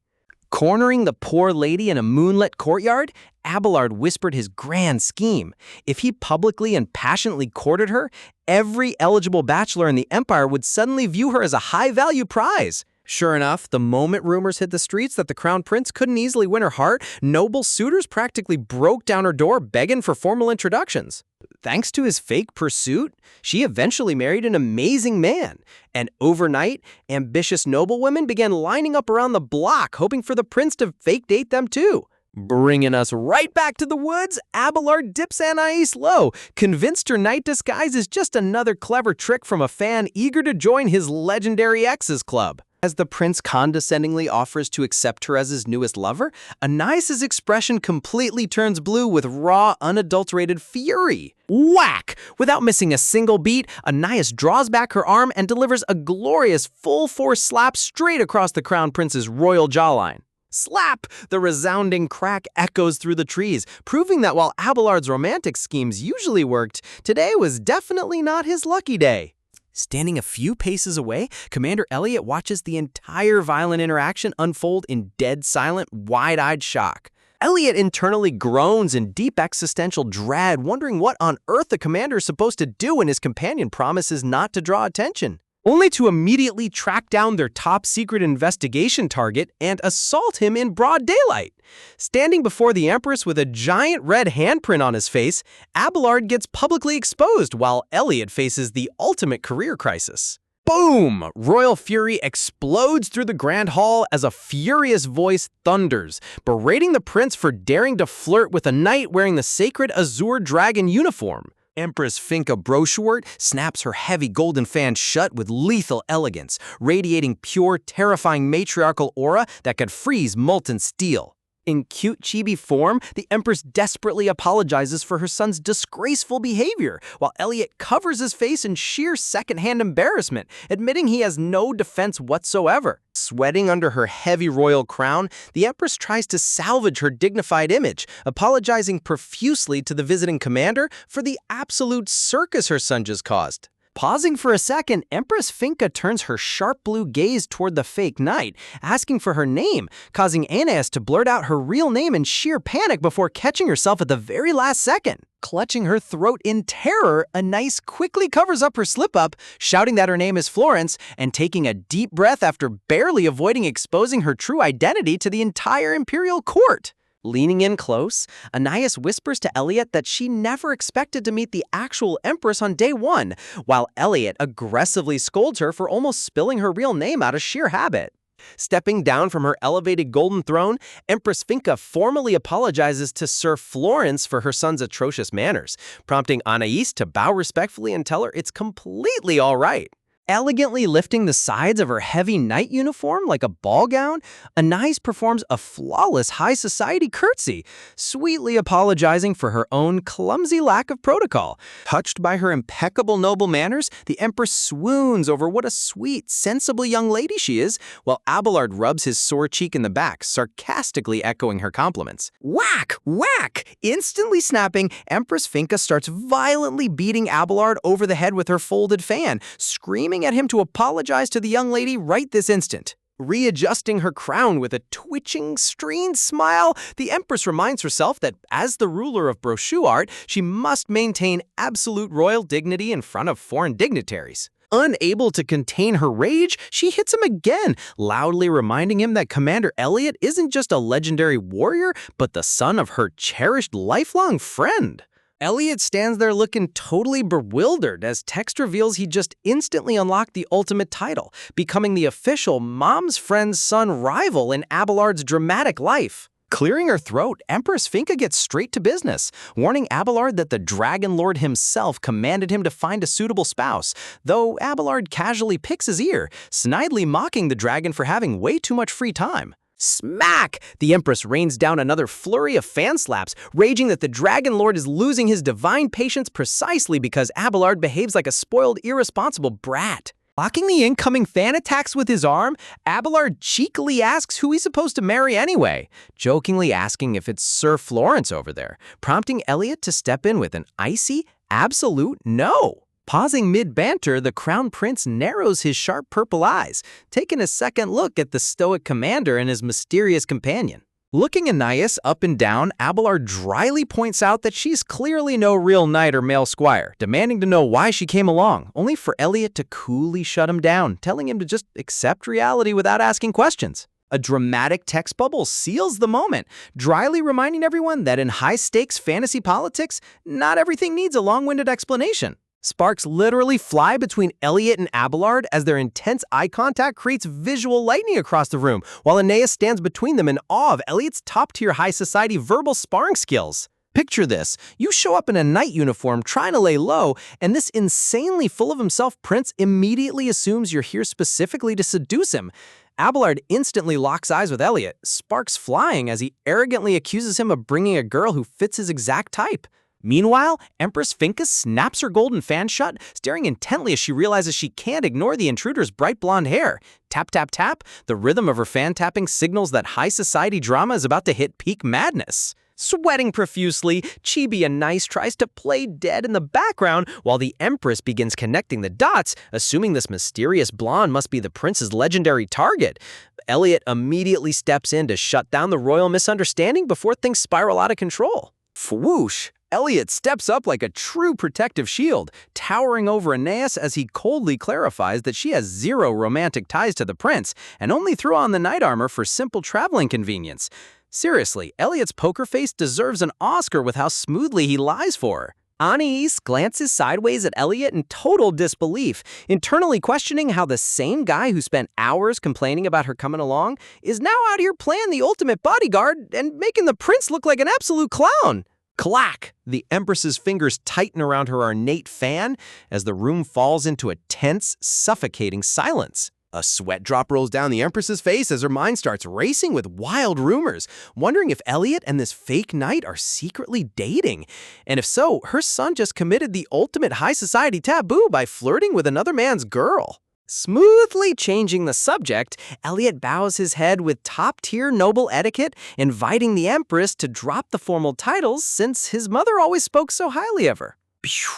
Cornering the poor lady in a moonlit courtyard, Abelard whispered his grand scheme. If he publicly and passionately courted her, every eligible bachelor in the empire would suddenly view her as a high-value prize. Sure enough, the moment rumors hit the streets that the crown prince couldn't easily win her heart, noble suitors practically broke down her door begging for formal introductions. Thanks to his fake pursuit, she eventually married an amazing man. And overnight, ambitious noblewomen began lining up around the block, hoping for the prince to fake date them too. Bringing us right back to the woods, Abelard dips Anais low, convinced her night disguise is just another clever trick from a fan eager to join his legendary exes club. As the prince condescendingly offers to accept her as his newest lover, Anais' expression completely turns blue with raw, unadulterated fury. Whack! Without missing a single beat, Anais draws back her arm and delivers a glorious full-force slap straight across the crown prince's royal jawline. Slap! The resounding crack echoes through the trees, proving that while Abelard's romantic schemes usually worked, today was definitely not his lucky day. Standing a few paces away, Commander Elliot watches the entire violent interaction unfold in dead silent, wide-eyed shock. Elliot internally groans in deep existential dread, wondering what on earth the commander is supposed to do when his companion promises not to draw attention, only to immediately track down their top-secret investigation target and assault him in broad daylight. Standing before the Empress with a giant red handprint on his face, Abelard gets publicly exposed while Elliot faces the ultimate career crisis. Boom! Royal fury explodes through the Grand Hall as a furious voice thunders, berating the prince for daring to flirt with a knight wearing the sacred azure dragon uniform. Empress Finka Brochuart snaps her heavy golden fan shut with lethal elegance, radiating pure, terrifying matriarchal aura that could freeze molten steel. In cute chibi form, the Empress desperately apologizes for her son's disgraceful behavior, while Elliot covers his face in sheer secondhand embarrassment, admitting he has no defense whatsoever. Sweating under her heavy royal crown, the Empress tries to salvage her dignified image, apologizing profusely to the visiting commander for the absolute circus her son just caused. Pausing for a second, Empress Finka turns her sharp blue gaze toward the fake knight, asking for her name, causing Anais to blurt out her real name in sheer panic before catching herself at the very last second. Clutching her throat in terror, Anais quickly covers up her slip-up, shouting that her name is Florence, and taking a deep breath after barely avoiding exposing her true identity to the entire imperial court. Leaning in close, Anais whispers to Elliot that she never expected to meet the actual Empress on day one, while Elliot aggressively scolds her for almost spilling her real name out of sheer habit. Stepping down from her elevated golden throne, Empress Finka formally apologizes to Sir Florence for her son's atrocious manners, prompting Anais to bow respectfully and tell her it's completely all right. Elegantly lifting the sides of her heavy knight uniform like a ball gown, Anais performs a flawless high society curtsy, sweetly apologizing for her own clumsy lack of protocol. Touched by her impeccable noble manners, the Empress swoons over what a sweet, sensible young lady she is, while Abelard rubs his sore cheek in the back, sarcastically echoing her compliments. Whack! Whack! Instantly snapping, Empress Finka starts violently beating Abelard over the head with her folded fan, screaming at him to apologize to the young lady right this instant. Readjusting her crown with a twitching, strained smile, the Empress reminds herself that as the ruler of Brochuart, she must maintain absolute royal dignity in front of foreign dignitaries. Unable to contain her rage, she hits him again, loudly reminding him that Commander Elliot isn't just a legendary warrior, but the son of her cherished lifelong friend. Elliot stands there looking totally bewildered as text reveals he just instantly unlocked the ultimate title, becoming the official mom's friend's son rival in Abelard's dramatic life. Clearing her throat, Empress Finka gets straight to business, warning Abelard that the Dragon Lord himself commanded him to find a suitable spouse, though Abelard casually picks his ear, snidely mocking the dragon for having way too much free time. Smack! The Empress rains down another flurry of fan slaps, raging that the Dragon Lord is losing his divine patience precisely because Abelard behaves like a spoiled, irresponsible brat. Blocking the incoming fan attacks with his arm, Abelard cheekily asks who he's supposed to marry anyway, jokingly asking if it's Sir Florence over there, prompting Elliot to step in with an icy, absolute no. Pausing mid-banter, the Crown Prince narrows his sharp purple eyes, taking a second look at the stoic commander and his mysterious companion. Looking Anais up and down, Abelard dryly points out that she's clearly no real knight or male squire, demanding to know why she came along, only for Elliot to coolly shut him down, telling him to just accept reality without asking questions. A dramatic text bubble seals the moment, dryly reminding everyone that in high-stakes fantasy politics, not everything needs a long-winded explanation. Sparks literally fly between Elliot and Abelard as their intense eye contact creates visual lightning across the room, while Aeneas stands between them in awe of Elliot's top-tier high society verbal sparring skills. Picture this. You show up in a knight uniform trying to lay low, and this insanely full of himself prince immediately assumes you're here specifically to seduce him. Abelard instantly locks eyes with Elliot, sparks flying as he arrogantly accuses him of bringing a girl who fits his exact type. Meanwhile, Empress Finka snaps her golden fan shut, staring intently as she realizes she can't ignore the intruder's bright blonde hair. Tap, tap, tap, the rhythm of her fan tapping signals that high society drama is about to hit peak madness. Sweating profusely, Chibi Anais tries to play dead in the background while the Empress begins connecting the dots, assuming this mysterious blonde must be the prince's legendary target. Elliot immediately steps in to shut down the royal misunderstanding before things spiral out of control. Whoosh! Elliot steps up like a true protective shield, towering over Aeneas as he coldly clarifies that she has zero romantic ties to the prince and only threw on the knight armor for simple traveling convenience. Seriously, Elliot's poker face deserves an Oscar with how smoothly he lies for her. Anais glances sideways at Elliot in total disbelief, internally questioning how the same guy who spent hours complaining about her coming along is now out here playing the ultimate bodyguard and making the prince look like an absolute clown. Clack! The Empress's fingers tighten around her ornate fan as the room falls into a tense, suffocating silence. A sweat drop rolls down the Empress's face as her mind starts racing with wild rumors, wondering if Elliot and this fake knight are secretly dating. And if so, her son just committed the ultimate high society taboo by flirting with another man's girl. Smoothly changing the subject, Elliot bows his head with top-tier noble etiquette, inviting the Empress to drop the formal titles since his mother always spoke so highly of her. Phew.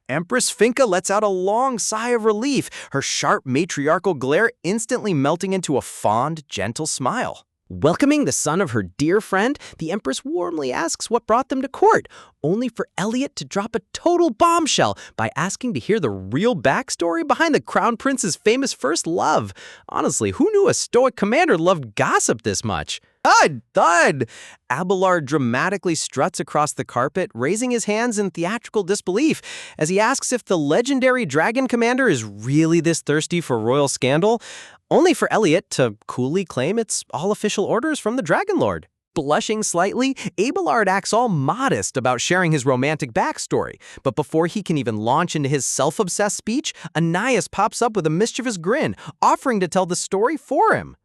Empress Finka lets out a long sigh of relief, her sharp matriarchal glare instantly melting into a fond, gentle smile. Welcoming the son of her dear friend, the Empress warmly asks what brought them to court, only for Elliot to drop a total bombshell by asking to hear the real backstory behind the Crown Prince's famous first love. Honestly, who knew a stoic commander loved gossip this much? Thud! Thud! Abelard dramatically struts across the carpet, raising his hands in theatrical disbelief as he asks if the legendary dragon commander is really this thirsty for royal scandal, only for Elliot to coolly claim it's all official orders from the Dragon Lord. Blushing slightly, Abelard acts all modest about sharing his romantic backstory, but before he can even launch into his self-obsessed speech, Anais pops up with a mischievous grin, offering to tell the story for him.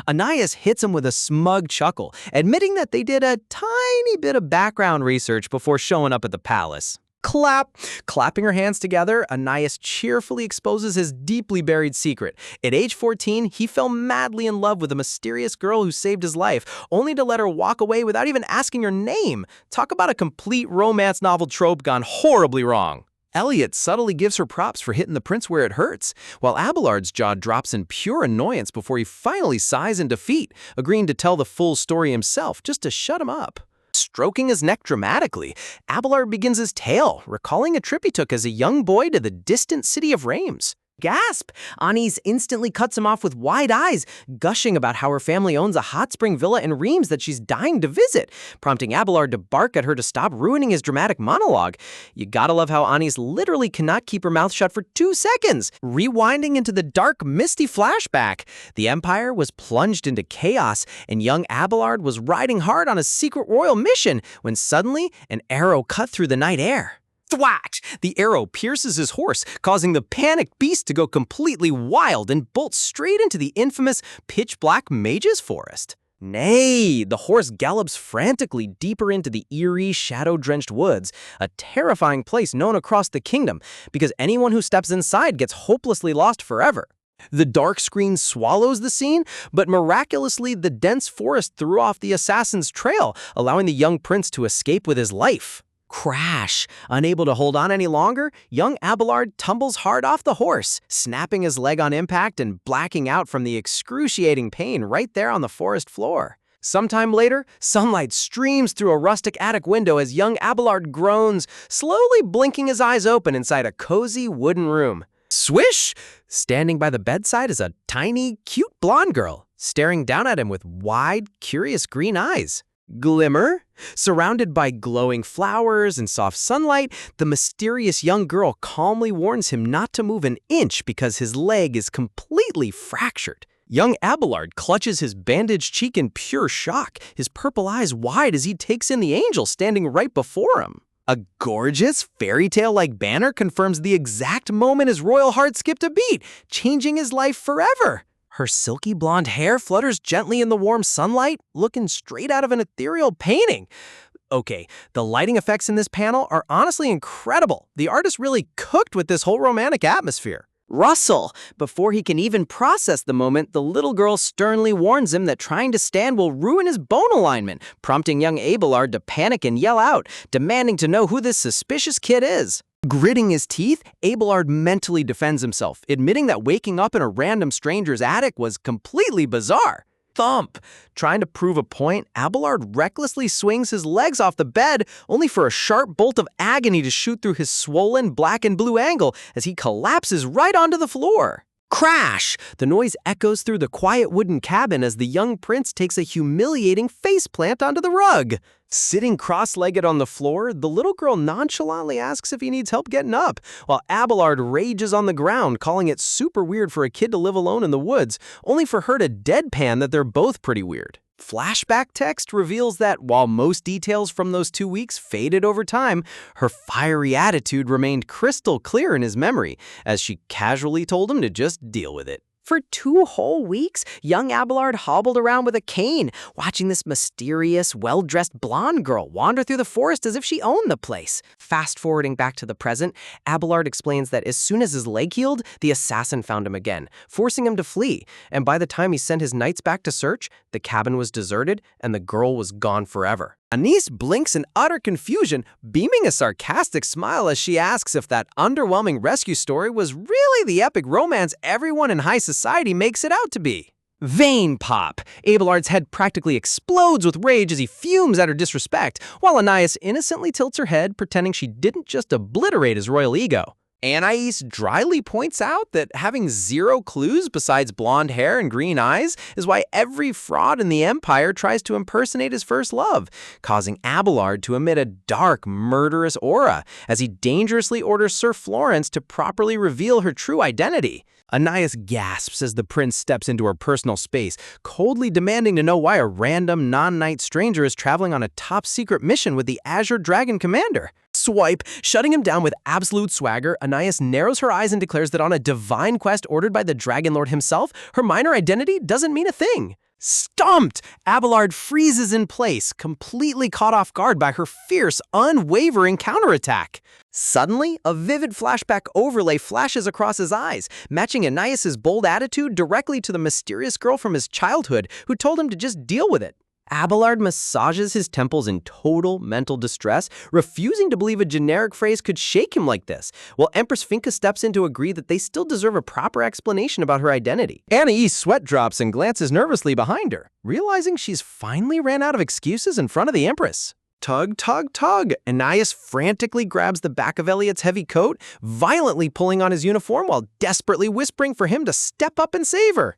Anais hits him with a smug chuckle, admitting that they did a tiny bit of background research before showing up at the palace. Clap! Clapping her hands together, Anais cheerfully exposes his deeply buried secret. At age 14, he fell madly in love with a mysterious girl who saved his life, only to let her walk away without even asking her name. Talk about a complete romance novel trope gone horribly wrong. Elliot subtly gives her props for hitting the prince where it hurts, while Abelard's jaw drops in pure annoyance before he finally sighs in defeat, agreeing to tell the full story himself just to shut him up. Stroking his neck dramatically, Abelard begins his tale, recalling a trip he took as a young boy to the distant city of Reims. Gasp! Anais instantly cuts him off with wide eyes, gushing about how her family owns a hot spring villa in Reims that she's dying to visit, prompting Abelard to bark at her to stop ruining his dramatic monologue. You gotta love how Anais literally cannot keep her mouth shut for 2 seconds. Rewinding into the dark, misty flashback, the Empire was plunged into chaos, and young Abelard was riding hard on a secret royal mission when suddenly an arrow cut through the night air. Thwack! The arrow pierces his horse, causing the panicked beast to go completely wild and bolt straight into the infamous pitch-black mage's forest. Nay, the horse gallops frantically deeper into the eerie, shadow-drenched woods, a terrifying place known across the kingdom, because anyone who steps inside gets hopelessly lost forever. The dark screen swallows the scene, but miraculously the dense forest threw off the assassin's trail, allowing the young prince to escape with his life. Crash! Unable to hold on any longer, young Abelard tumbles hard off the horse, snapping his leg on impact and blacking out from the excruciating pain right there on the forest floor. Sometime later, sunlight streams through a rustic attic window as young Abelard groans, slowly blinking his eyes open inside a cozy wooden room. Swish! Standing by the bedside is a tiny, cute blonde girl, staring down at him with wide, curious green eyes. Glimmer? Surrounded by glowing flowers and soft sunlight, the mysterious young girl calmly warns him not to move an inch because his leg is completely fractured. Young Abelard clutches his bandaged cheek in pure shock, his purple eyes wide as he takes in the angel standing right before him. A gorgeous, fairy tale-like banner confirms the exact moment his royal heart skipped a beat, changing his life forever. Her silky blonde hair flutters gently in the warm sunlight, looking straight out of an ethereal painting. Okay, the lighting effects in this panel are honestly incredible. The artist really cooked with this whole romantic atmosphere. Russell! Before he can even process the moment, the little girl sternly warns him that trying to stand will ruin his bone alignment, prompting young Abelard to panic and yell out, demanding to know who this suspicious kid is. Gritting his teeth, Abelard mentally defends himself, admitting that waking up in a random stranger's attic was completely bizarre. Thump! Trying to prove a point, Abelard recklessly swings his legs off the bed, only for a sharp bolt of agony to shoot through his swollen black and blue angle as he collapses right onto the floor. Crash! The noise echoes through the quiet wooden cabin as the young prince takes a humiliating faceplant onto the rug. Sitting cross-legged on the floor, the little girl nonchalantly asks if he needs help getting up, while Abelard rages on the ground, calling it super weird for a kid to live alone in the woods, only for her to deadpan that they're both pretty weird. Flashback text reveals that while most details from those 2 weeks faded over time, her fiery attitude remained crystal clear in his memory, as she casually told him to just deal with it. For 2 whole weeks, young Abelard hobbled around with a cane, watching this mysterious, well-dressed blonde girl wander through the forest as if she owned the place. Fast-forwarding back to the present, Abelard explains that as soon as his leg healed, the assassin found him again, forcing him to flee, and by the time he sent his knights back to search, the cabin was deserted and the girl was gone forever. Anais blinks in utter confusion, beaming a sarcastic smile as she asks if that underwhelming rescue story was really the epic romance everyone in high society makes it out to be. Vein pop! Abelard's head practically explodes with rage as he fumes at her disrespect, while Anais innocently tilts her head, pretending she didn't just obliterate his royal ego. Anais dryly points out that having 0 clues besides blonde hair and green eyes is why every fraud in the Empire tries to impersonate his first love, causing Abelard to emit a dark, murderous aura as he dangerously orders Sir Florence to properly reveal her true identity. Anais gasps as the prince steps into her personal space, coldly demanding to know why a random, non-knight stranger is traveling on a top-secret mission with the Azure Dragon Commander. Swipe! Shutting him down with absolute swagger, Anais narrows her eyes and declares that on a divine quest ordered by the Dragon Lord himself, her minor identity doesn't mean a thing. Stumped! Abelard freezes in place, completely caught off guard by her fierce, unwavering counterattack. Suddenly, a vivid flashback overlay flashes across his eyes, matching Anais's bold attitude directly to the mysterious girl from his childhood who told him to just deal with it. Abelard massages his temples in total mental distress, refusing to believe a generic phrase could shake him like this, while Empress Finca steps in to agree that they still deserve a proper explanation about her identity. Anais sweat drops and glances nervously behind her, realizing she's finally ran out of excuses in front of the Empress. Tug, tug, tug. Anais frantically grabs the back of Elliot's heavy coat, violently pulling on his uniform while desperately whispering for him to step up and save her.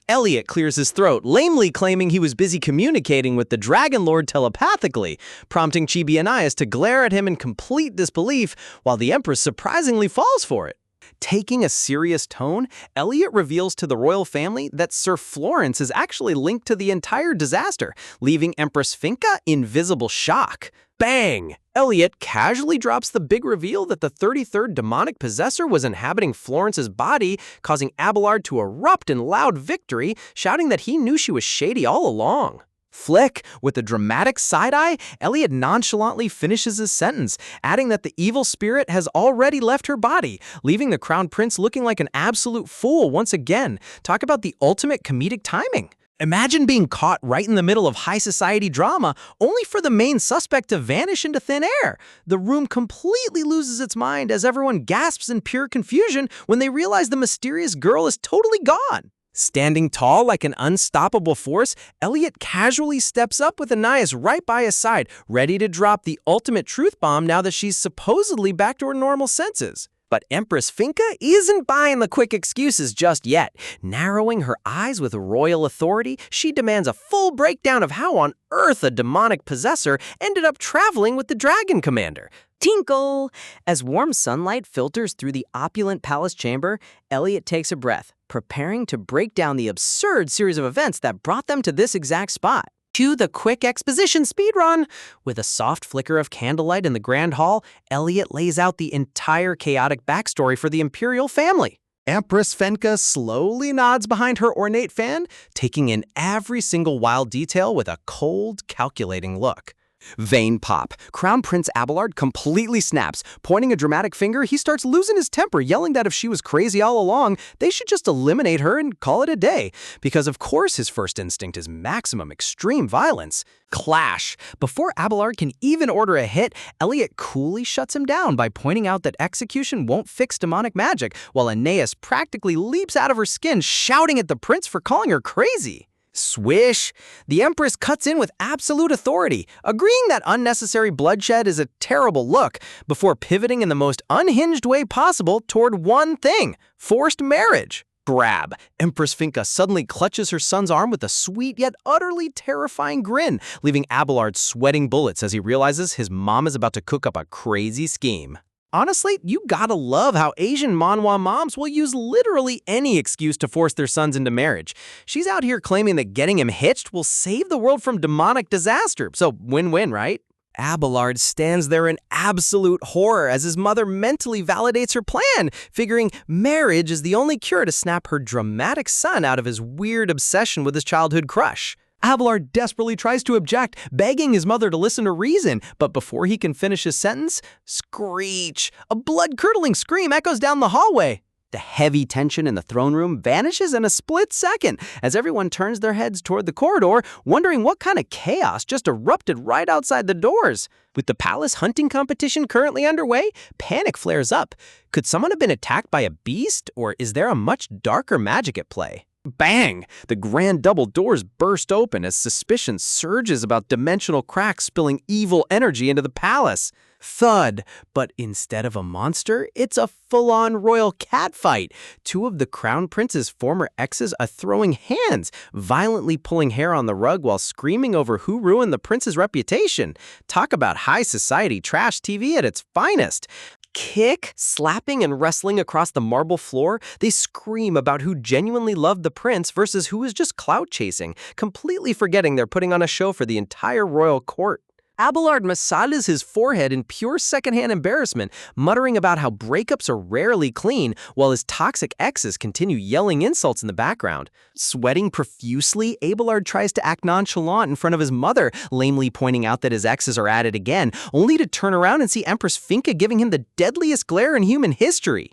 Elliot clears his throat, lamely claiming he was busy communicating with the Dragon Lord telepathically, prompting Chibi Anais to glare at him in complete disbelief, while the Empress surprisingly falls for it. Taking a serious tone, Elliot reveals to the royal family that Sir Florence is actually linked to the entire disaster, leaving Empress Finka in visible shock. Bang! Elliot casually drops the big reveal that the 33rd demonic possessor was inhabiting Florence's body, causing Abelard to erupt in loud victory, shouting that he knew she was shady all along. Flick, with a dramatic side-eye, Elliot nonchalantly finishes his sentence, adding that the evil spirit has already left her body, leaving the Crown Prince looking like an absolute fool once again. Talk about the ultimate comedic timing. Imagine being caught right in the middle of high society drama, only for the main suspect to vanish into thin air. The room completely loses its mind as everyone gasps in pure confusion when they realize the mysterious girl is totally gone. Standing tall like an unstoppable force, Elliot casually steps up with Anais right by his side, ready to drop the ultimate truth bomb now that she's supposedly back to her normal senses. But Empress Finka isn't buying the quick excuses just yet. Narrowing her eyes with royal authority, she demands a full breakdown of how on earth a demonic possessor ended up traveling with the Dragon Commander. Tinkle! As warm sunlight filters through the opulent palace chamber, Elliot takes a breath, preparing to break down the absurd series of events that brought them to this exact spot. Cue the quick exposition speedrun. With a soft flicker of candlelight in the grand hall, Elliot lays out the entire chaotic backstory for the imperial family. Empress Fenka slowly nods behind her ornate fan, taking in every single wild detail with a cold, calculating look. Vein pop. Crown Prince Abelard completely snaps. Pointing a dramatic finger, he starts losing his temper, yelling that if she was crazy all along, they should just eliminate her and call it a day. Because of course his first instinct is maximum extreme violence. Clash. Before Abelard can even order a hit, Elliot coolly shuts him down by pointing out that execution won't fix demonic magic, while Anais practically leaps out of her skin, shouting at the prince for calling her crazy. Swish! The Empress cuts in with absolute authority, agreeing that unnecessary bloodshed is a terrible look, before pivoting in the most unhinged way possible toward one thing: forced marriage. Grab. Empress Finka suddenly clutches her son's arm with a sweet yet utterly terrifying grin, leaving Abelard sweating bullets as he realizes his mom is about to cook up a crazy scheme. Honestly, you gotta love how Asian Manhwa moms will use literally any excuse to force their sons into marriage. She's out here claiming that getting him hitched will save the world from demonic disaster, so win-win, right? Abelard stands there in absolute horror as his mother mentally validates her plan, figuring marriage is the only cure to snap her dramatic son out of his weird obsession with his childhood crush. Abelard desperately tries to object, begging his mother to listen to reason, but before he can finish his sentence, screech! A blood-curdling scream echoes down the hallway. The heavy tension in the throne room vanishes in a split second as everyone turns their heads toward the corridor, wondering what kind of chaos just erupted right outside the doors. With the palace hunting competition currently underway, panic flares up. Could someone have been attacked by a beast, or is there a much darker magic at play? Bang! The grand double doors burst open as suspicion surges about dimensional cracks spilling evil energy into the palace. Thud! But instead of a monster, it's a full-on royal catfight. Two of the crown prince's former exes are throwing hands, violently pulling hair on the rug while screaming over who ruined the prince's reputation. Talk about high society trash TV at its finest. Kick, slapping, and wrestling across the marble floor, they scream about who genuinely loved the prince versus who was just clout chasing, completely forgetting they're putting on a show for the entire royal court. Abelard massages his forehead in pure secondhand embarrassment, muttering about how breakups are rarely clean, while his toxic exes continue yelling insults in the background. Sweating profusely, Abelard tries to act nonchalant in front of his mother, lamely pointing out that his exes are at it again, only to turn around and see Empress Finka giving him the deadliest glare in human history.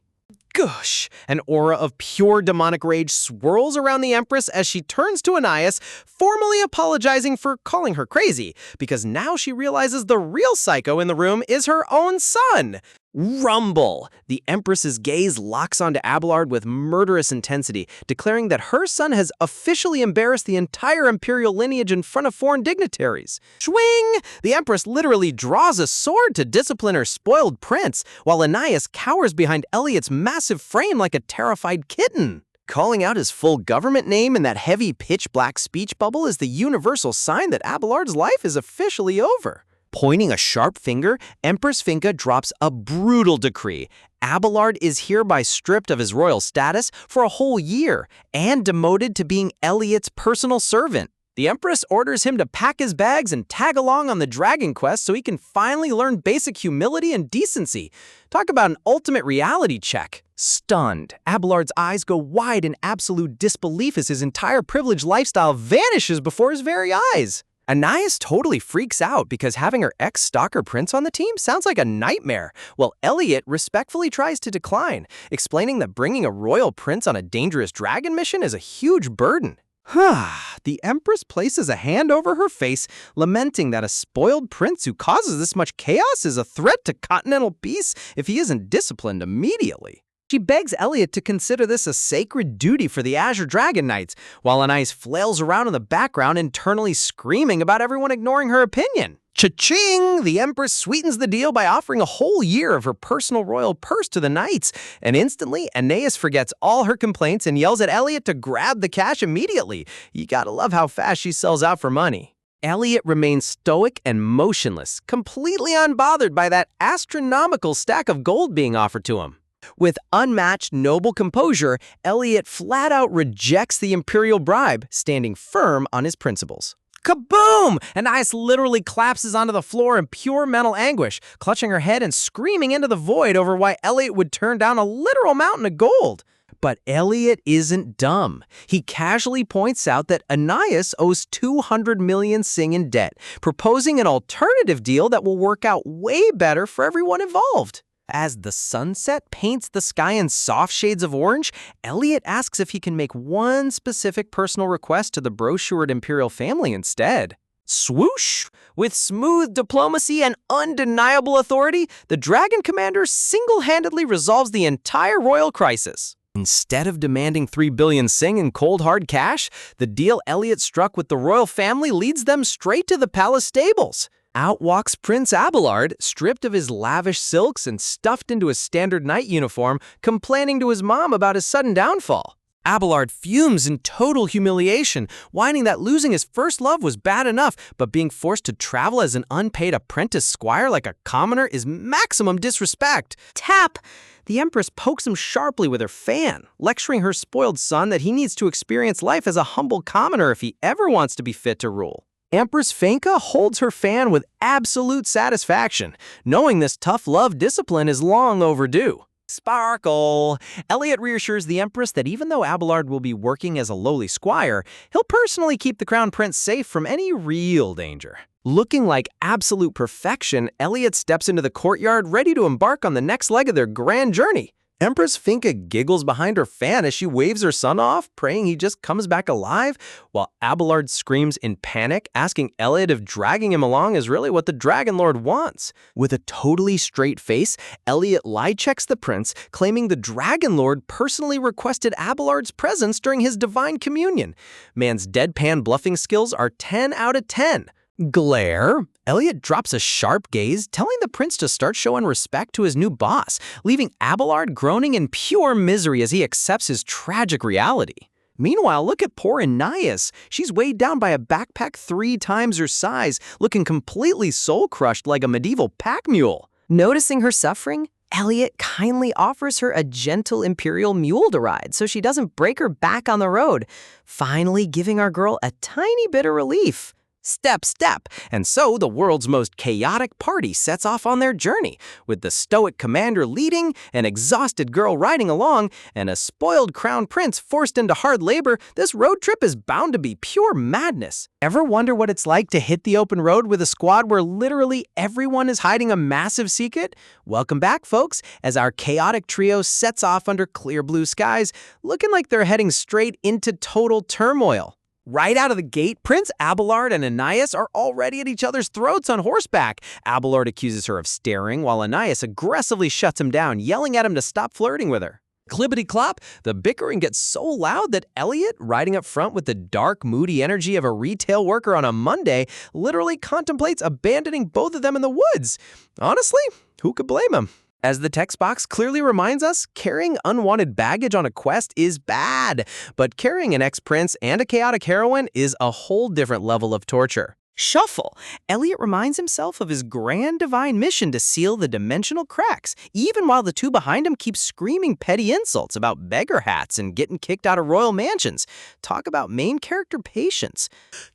Gush! An aura of pure demonic rage swirls around the Empress as she turns to Anais, formally apologizing for calling her crazy, because now she realizes the real psycho in the room is her own son. Rumble! The Empress's gaze locks onto Abelard with murderous intensity, declaring that her son has officially embarrassed the entire imperial lineage in front of foreign dignitaries. Swing! The Empress literally draws a sword to discipline her spoiled prince, while Anais cowers behind Elliot's massive frame like a terrified kitten. Calling out his full government name in that heavy pitch-black speech bubble is the universal sign that Abelard's life is officially over. Pointing a sharp finger, Empress Finka drops a brutal decree. Abelard is hereby stripped of his royal status for a whole year and demoted to being Elliot's personal servant. The Empress orders him to pack his bags and tag along on the dragon quest so he can finally learn basic humility and decency. Talk about an ultimate reality check. Stunned, Abelard's eyes go wide in absolute disbelief as his entire privileged lifestyle vanishes before his very eyes. Anais totally freaks out because having her ex-stalker prince on the team sounds like a nightmare, while Elliot respectfully tries to decline, explaining that bringing a royal prince on a dangerous dragon mission is a huge burden. The Empress places a hand over her face, lamenting that a spoiled prince who causes this much chaos is a threat to continental peace if he isn't disciplined immediately. She begs Elliot to consider this a sacred duty for the Azure Dragon Knights, while Anais flails around in the background internally screaming about everyone ignoring her opinion. Cha-ching! The Empress sweetens the deal by offering a whole year of her personal royal purse to the knights, and instantly, Anais forgets all her complaints and yells at Elliot to grab the cash immediately. You gotta love how fast she sells out for money. Elliot remains stoic and motionless, completely unbothered by that astronomical stack of gold being offered to him. With unmatched noble composure, Elliot flat out rejects the imperial bribe, standing firm on his principles. Kaboom! Anais literally collapses onto the floor in pure mental anguish, clutching her head and screaming into the void over why Elliot would turn down a literal mountain of gold. But Elliot isn't dumb. He casually points out that Anais owes 200 million Sing in debt, proposing an alternative deal that will work out way better for everyone involved. As the sunset paints the sky in soft shades of orange, Elliot asks if he can make one specific personal request to the brochured imperial family instead. Swoosh! With smooth diplomacy and undeniable authority, the Dragon Commander single-handedly resolves the entire royal crisis. Instead of demanding 3 billion Sing in cold hard cash, the deal Elliot struck with the royal family leads them straight to the palace stables. Out walks Prince Abelard, stripped of his lavish silks and stuffed into his standard knight uniform, complaining to his mom about his sudden downfall. Abelard fumes in total humiliation, whining that losing his first love was bad enough, but being forced to travel as an unpaid apprentice squire like a commoner is maximum disrespect. Tap! The Empress pokes him sharply with her fan, lecturing her spoiled son that he needs to experience life as a humble commoner if he ever wants to be fit to rule. Empress Finka holds her fan with absolute satisfaction, knowing this tough love discipline is long overdue. Sparkle! Elliot reassures the Empress that even though Abelard will be working as a lowly squire, he'll personally keep the Crown Prince safe from any real danger. Looking like absolute perfection, Elliot steps into the courtyard ready to embark on the next leg of their grand journey. Empress Finka giggles behind her fan as she waves her son off, praying he just comes back alive, while Abelard screams in panic, asking Elliot if dragging him along is really what the Dragon Lord wants. With a totally straight face, Elliot lie-checks the prince, claiming the Dragon Lord personally requested Abelard's presence during his divine communion. Man's deadpan bluffing skills are 10 out of 10. Glare. Elliot drops a sharp gaze, telling the prince to start showing respect to his new boss, leaving Abelard groaning in pure misery as he accepts his tragic reality. Meanwhile, look at poor Anais. She's weighed down by a backpack 3 times her size, looking completely soul-crushed like a medieval pack mule. Noticing her suffering, Elliot kindly offers her a gentle imperial mule to ride so she doesn't break her back on the road, finally giving our girl a tiny bit of relief. Step, step, and so the world's most chaotic party sets off on their journey, with the stoic commander leading, an exhausted girl riding along, and a spoiled crown prince forced into hard labor. This road trip is bound to be pure madness. Ever wonder what it's like to hit the open road with a squad where literally everyone is hiding a massive secret? Welcome back, folks, as our chaotic trio sets off under clear blue skies, looking like they're heading straight into total turmoil. Right out of the gate, Prince Abelard and Anais are already at each other's throats on horseback. Abelard accuses her of staring, while Anais aggressively shuts him down, yelling at him to stop flirting with her. Clippity-clop, the bickering gets so loud that Elliot, riding up front with the dark, moody energy of a retail worker on a Monday, literally contemplates abandoning both of them in the woods. Honestly, who could blame him? As the text box clearly reminds us, carrying unwanted baggage on a quest is bad, but carrying an ex-prince and a chaotic heroine is a whole different level of torture. Shuffle. Elliot reminds himself of his grand divine mission to seal the dimensional cracks, even while the two behind him keep screaming petty insults about beggar hats and getting kicked out of royal mansions. Talk about main character patience.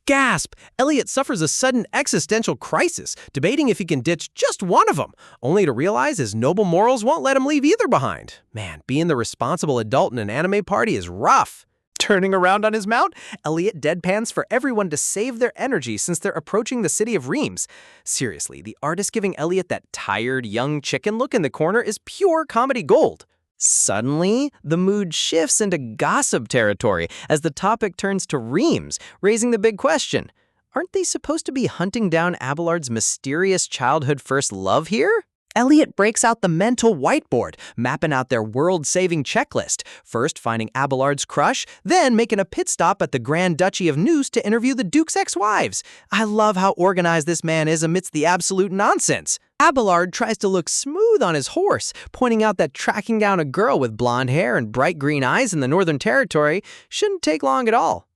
Gasp! Elliot suffers a sudden existential crisis, debating if he can ditch just one of them, only to realize his noble morals won't let him leave either behind. Man, being the responsible adult in an anime party is rough. Turning around on his mount, Elliot deadpans for everyone to save their energy since they're approaching the city of Reims. Seriously, the artist giving Elliot that tired, young chicken look in the corner is pure comedy gold. Suddenly, the mood shifts into gossip territory as the topic turns to Reims, raising the big question. Aren't they supposed to be hunting down Abelard's mysterious childhood first love here? Elliot breaks out the mental whiteboard, mapping out their world-saving checklist, first finding Abelard's crush, then making a pit stop at the Grand Duchy of Neuss to interview the Duke's ex-wives. I love how organized this man is amidst the absolute nonsense. Abelard tries to look smooth on his horse, pointing out that tracking down a girl with blonde hair and bright green eyes in the Northern Territory shouldn't take long at all.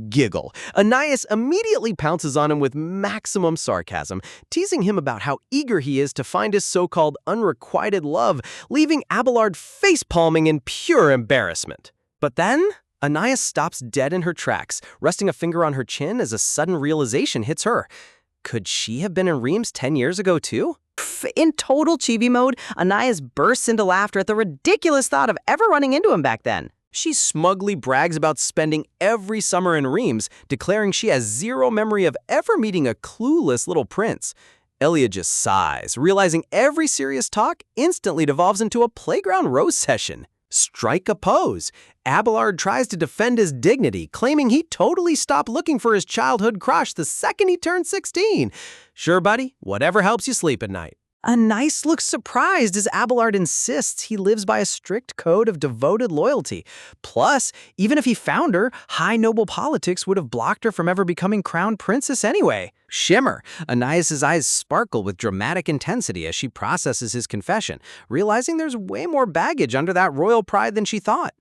Giggle. Anais immediately pounces on him with maximum sarcasm, teasing him about how eager he is to find his so-called unrequited love, leaving Abelard face-palming in pure embarrassment. But then, Anais stops dead in her tracks, resting a finger on her chin as a sudden realization hits her. Could she have been in Reims 10 years ago too? In total chibi mode, Anais bursts into laughter at the ridiculous thought of ever running into him back then. She smugly brags about spending every summer in Reims, declaring she has zero memory of ever meeting a clueless little prince. Elliot just sighs, realizing every serious talk instantly devolves into a playground roast session. Strike a pose. Abelard tries to defend his dignity, claiming he totally stopped looking for his childhood crush the second he turned 16. Sure, buddy, whatever helps you sleep at night. Anais looks surprised as Abelard insists he lives by a strict code of devoted loyalty. Plus, even if he found her, high noble politics would have blocked her from ever becoming crowned princess anyway. Shimmer. Anais's eyes sparkle with dramatic intensity as she processes his confession, realizing there's way more baggage under that royal pride than she thought.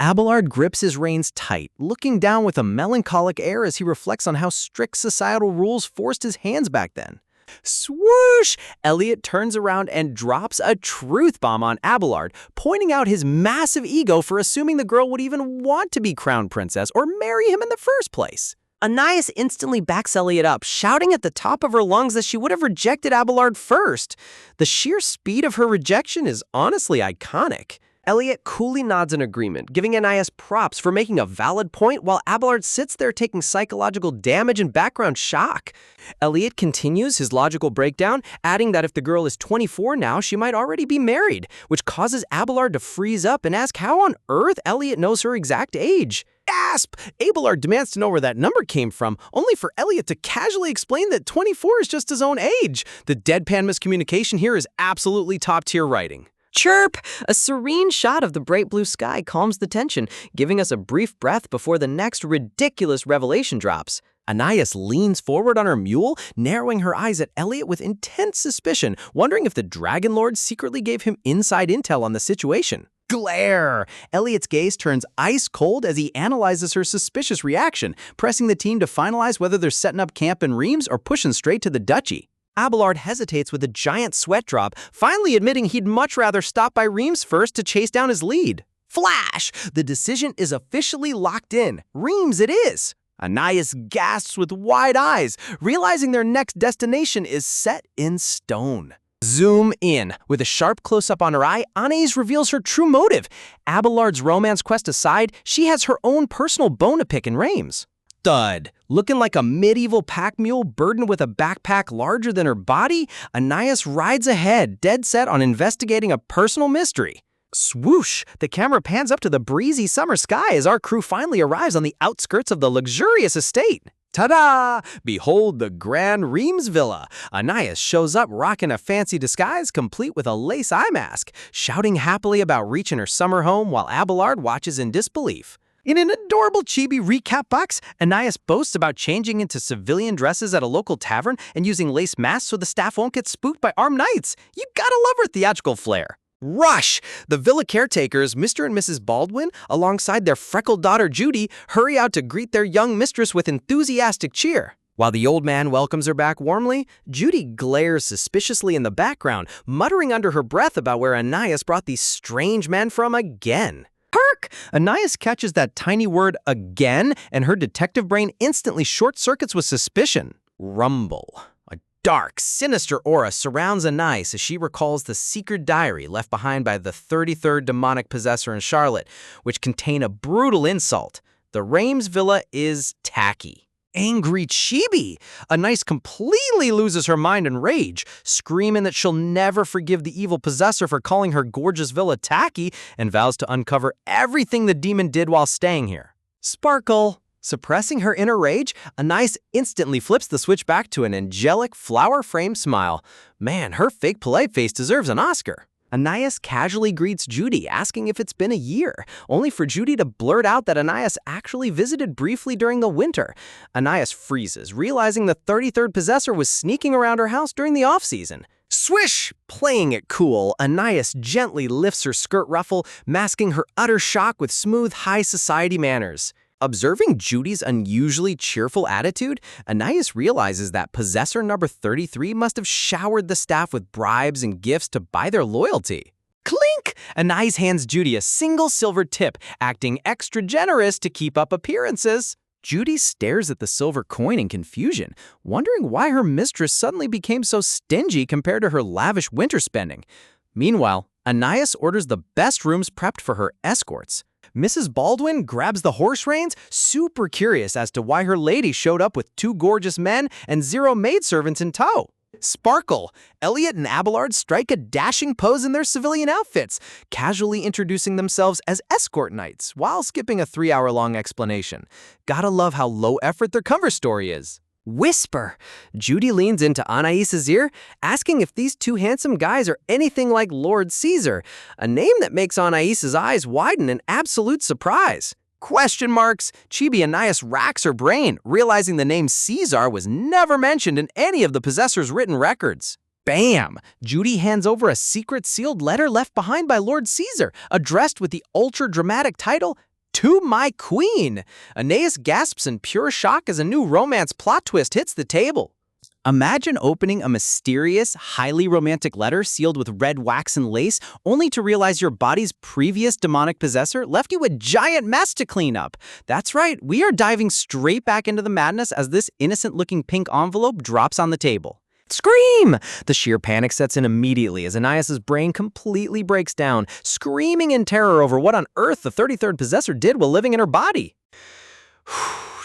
Abelard grips his reins tight, looking down with a melancholic air as he reflects on how strict societal rules forced his hands back then. Swoosh! Elliot turns around and drops a truth bomb on Abelard, pointing out his massive ego for assuming the girl would even want to be crowned princess or marry him in the first place. Anais instantly backs Elliot up, shouting at the top of her lungs that she would have rejected Abelard first. The sheer speed of her rejection is honestly iconic. Elliot coolly nods in agreement, giving Anais props for making a valid point while Abelard sits there taking psychological damage and background shock. Elliot continues his logical breakdown, adding that if the girl is 24 now, she might already be married, which causes Abelard to freeze up and ask how on earth Elliot knows her exact age. Gasp! Abelard demands to know where that number came from, only for Elliot to casually explain that 24 is just his own age. The deadpan miscommunication here is absolutely top-tier writing. Chirp! A serene shot of the bright blue sky calms the tension, giving us a brief breath before the next ridiculous revelation drops. Anais leans forward on her mule, narrowing her eyes at Elliot with intense suspicion, wondering if the Dragon Lord secretly gave him inside intel on the situation. Glare! Elliot's gaze turns ice cold as he analyzes her suspicious reaction, pressing the team to finalize whether they're setting up camp in Reims or pushing straight to the duchy. Abelard hesitates with a giant sweat drop, finally admitting he'd much rather stop by Reims first to chase down his lead. Flash! The decision is officially locked in. Reims it is! Anais gasps with wide eyes, realizing their next destination is set in stone. Zoom in. With a sharp close-up on her eye, Anais reveals her true motive. Abelard's romance quest aside, she has her own personal bone to pick in Reims. Thud. Looking like a medieval pack mule burdened with a backpack larger than her body, Anais rides ahead, dead set on investigating a personal mystery. Swoosh! The camera pans up to the breezy summer sky as our crew finally arrives on the outskirts of the luxurious estate. Ta-da! Behold the Grand Reams Villa. Anais shows up rocking a fancy disguise complete with a lace eye mask, shouting happily about reaching her summer home while Abelard watches in disbelief. In an adorable chibi recap box, Anais boasts about changing into civilian dresses at a local tavern and using lace masks so the staff won't get spooked by armed knights. You gotta love her theatrical flair. Rush! The villa caretakers, Mr. and Mrs. Baldwin, alongside their freckled daughter Judy, hurry out to greet their young mistress with enthusiastic cheer. While the old man welcomes her back warmly, Judy glares suspiciously in the background, muttering under her breath about where Anais brought these strange men from again. Hark! Anais catches that tiny word again, and her detective brain instantly short-circuits with suspicion. Rumble. A dark, sinister aura surrounds Anais as she recalls the secret diary left behind by the 33rd demonic possessor in Charlotte, which contain a brutal insult. The Rames Villa is tacky. Angry chibi! Anais completely loses her mind in rage, screaming that she'll never forgive the evil possessor for calling her gorgeous villa tacky, and vows to uncover everything the demon did while staying here. Sparkle! Suppressing her inner rage, Anais instantly flips the switch back to an angelic, flower-framed smile. Man, her fake polite face deserves an Oscar. Anais casually greets Judy, asking if it's been a year, only for Judy to blurt out that Anais actually visited briefly during the winter. Anais freezes, realizing the 33rd possessor was sneaking around her house during the off-season. Swish! Playing it cool, Anais gently lifts her skirt ruffle, masking her utter shock with smooth high society manners. Observing Judy's unusually cheerful attitude, Anais realizes that possessor number 33 must have showered the staff with bribes and gifts to buy their loyalty. Clink! Anais hands Judy a single silver tip, acting extra generous to keep up appearances. Judy stares at the silver coin in confusion, wondering why her mistress suddenly became so stingy compared to her lavish winter spending. Meanwhile, Anais orders the best rooms prepped for her escorts. Mrs. Baldwin grabs the horse reins, super curious as to why her lady showed up with 2 gorgeous men and 0 maidservants in tow. Sparkle! Elliot and Abelard strike a dashing pose in their civilian outfits, casually introducing themselves as escort knights while skipping a 3-hour-long explanation. Gotta love how low-effort their cover story is. Whisper! Judy leans into Anais's ear, asking if these 2 handsome guys are anything like Lord Caesar, a name that makes Anais's eyes widen in absolute surprise. Question marks! Chibi Anais racks her brain, realizing the name Caesar was never mentioned in any of the possessor's written records. Bam! Judy hands over a secret sealed letter left behind by Lord Caesar, addressed with the ultra-dramatic title, "To my queen." Anais gasps in pure shock as a new romance plot twist hits the table. Imagine opening a mysterious, highly romantic letter sealed with red wax and lace, only to realize your body's previous demonic possessor left you a giant mess to clean up. That's right, we are diving straight back into the madness as this innocent-looking pink envelope drops on the table. Scream! The sheer panic sets in immediately as Anais's brain completely breaks down, screaming in terror over what on earth the 33rd possessor did while living in her body.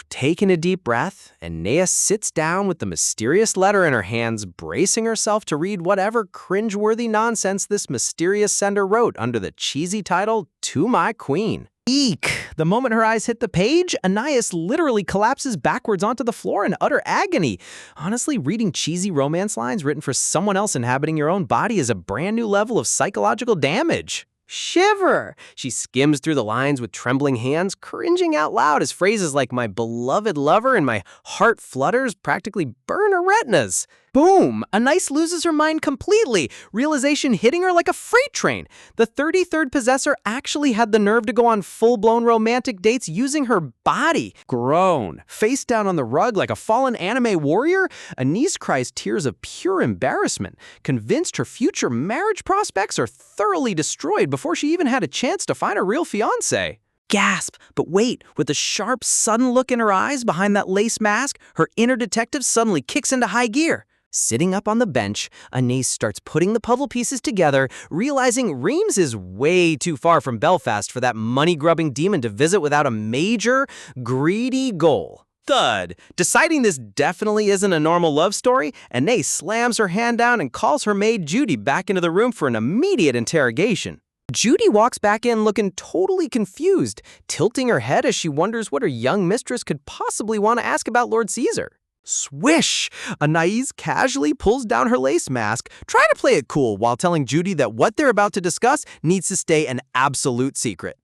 Taking a deep breath, Anais sits down with the mysterious letter in her hands, bracing herself to read whatever cringeworthy nonsense this mysterious sender wrote under the cheesy title, "To my queen." Eek! The moment her eyes hit the page, Anais literally collapses backwards onto the floor in utter agony. Honestly, reading cheesy romance lines written for someone else inhabiting your own body is a brand new level of psychological damage. Shiver! She skims through the lines with trembling hands, cringing out loud as phrases like "my beloved lover" and "my heart flutters" practically burn her retinas. Boom! Anais loses her mind completely, realization hitting her like a freight train. The 33rd possessor actually had the nerve to go on full-blown romantic dates using her body. Grown. Face down on the rug like a fallen anime warrior, Anais cries tears of pure embarrassment, convinced her future marriage prospects are thoroughly destroyed before she even had a chance to find a real fiancé. Gasp! But wait, with a sharp, sudden look in her eyes behind that lace mask, her inner detective suddenly kicks into high gear. Sitting up on the bench, Anais starts putting the puzzle pieces together, realizing Reims is way too far from Belfast for that money-grubbing demon to visit without a major, greedy goal. Thud! Deciding this definitely isn't a normal love story, Anais slams her hand down and calls her maid Judy back into the room for an immediate interrogation. Judy walks back in looking totally confused, tilting her head as she wonders what her young mistress could possibly want to ask about Lord Caesar. Swish! Anais casually pulls down her lace mask, trying to play it cool while telling Judy that what they're about to discuss needs to stay an absolute secret.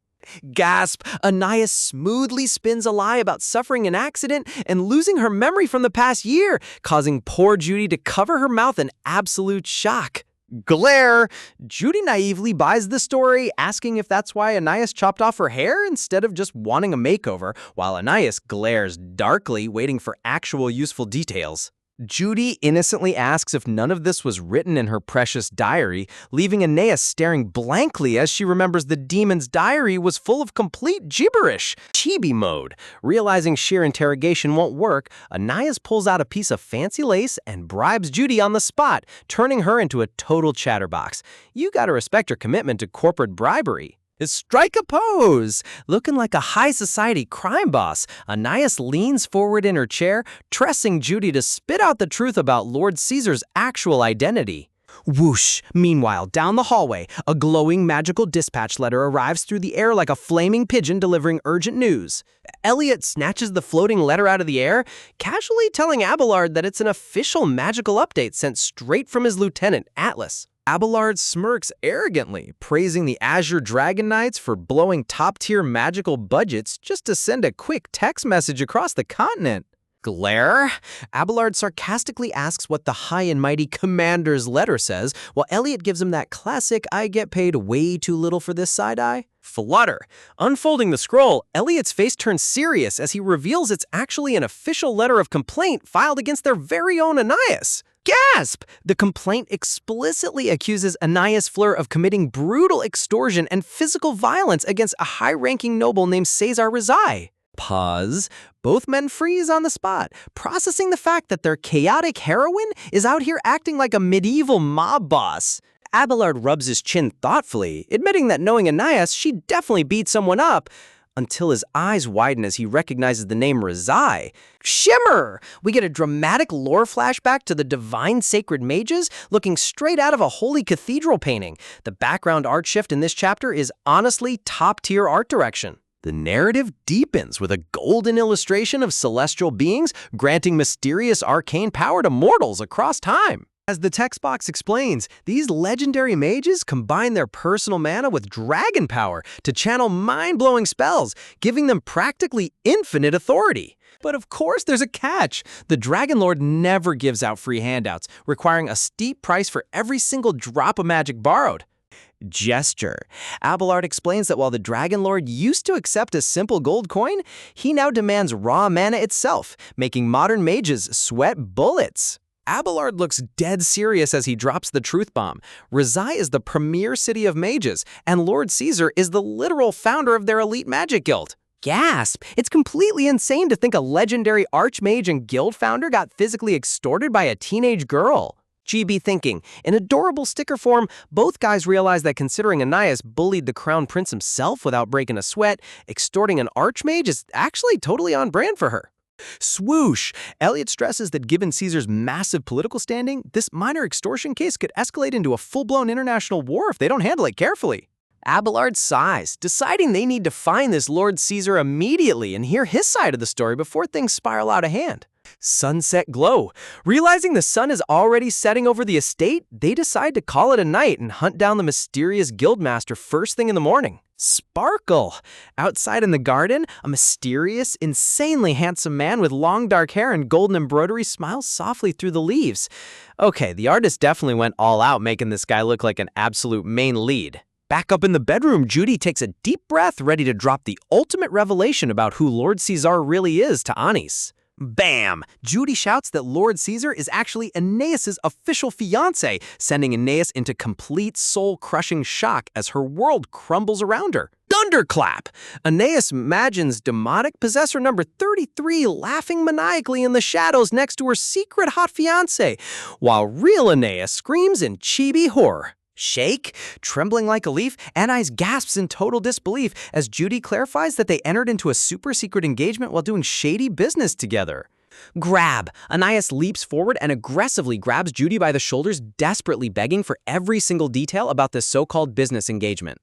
Gasp! Anais smoothly spins a lie about suffering an accident and losing her memory from the past year, causing poor Judy to cover her mouth in absolute shock. Glare! Judy naively buys the story, asking if that's why Anais chopped off her hair instead of just wanting a makeover, while Anais glares darkly, waiting for actual useful details. Judy innocently asks if none of this was written in her precious diary, leaving Anais staring blankly as she remembers the demon's diary was full of complete gibberish. Chibi mode. Realizing sheer interrogation won't work, Anais pulls out a piece of fancy lace and bribes Judy on the spot, turning her into a total chatterbox. You gotta respect her commitment to corporate bribery. Strike a pose! Looking like a high society crime boss, Anais leans forward in her chair, pressing Judy to spit out the truth about Lord Caesar's actual identity. Whoosh! Meanwhile, down the hallway, a glowing magical dispatch letter arrives through the air like a flaming pigeon delivering urgent news. Elliot snatches the floating letter out of the air, casually telling Abelard that it's an official magical update sent straight from his lieutenant, Atlas. Abelard smirks arrogantly, praising the Azure Dragon Knights for blowing top-tier magical budgets just to send a quick text message across the continent. Glare? Abelard sarcastically asks what the high and mighty commander's letter says, while Elliot gives him that classic I get paid way too little for this side-eye. Flutter. Unfolding the scroll, Elliot's face turns serious as he reveals it's actually an official letter of complaint filed against their very own Anais. Gasp! The complaint explicitly accuses Anais Fleur of committing brutal extortion and physical violence against a high-ranking noble named Cesar Rizai. Pause. Both men freeze on the spot, processing the fact that their chaotic heroine is out here acting like a medieval mob boss. Abelard rubs his chin thoughtfully, admitting that knowing Anais, she definitely beat someone up, until his eyes widen as he recognizes the name Rizai. Shimmer! We get a dramatic lore flashback to the divine sacred mages looking straight out of a holy cathedral painting. The background art shift in this chapter is honestly top-tier art direction. The narrative deepens with a golden illustration of celestial beings granting mysterious arcane power to mortals across time. As the text box explains, these legendary mages combine their personal mana with dragon power to channel mind-blowing spells, giving them practically infinite authority. But of course there's a catch. The Dragon Lord never gives out free handouts, requiring a steep price for every single drop of magic borrowed. Gesture. Abelard explains that while the Dragon Lord used to accept a simple gold coin, he now demands raw mana itself, making modern mages sweat bullets. Abelard looks dead serious as he drops the truth bomb. Rizai is the premier city of mages, and Lord Caesar is the literal founder of their elite magic guild. Gasp! It's completely insane to think a legendary archmage and guild founder got physically extorted by a teenage girl. GB thinking. In adorable sticker form, both guys realize that considering Anais bullied the crown prince himself without breaking a sweat, extorting an archmage is actually totally on brand for her. Swoosh! Elliot stresses that given Caesar's massive political standing, this minor extortion case could escalate into a full-blown international war if they don't handle it carefully. Abelard sighs, deciding they need to find this Lord Caesar immediately and hear his side of the story before things spiral out of hand. Sunset glow. Realizing the sun is already setting over the estate, they decide to call it a night and hunt down the mysterious guildmaster first thing in the morning. Sparkle! Outside in the garden, a mysterious, insanely handsome man with long dark hair and golden embroidery smiles softly through the leaves. Okay, the artist definitely went all out making this guy look like an absolute main lead. Back up in the bedroom, Judy takes a deep breath, ready to drop the ultimate revelation about who Lord Caesar really is to Anais. Bam! Judy shouts that Lord Caesar is actually Aeneas's official fiancé, sending Aeneas into complete soul-crushing shock as her world crumbles around her. Thunderclap! Aeneas imagines demonic possessor number 33 laughing maniacally in the shadows next to her secret hot fiancé, while real Aeneas screams in chibi horror. Shake? Trembling like a leaf, Anais gasps in total disbelief as Judy clarifies that they entered into a super-secret engagement while doing shady business together. Grab! Anais leaps forward and aggressively grabs Judy by the shoulders, desperately begging for every single detail about this so-called business engagement.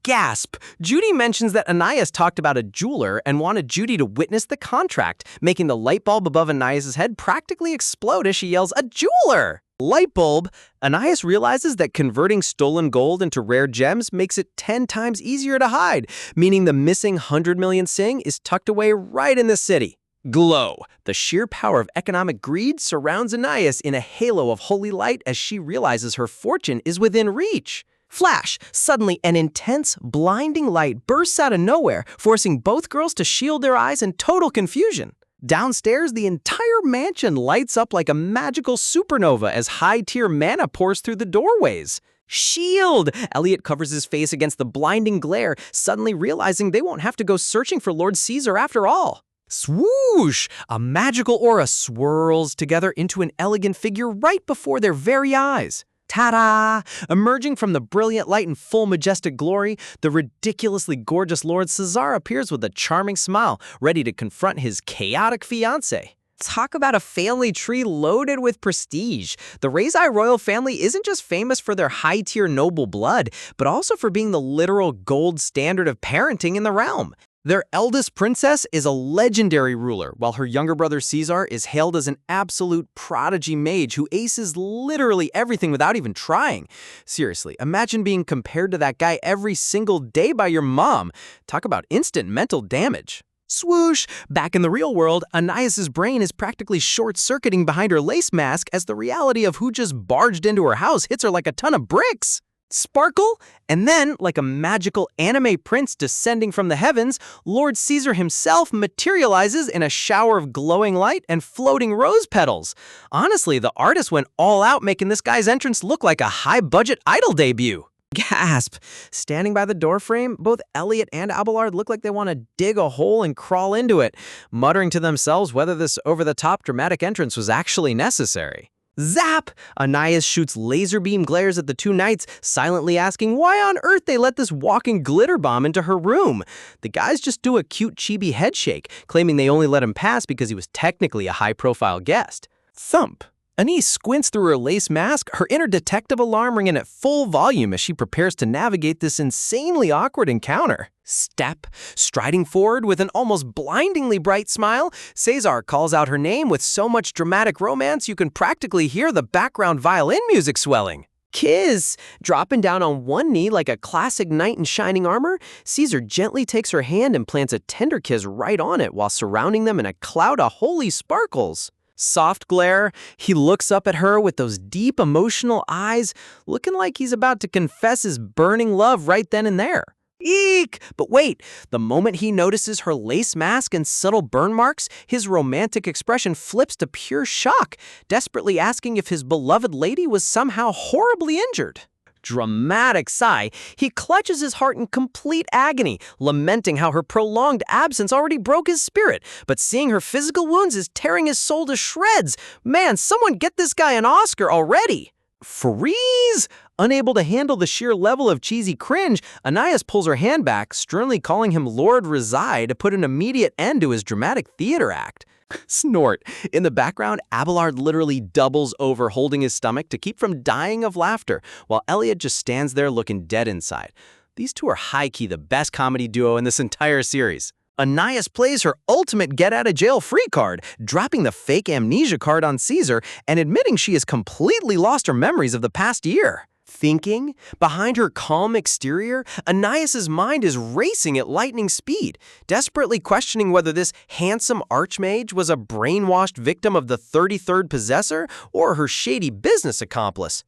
Gasp! Judy mentions that Anais talked about a jeweler and wanted Judy to witness the contract, making the light bulb above Anais' head practically explode as she yells, "A jeweler!" Light bulb! Anais realizes that converting stolen gold into rare gems makes it 10 times easier to hide, meaning the missing 100 million sing is tucked away right in the city. Glow! The sheer power of economic greed surrounds Anais in a halo of holy light as she realizes her fortune is within reach. Flash! Suddenly, an intense, blinding light bursts out of nowhere, forcing both girls to shield their eyes in total confusion. Downstairs, the entire mansion lights up like a magical supernova as high-tier mana pours through the doorways. Shield! Elliot covers his face against the blinding glare, suddenly realizing they won't have to go searching for Lord Caesar after all. Swoosh! A magical aura swirls together into an elegant figure right before their very eyes. Ta-da! Emerging from the brilliant light in full majestic glory, the ridiculously gorgeous Lord Caesar appears with a charming smile, ready to confront his chaotic fiancée. Talk about a family tree loaded with prestige. The Reizei royal family isn't just famous for their high-tier noble blood, but also for being the literal gold standard of parenting in the realm. Their eldest princess is a legendary ruler, while her younger brother Caesar is hailed as an absolute prodigy mage who aces literally everything without even trying. Seriously, imagine being compared to that guy every single day by your mom. Talk about instant mental damage. Swoosh! Back in the real world, Anais' brain is practically short-circuiting behind her lace mask as the reality of who just barged into her house hits her like a ton of bricks. Sparkle, and then, like a magical anime prince descending from the heavens, Lord Caesar himself materializes in a shower of glowing light and floating rose petals. Honestly, the artist went all out making this guy's entrance look like a high-budget Idol debut. Gasp! Standing by the doorframe, both Elliot and Abelard look like they want to dig a hole and crawl into it, muttering to themselves whether this over-the-top dramatic entrance was actually necessary. Zap! Anais shoots laser beam glares at the two knights, silently asking why on earth they let this walking glitter bomb into her room. The guys just do a cute chibi headshake, claiming they only let him pass because he was technically a high-profile guest. Thump! Anais squints through her lace mask, her inner detective alarm ringing at full volume as she prepares to navigate this insanely awkward encounter. Step, striding forward with an almost blindingly bright smile, Caesar calls out her name with so much dramatic romance you can practically hear the background violin music swelling. Kiss! Dropping down on one knee like a classic knight in shining armor, Caesar gently takes her hand and plants a tender kiss right on it while surrounding them in a cloud of holy sparkles. Soft glare, he looks up at her with those deep emotional eyes, looking like he's about to confess his burning love right then and there. Eek! But wait, the moment he notices her lace mask and subtle burn marks, his romantic expression flips to pure shock, desperately asking if his beloved lady was somehow horribly injured. Dramatic sigh, he clutches his heart in complete agony, lamenting how her prolonged absence already broke his spirit, but seeing her physical wounds is tearing his soul to shreds. Man, someone get this guy an Oscar already! Freeze! Unable to handle the sheer level of cheesy cringe, Anais pulls her hand back, sternly calling him Lord Reizei to put an immediate end to his dramatic theater act. Snort. In the background, Abelard literally doubles over, holding his stomach to keep from dying of laughter, while Elliot just stands there looking dead inside. These two are high-key the best comedy duo in this entire series. Anais plays her ultimate get-out-of-jail-free card, dropping the fake amnesia card on Caesar and admitting she has completely lost her memories of the past year. Thinking? Behind her calm exterior, Anais' mind is racing at lightning speed, desperately questioning whether this handsome archmage was a brainwashed victim of the 33rd possessor or her shady business accomplice.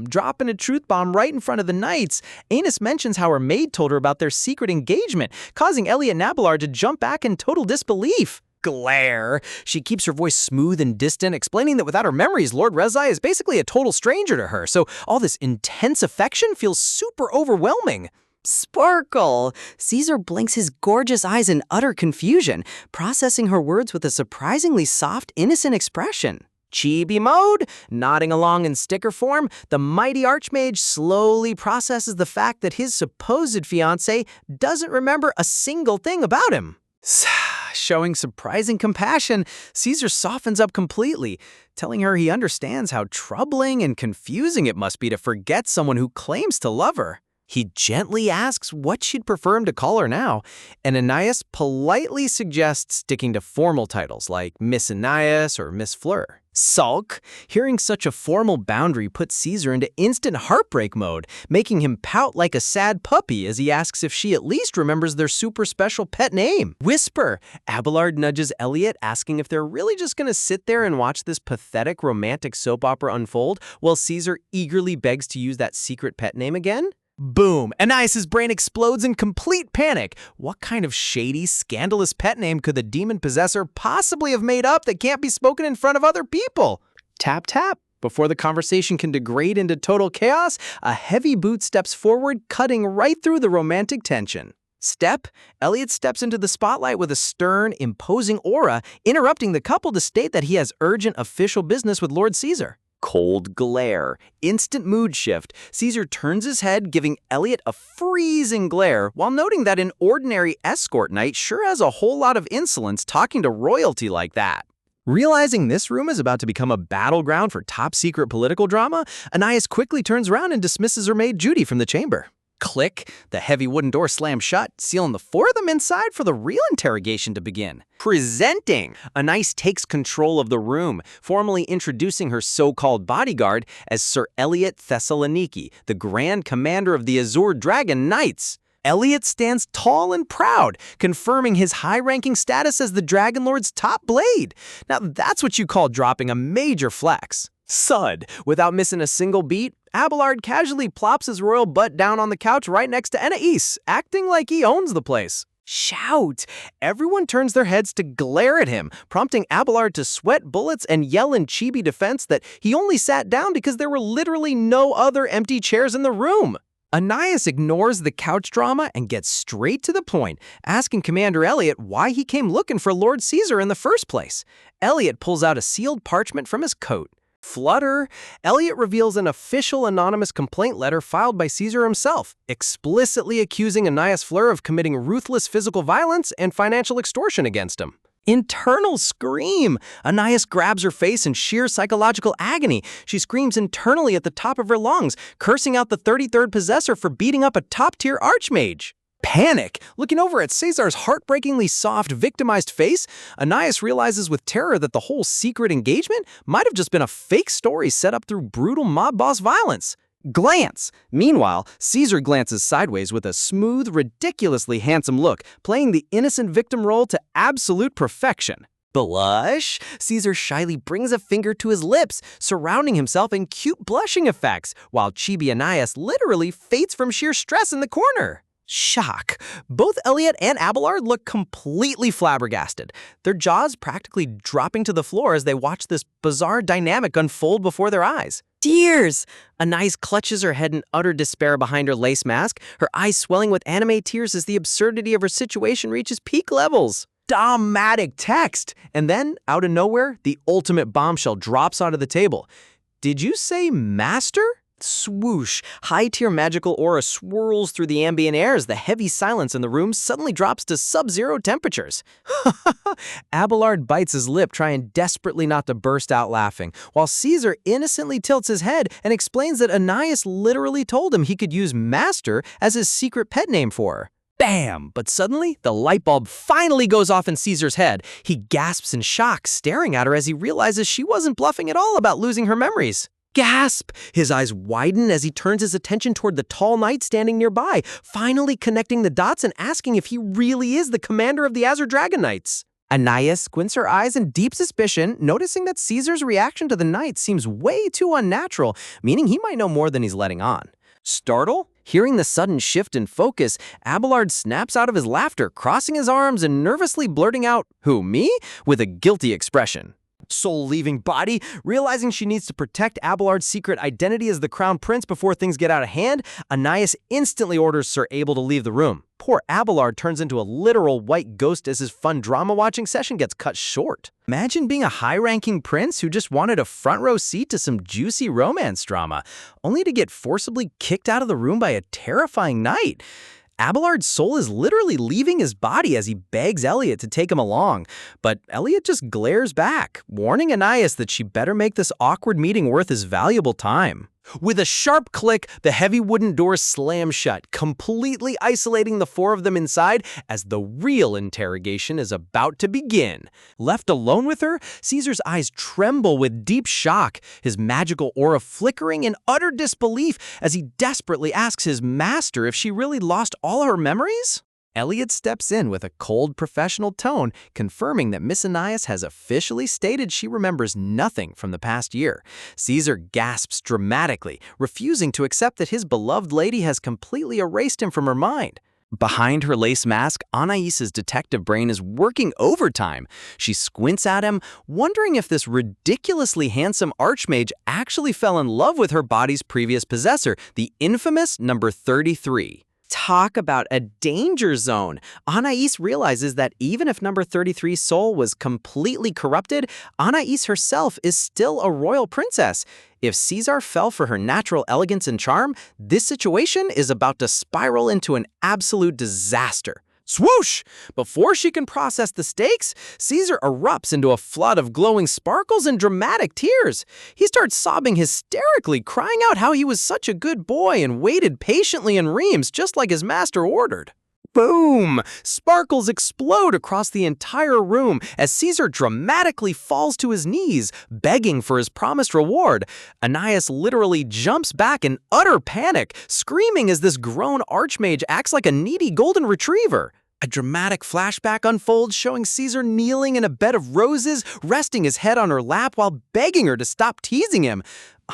Dropping a truth bomb right in front of the knights, Anais mentions how her maid told her about their secret engagement, causing Elliot and Abelard to jump back in total disbelief. Glare. She keeps her voice smooth and distant, explaining that without her memories, Lord Reizei is basically a total stranger to her, so all this intense affection feels super overwhelming. Sparkle! Caesar blinks his gorgeous eyes in utter confusion, processing her words with a surprisingly soft, innocent expression. Chibi mode? Nodding along in sticker form, the mighty archmage slowly processes the fact that his supposed fiancée doesn't remember a single thing about him. Showing surprising compassion, Caesar softens up completely, telling her he understands how troubling and confusing it must be to forget someone who claims to love her. He gently asks what she'd prefer him to call her now, and Anais politely suggests sticking to formal titles like Miss Anais or Miss Fleur. Sulk, hearing such a formal boundary puts Caesar into instant heartbreak mode, making him pout like a sad puppy as he asks if she at least remembers their super special pet name. Whisper, Abelard nudges Elliot, asking if they're really just going to sit there and watch this pathetic romantic soap opera unfold while Caesar eagerly begs to use that secret pet name again. Boom! Anais' brain explodes in complete panic. What kind of shady, scandalous pet name could the demon possessor possibly have made up that can't be spoken in front of other people? Tap, tap. Before the conversation can degrade into total chaos, a heavy boot steps forward, cutting right through the romantic tension. Step, Elliot steps into the spotlight with a stern, imposing aura, interrupting the couple to state that he has urgent official business with Lord Caesar. Cold glare, instant mood shift. Caesar turns his head, giving Elliot a freezing glare, while noting that an ordinary escort knight sure has a whole lot of insolence talking to royalty like that. Realizing this room is about to become a battleground for top-secret political drama, Anais quickly turns around and dismisses her maid Judy from the chamber. Click, the heavy wooden door slams shut, sealing the four of them inside for the real interrogation to begin. Presenting! Anais takes control of the room, formally introducing her so-called bodyguard as Sir Elliot Thessaloniki, the Grand Commander of the Azure Dragon Knights. Elliot stands tall and proud, confirming his high-ranking status as the Dragon Lord's top blade. Now that's what you call dropping a major flex. Sud, without missing a single beat, Abelard casually plops his royal butt down on the couch right next to Anais, acting like he owns the place. Shout! Everyone turns their heads to glare at him, prompting Abelard to sweat bullets and yell in chibi defense that he only sat down because there were literally no other empty chairs in the room. Anais ignores the couch drama and gets straight to the point, asking Commander Elliot why he came looking for Lord Caesar in the first place. Elliot pulls out a sealed parchment from his coat. Flutter, Elliot reveals an official anonymous complaint letter filed by Caesar himself, explicitly accusing Anais Fleur of committing ruthless physical violence and financial extortion against him. Internal scream! Anais grabs her face in sheer psychological agony. She screams internally at the top of her lungs, cursing out the 33rd possessor for beating up a top-tier archmage. Panic! Looking over at Caesar's heartbreakingly soft, victimized face, Anais realizes with terror that the whole secret engagement might have just been a fake story set up through brutal mob boss violence. Glance! Meanwhile, Caesar glances sideways with a smooth, ridiculously handsome look, playing the innocent victim role to absolute perfection. Blush? Caesar shyly brings a finger to his lips, surrounding himself in cute blushing effects, while Chibi Anais literally faints from sheer stress in the corner. Shock. Both Elliot and Abelard look completely flabbergasted, their jaws practically dropping to the floor as they watch this bizarre dynamic unfold before their eyes. Tears! Anais clutches her head in utter despair behind her lace mask, her eyes swelling with anime tears as the absurdity of her situation reaches peak levels. Dramatic text! And then, out of nowhere, the ultimate bombshell drops onto the table. Did you say master? Swoosh! High-tier magical aura swirls through the ambient air as the heavy silence in the room suddenly drops to sub-zero temperatures. Abelard bites his lip, trying desperately not to burst out laughing, while Caesar innocently tilts his head and explains that Anais literally told him he could use Master as his secret pet name for her. Bam! But suddenly, the light bulb finally goes off in Caesar's head. He gasps in shock, staring at her as he realizes she wasn't bluffing at all about losing her memories. Gasp! His eyes widen as he turns his attention toward the tall knight standing nearby, finally connecting the dots and asking if he really is the commander of the Azure Dragon Knights. Anais squints her eyes in deep suspicion, noticing that Caesar's reaction to the knight seems way too unnatural, meaning he might know more than he's letting on. Startle? Hearing the sudden shift in focus, Abelard snaps out of his laughter, crossing his arms and nervously blurting out, "Who, me?" with a guilty expression. Soul leaving body, realizing she needs to protect Abelard's secret identity as the crown prince before things get out of hand, Anais instantly orders Sir Abel to leave the room. Poor Abelard turns into a literal white ghost as his fun drama-watching session gets cut short. Imagine being a high-ranking prince who just wanted a front-row seat to some juicy romance drama, only to get forcibly kicked out of the room by a terrifying knight. Abelard's soul is literally leaving his body as he begs Elliot to take him along, but Elliot just glares back, warning Anais that she better make this awkward meeting worth his valuable time. With a sharp click, the heavy wooden doors slam shut, completely isolating the four of them inside as the real interrogation is about to begin. Left alone with her, Caesar's eyes tremble with deep shock, his magical aura flickering in utter disbelief as he desperately asks his master if she really lost all her memories. Elliot steps in with a cold, professional tone, confirming that Miss Anais has officially stated she remembers nothing from the past year. Caesar gasps dramatically, refusing to accept that his beloved lady has completely erased him from her mind. Behind her lace mask, Anais's detective brain is working overtime. She squints at him, wondering if this ridiculously handsome archmage actually fell in love with her body's previous possessor, the infamous number 33. Talk about a danger zone. Anais realizes that even if number 33's soul was completely corrupted, Anais herself is still a royal princess. If Caesar fell for her natural elegance and charm, this situation is about to spiral into an absolute disaster. Swoosh! Before she can process the stakes, Caesar erupts into a flood of glowing sparkles and dramatic tears. He starts sobbing hysterically, crying out how he was such a good boy and waited patiently in Reims just like his master ordered. Boom! Sparkles explode across the entire room as Caesar dramatically falls to his knees, begging for his promised reward. Anais literally jumps back in utter panic, screaming as this grown archmage acts like a needy golden retriever. A dramatic flashback unfolds showing Caesar kneeling in a bed of roses, resting his head on her lap while begging her to stop teasing him.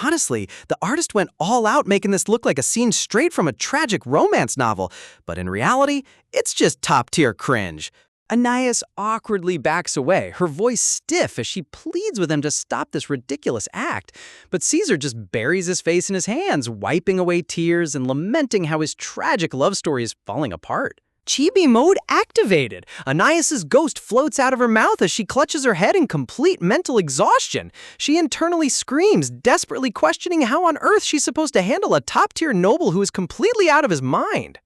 Honestly, the artist went all out making this look like a scene straight from a tragic romance novel, but in reality, it's just top-tier cringe. Anais awkwardly backs away, her voice stiff as she pleads with him to stop this ridiculous act. But Caesar just buries his face in his hands, wiping away tears and lamenting how his tragic love story is falling apart. Chibi mode activated. Anais's ghost floats out of her mouth as she clutches her head in complete mental exhaustion. She internally screams, desperately questioning how on earth she's supposed to handle a top-tier noble who is completely out of his mind.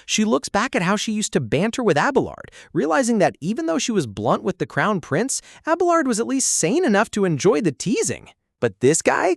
She looks back at how she used to banter with Abelard, realizing that even though she was blunt with the crown prince, Abelard was at least sane enough to enjoy the teasing. But this guy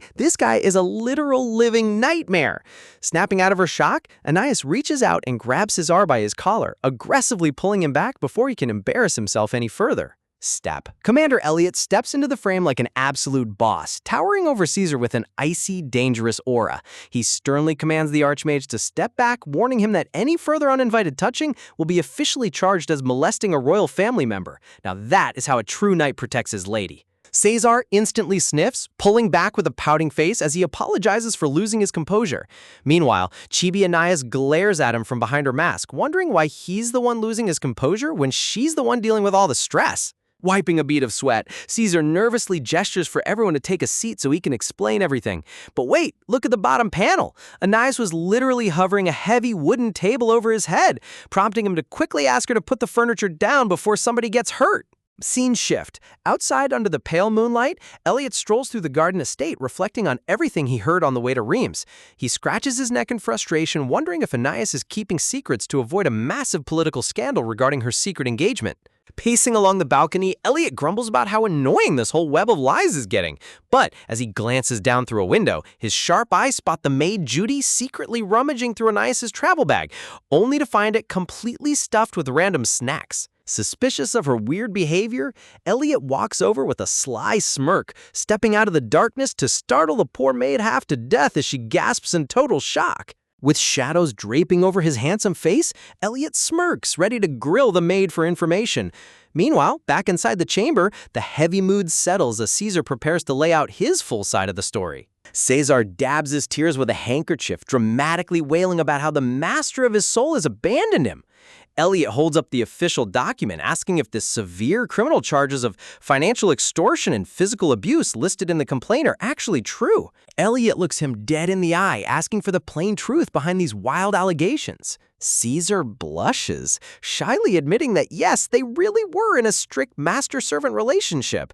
is a literal living nightmare. Snapping out of her shock, Anais reaches out and grabs Caesar by his collar, aggressively pulling him back before he can embarrass himself any further. Step. Commander Elliot steps into the frame like an absolute boss, towering over Caesar with an icy, dangerous aura. He sternly commands the archmage to step back, warning him that any further uninvited touching will be officially charged as molesting a royal family member. Now that is how a true knight protects his lady. Caesar instantly sniffs, pulling back with a pouting face as he apologizes for losing his composure. Meanwhile, Chibi Anais glares at him from behind her mask, wondering why he's the one losing his composure when she's the one dealing with all the stress. Wiping a bead of sweat, Caesar nervously gestures for everyone to take a seat so he can explain everything. But wait, look at the bottom panel. Anais was literally hovering a heavy wooden table over his head, prompting him to quickly ask her to put the furniture down before somebody gets hurt. Scene shift. Outside under the pale moonlight, Elliot strolls through the garden estate, reflecting on everything he heard on the way to Reims. He scratches his neck in frustration, wondering if Anais is keeping secrets to avoid a massive political scandal regarding her secret engagement. Pacing along the balcony, Elliot grumbles about how annoying this whole web of lies is getting. But as he glances down through a window, his sharp eyes spot the maid Judy secretly rummaging through Anais's travel bag, only to find it completely stuffed with random snacks. Suspicious of her weird behavior, Elliot walks over with a sly smirk, stepping out of the darkness to startle the poor maid half to death as she gasps in total shock. With shadows draping over his handsome face, Elliot smirks, ready to grill the maid for information. Meanwhile, back inside the chamber, the heavy mood settles as Caesar prepares to lay out his full side of the story. Caesar dabs his tears with a handkerchief, dramatically wailing about how the master of his soul has abandoned him. Elliot holds up the official document, asking if the severe criminal charges of financial extortion and physical abuse listed in the complaint are actually true. Elliot looks him dead in the eye, asking for the plain truth behind these wild allegations. Caesar blushes, shyly admitting that yes, they really were in a strict master-servant relationship.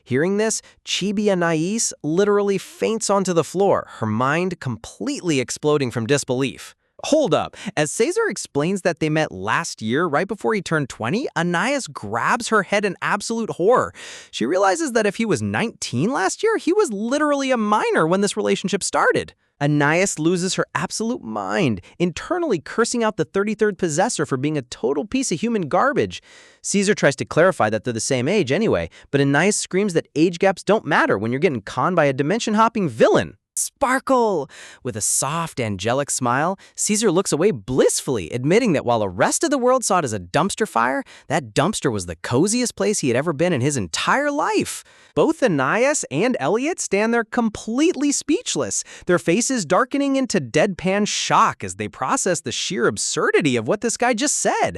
Hearing this, Chibi Anais literally faints onto the floor, her mind completely exploding from disbelief. Hold up. As Caesar explains that they met last year, right before he turned 20, Anais grabs her head in absolute horror. She realizes that if he was 19 last year, he was literally a minor when this relationship started. Anais loses her absolute mind, internally cursing out the 33rd possessor for being a total piece of human garbage. Caesar tries to clarify that they're the same age anyway, but Anais screams that age gaps don't matter when you're getting conned by a dimension-hopping villain. Sparkle! With a soft, angelic smile, Caesar looks away blissfully, admitting that while the rest of the world saw it as a dumpster fire, that dumpster was the coziest place he had ever been in his entire life. Both Anais and Elliot stand there completely speechless, their faces darkening into deadpan shock as they process the sheer absurdity of what this guy just said.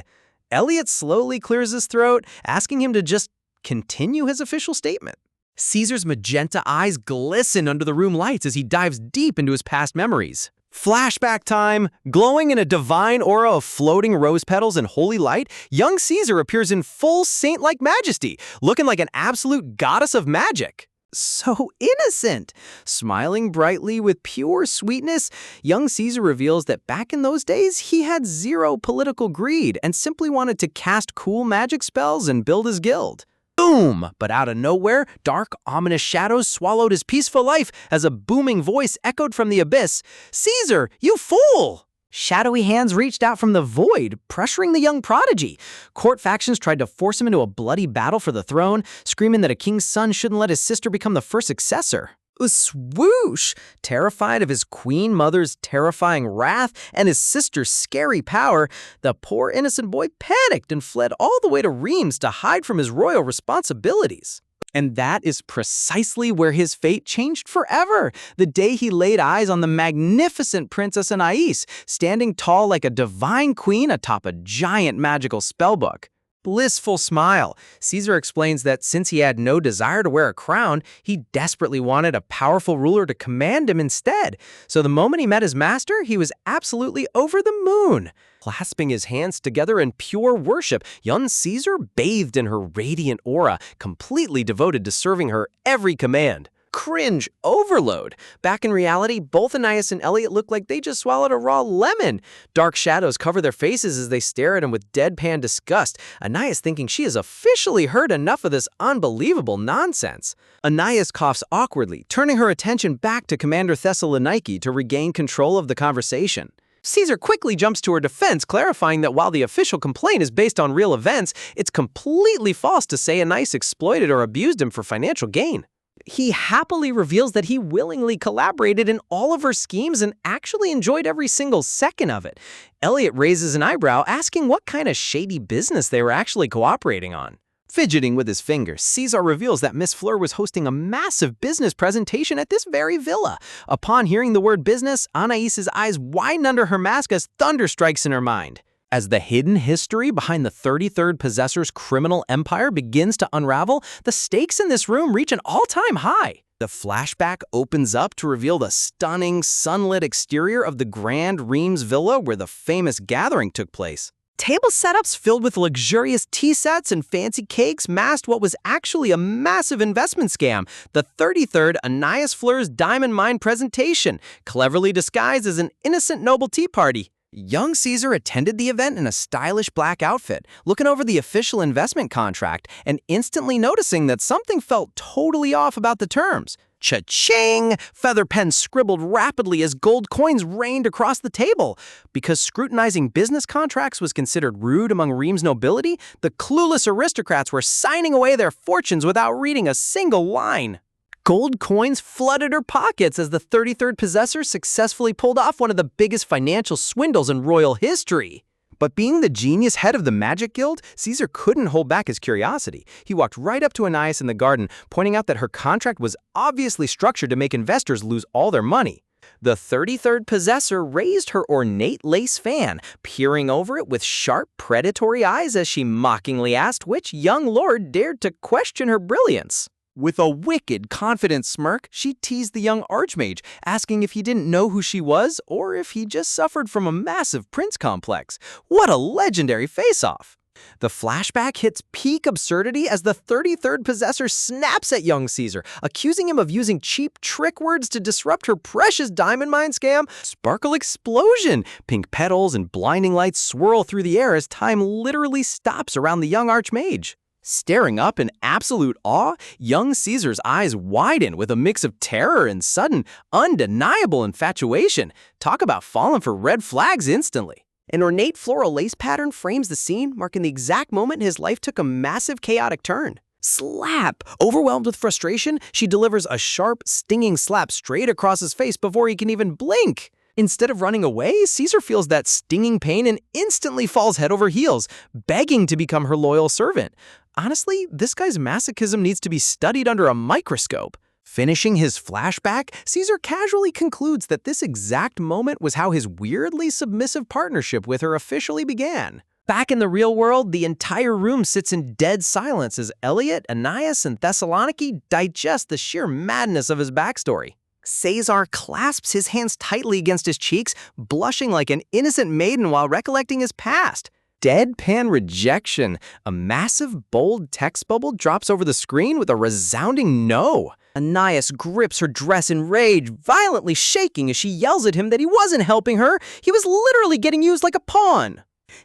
Elliot slowly clears his throat, asking him to just continue his official statement. Caesar's magenta eyes glisten under the room lights as he dives deep into his past memories. Flashback time! Glowing in a divine aura of floating rose petals and holy light, young Caesar appears in full saint-like majesty, looking like an absolute goddess of magic. So innocent! Smiling brightly with pure sweetness, young Caesar reveals that back in those days, he had zero political greed and simply wanted to cast cool magic spells and build his guild. Boom! But out of nowhere, dark, ominous shadows swallowed his peaceful life as a booming voice echoed from the abyss. "Caesar, you fool!" Shadowy hands reached out from the void, pressuring the young prodigy. Court factions tried to force him into a bloody battle for the throne, screaming that a king's son shouldn't let his sister become the first successor. Swoosh! Terrified of his queen mother's terrifying wrath and his sister's scary power, the poor innocent boy panicked and fled all the way to Reims to hide from his royal responsibilities. And that is precisely where his fate changed forever, the day he laid eyes on the magnificent Princess Anais, standing tall like a divine queen atop a giant magical spellbook. Blissful smile. Caesar explains that since he had no desire to wear a crown, he desperately wanted a powerful ruler to command him instead. So the moment he met his master, he was absolutely over the moon. Clasping his hands together in pure worship, young Caesar bathed in her radiant aura, completely devoted to serving her every command. Cringe overload. Back in reality, both Anais and Elliot look like they just swallowed a raw lemon. Dark shadows cover their faces as they stare at him with deadpan disgust, Anais thinking she has officially heard enough of this unbelievable nonsense. Anais coughs awkwardly, turning her attention back to Commander Thessaloniki to regain control of the conversation. Caesar quickly jumps to her defense, clarifying that while the official complaint is based on real events, it's completely false to say Anais exploited or abused him for financial gain. He happily reveals that he willingly collaborated in all of her schemes and actually enjoyed every single second of it. Elliot raises an eyebrow, asking what kind of shady business they were actually cooperating on. Fidgeting with his fingers, Caesar reveals that Miss Fleur was hosting a massive business presentation at this very villa. Upon hearing the word business, Anais's eyes widen under her mask as thunder strikes in her mind. As the hidden history behind the 33rd possessor's criminal empire begins to unravel, the stakes in this room reach an all-time high. The flashback opens up to reveal the stunning, sunlit exterior of the grand Reims villa where the famous gathering took place. Table setups filled with luxurious tea sets and fancy cakes masked what was actually a massive investment scam, the 33rd Anais Fleur's Diamond Mine presentation, cleverly disguised as an innocent noble tea party. Young Caesar attended the event in a stylish black outfit, looking over the official investment contract and instantly noticing that something felt totally off about the terms. Cha-ching! Feather pens scribbled rapidly as gold coins rained across the table. Because scrutinizing business contracts was considered rude among Reims nobility, the clueless aristocrats were signing away their fortunes without reading a single line. Gold coins flooded her pockets as the 33rd possessor successfully pulled off one of the biggest financial swindles in royal history. But being the genius head of the Magic Guild, Caesar couldn't hold back his curiosity. He walked right up to Anais in the garden, pointing out that her contract was obviously structured to make investors lose all their money. The 33rd possessor raised her ornate lace fan, peering over it with sharp, predatory eyes as she mockingly asked which young lord dared to question her brilliance. With a wicked, confident smirk, she teased the young archmage, asking if he didn't know who she was or if he just suffered from a massive prince complex. What a legendary face-off! The flashback hits peak absurdity as the 33rd possessor snaps at young Caesar, accusing him of using cheap trick words to disrupt her precious diamond mine scam. Sparkle explosion! Pink petals and blinding lights swirl through the air as time literally stops around the young archmage. Staring up in absolute awe, young Caesar's eyes widen with a mix of terror and sudden, undeniable infatuation. Talk about falling for red flags instantly. An ornate floral lace pattern frames the scene, marking the exact moment his life took a massive chaotic turn. Slap! Overwhelmed with frustration, she delivers a sharp, stinging slap straight across his face before he can even blink. Instead of running away, Caesar feels that stinging pain and instantly falls head over heels, begging to become her loyal servant. Honestly, this guy's masochism needs to be studied under a microscope. Finishing his flashback, Caesar casually concludes that this exact moment was how his weirdly submissive partnership with her officially began. Back in the real world, the entire room sits in dead silence as Elliot, Aeneas, and Thessaloniki digest the sheer madness of his backstory. Caesar clasps his hands tightly against his cheeks, blushing like an innocent maiden while recollecting his past. Deadpan rejection. A massive, bold text bubble drops over the screen with a resounding no. Aeneas grips her dress in rage, violently shaking as she yells at him that he wasn't helping her. He was literally getting used like a pawn.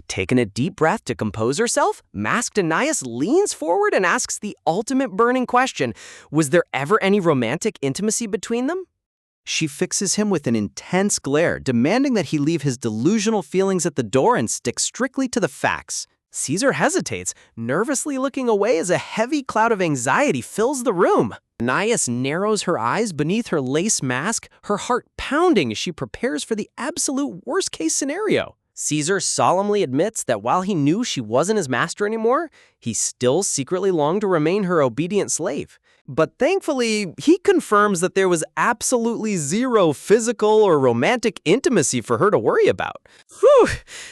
Taking a deep breath to compose herself, masked Aeneas leans forward and asks the ultimate burning question: was there ever any romantic intimacy between them? She fixes him with an intense glare, demanding that he leave his delusional feelings at the door and stick strictly to the facts. Caesar hesitates, nervously looking away as a heavy cloud of anxiety fills the room. Aeneas narrows her eyes beneath her lace mask, her heart pounding as she prepares for the absolute worst-case scenario. Caesar solemnly admits that while he knew she wasn't his master anymore, he still secretly longed to remain her obedient slave. But thankfully, he confirms that there was absolutely zero physical or romantic intimacy for her to worry about. Whew!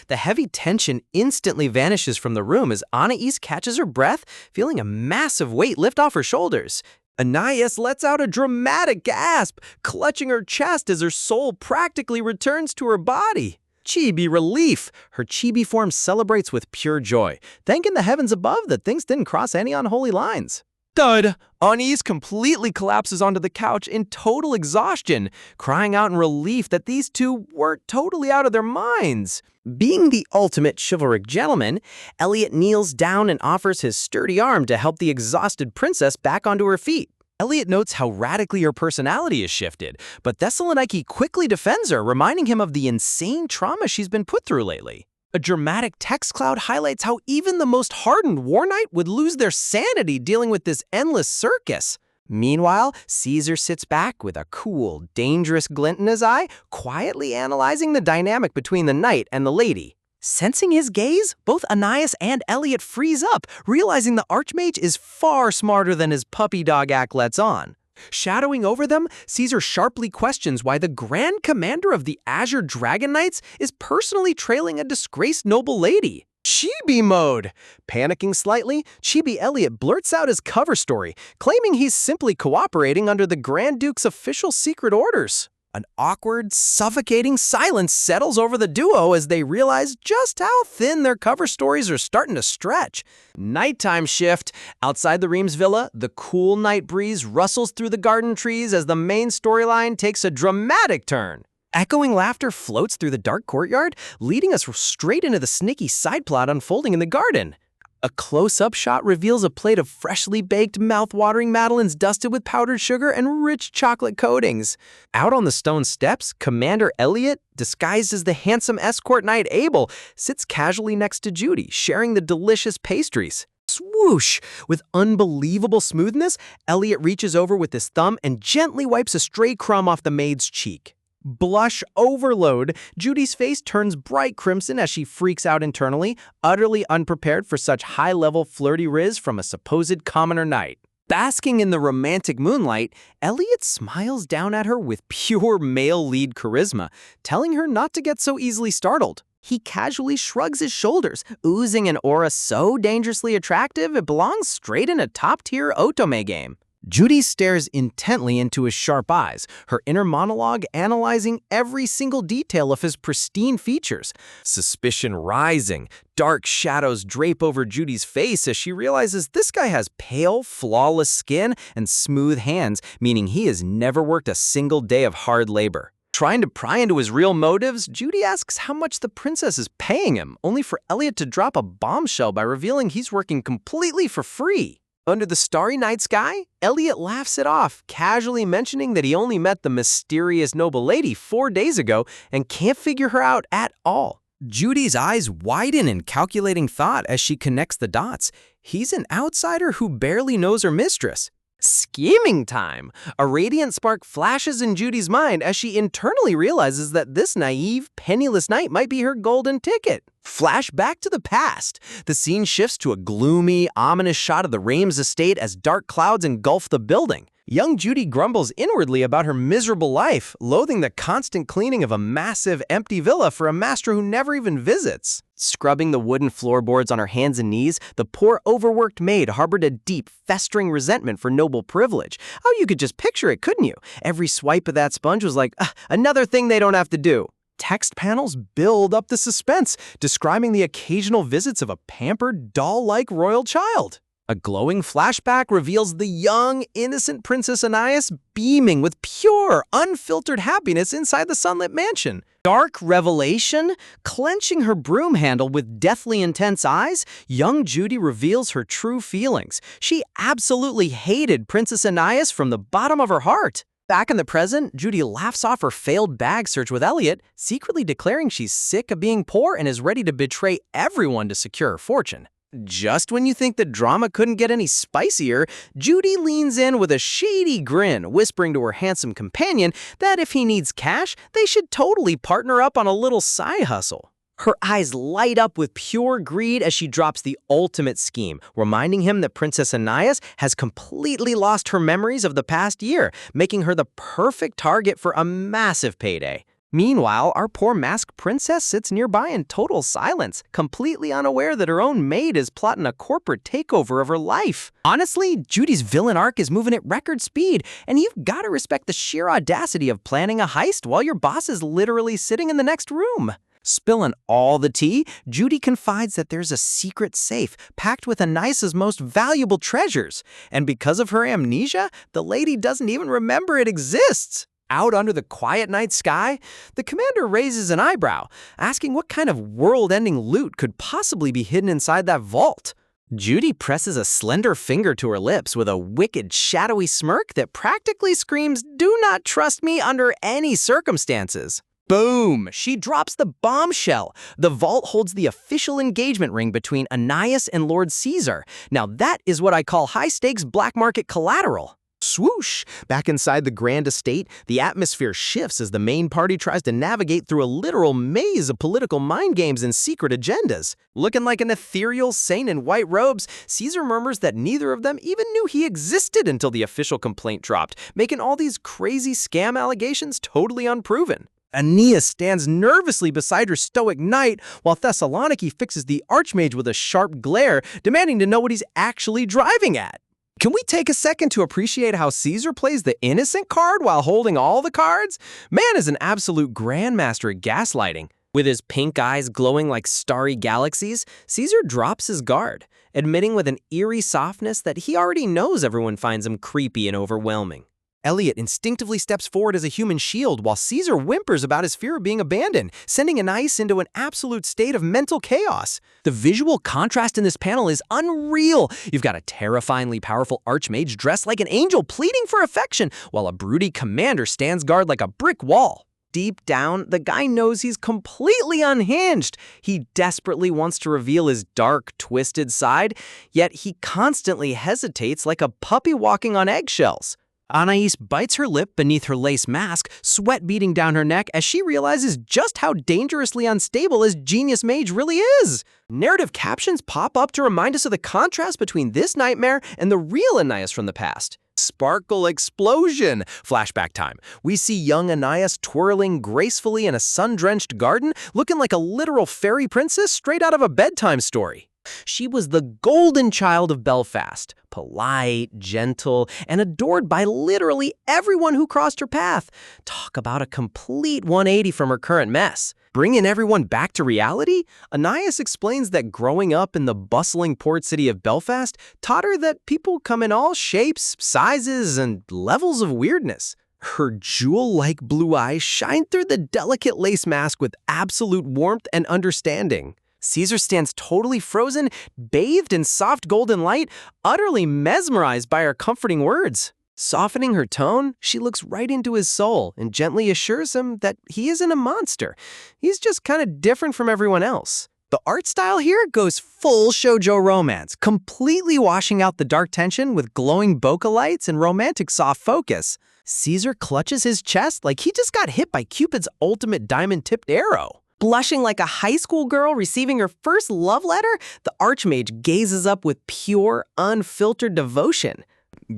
The heavy tension instantly vanishes from the room as Anais catches her breath, feeling a massive weight lift off her shoulders. Aeneas lets out a dramatic gasp, clutching her chest as her soul practically returns to her body. Chibi relief. Her chibi form celebrates with pure joy, thanking the heavens above that things didn't cross any unholy lines. Thud! Anais completely collapses onto the couch in total exhaustion, crying out in relief that these two were totally out of their minds. Being the ultimate chivalric gentleman, Elliot kneels down and offers his sturdy arm to help the exhausted princess back onto her feet. Elliot notes how radically her personality has shifted, but Thessaloniki quickly defends her, reminding him of the insane trauma she's been put through lately. A dramatic text cloud highlights how even the most hardened war knight would lose their sanity dealing with this endless circus. Meanwhile, Caesar sits back with a cool, dangerous glint in his eye, quietly analyzing the dynamic between the knight and the lady. Sensing his gaze, both Aeneas and Elliot freeze up, realizing the Archmage is far smarter than his puppy dog act lets on. Shadowing over them, Caesar sharply questions why the Grand Commander of the Azure Dragon Knights is personally trailing a disgraced noble lady. Chibi mode! Panicking slightly, Chibi Elliot blurts out his cover story, claiming he's simply cooperating under the Grand Duke's official secret orders. An awkward, suffocating silence settles over the duo as they realize just how thin their cover stories are starting to stretch. Nighttime shift. Outside the Reams villa, the cool night breeze rustles through the garden trees as the main storyline takes a dramatic turn. Echoing laughter floats through the dark courtyard, leading us straight into the sneaky side plot unfolding in the garden. A close-up shot reveals a plate of freshly baked, mouth-watering madeleines dusted with powdered sugar and rich chocolate coatings. Out on the stone steps, Commander Elliot, disguised as the handsome escort knight Abel, sits casually next to Judy, sharing the delicious pastries. Swoosh! With unbelievable smoothness, Elliot reaches over with his thumb and gently wipes a stray crumb off the maid's cheek. Blush overload, Judy's face turns bright crimson as she freaks out internally, utterly unprepared for such high-level flirty riz from a supposed commoner knight. Basking in the romantic moonlight, Elliot smiles down at her with pure male lead charisma, telling her not to get so easily startled. He casually shrugs his shoulders, oozing an aura so dangerously attractive it belongs straight in a top-tier otome game. Judy stares intently into his sharp eyes, her inner monologue analyzing every single detail of his pristine features. Suspicion rising, dark shadows drape over Judy's face as she realizes this guy has pale, flawless skin and smooth hands, meaning he has never worked a single day of hard labor. Trying to pry into his real motives, Judy asks how much the princess is paying him, only for Elliot to drop a bombshell by revealing he's working completely for free. Under the starry night sky, Elliot laughs it off, casually mentioning that he only met the mysterious noble lady 4 days ago and can't figure her out at all. Judy's eyes widen in calculating thought as she connects the dots. He's an outsider who barely knows her mistress. Scheming time! A radiant spark flashes in Judy's mind as she internally realizes that this naive, penniless knight might be her golden ticket. Flash back to the past. The scene shifts to a gloomy, ominous shot of the Rames estate as dark clouds engulf the building. Young Judy grumbles inwardly about her miserable life, loathing the constant cleaning of a massive, empty villa for a master who never even visits. Scrubbing the wooden floorboards on her hands and knees, the poor overworked maid harbored a deep, festering resentment for noble privilege. Oh, you could just picture it, couldn't you? Every swipe of that sponge was like, another thing they don't have to do. Text panels build up the suspense, describing the occasional visits of a pampered, doll-like royal child. A glowing flashback reveals the young, innocent Princess Anais beaming with pure, unfiltered happiness inside the sunlit mansion. Dark revelation? Clenching her broom handle with deathly intense eyes, young Judy reveals her true feelings. She absolutely hated Princess Anais from the bottom of her heart. Back in the present, Judy laughs off her failed bag search with Elliot, secretly declaring she's sick of being poor and is ready to betray everyone to secure her fortune. Just when you think the drama couldn't get any spicier, Judy leans in with a shady grin, whispering to her handsome companion that if he needs cash, they should totally partner up on a little side hustle. Her eyes light up with pure greed as she drops the ultimate scheme, reminding him that Princess Anais has completely lost her memories of the past year, making her the perfect target for a massive payday. Meanwhile, our poor masked princess sits nearby in total silence, completely unaware that her own maid is plotting a corporate takeover of her life. Honestly, Judy's villain arc is moving at record speed, and you've got to respect the sheer audacity of planning a heist while your boss is literally sitting in the next room. Spilling all the tea, Judy confides that there's a secret safe packed with Anais's most valuable treasures, and because of her amnesia, the lady doesn't even remember it exists. Out under the quiet night sky, the commander raises an eyebrow, asking what kind of world-ending loot could possibly be hidden inside that vault. Judy presses a slender finger to her lips with a wicked, shadowy smirk that practically screams, "Do not trust me under any circumstances." Boom! She drops the bombshell. The vault holds the official engagement ring between Anais and Lord Caesar. Now that is what I call high-stakes black market collateral. Swoosh! Back inside the grand estate, the atmosphere shifts as the main party tries to navigate through a literal maze of political mind games and secret agendas. Looking like an ethereal saint in white robes, Caesar murmurs that neither of them even knew he existed until the official complaint dropped, making all these crazy scam allegations totally unproven. Aeneas stands nervously beside her stoic knight, while Thessaloniki fixes the archmage with a sharp glare, demanding to know what he's actually driving at. Can we take a second to appreciate how Caesar plays the innocent card while holding all the cards? Man is an absolute grandmaster at gaslighting. With his pink eyes glowing like starry galaxies, Caesar drops his guard, admitting with an eerie softness that he already knows everyone finds him creepy and overwhelming. Elliot instinctively steps forward as a human shield while Caesar whimpers about his fear of being abandoned, sending Anais into an absolute state of mental chaos. The visual contrast in this panel is unreal. You've got a terrifyingly powerful archmage dressed like an angel pleading for affection, while a broody commander stands guard like a brick wall. Deep down, the guy knows he's completely unhinged. He desperately wants to reveal his dark, twisted side, yet he constantly hesitates like a puppy walking on eggshells. Anais bites her lip beneath her lace mask, sweat beating down her neck as she realizes just how dangerously unstable his genius mage really is. Narrative captions pop up to remind us of the contrast between this nightmare and the real Anais from the past. Sparkle explosion! Flashback time. We see young Anais twirling gracefully in a sun-drenched garden, looking like a literal fairy princess straight out of a bedtime story. She was the golden child of Belfast, polite, gentle, and adored by literally everyone who crossed her path. Talk about a complete 180 from her current mess. Bringing everyone back to reality, Anais explains that growing up in the bustling port city of Belfast taught her that people come in all shapes, sizes, and levels of weirdness. Her jewel-like blue eyes shine through the delicate lace mask with absolute warmth and understanding. Caesar stands totally frozen, bathed in soft golden light, utterly mesmerized by her comforting words. Softening her tone, she looks right into his soul and gently assures him that he isn't a monster. He's just kind of different from everyone else. The art style here goes full shoujo romance, completely washing out the dark tension with glowing bokeh lights and romantic soft focus. Caesar clutches his chest like he just got hit by Cupid's ultimate diamond-tipped arrow. Blushing like a high school girl receiving her first love letter, the Archmage gazes up with pure, unfiltered devotion.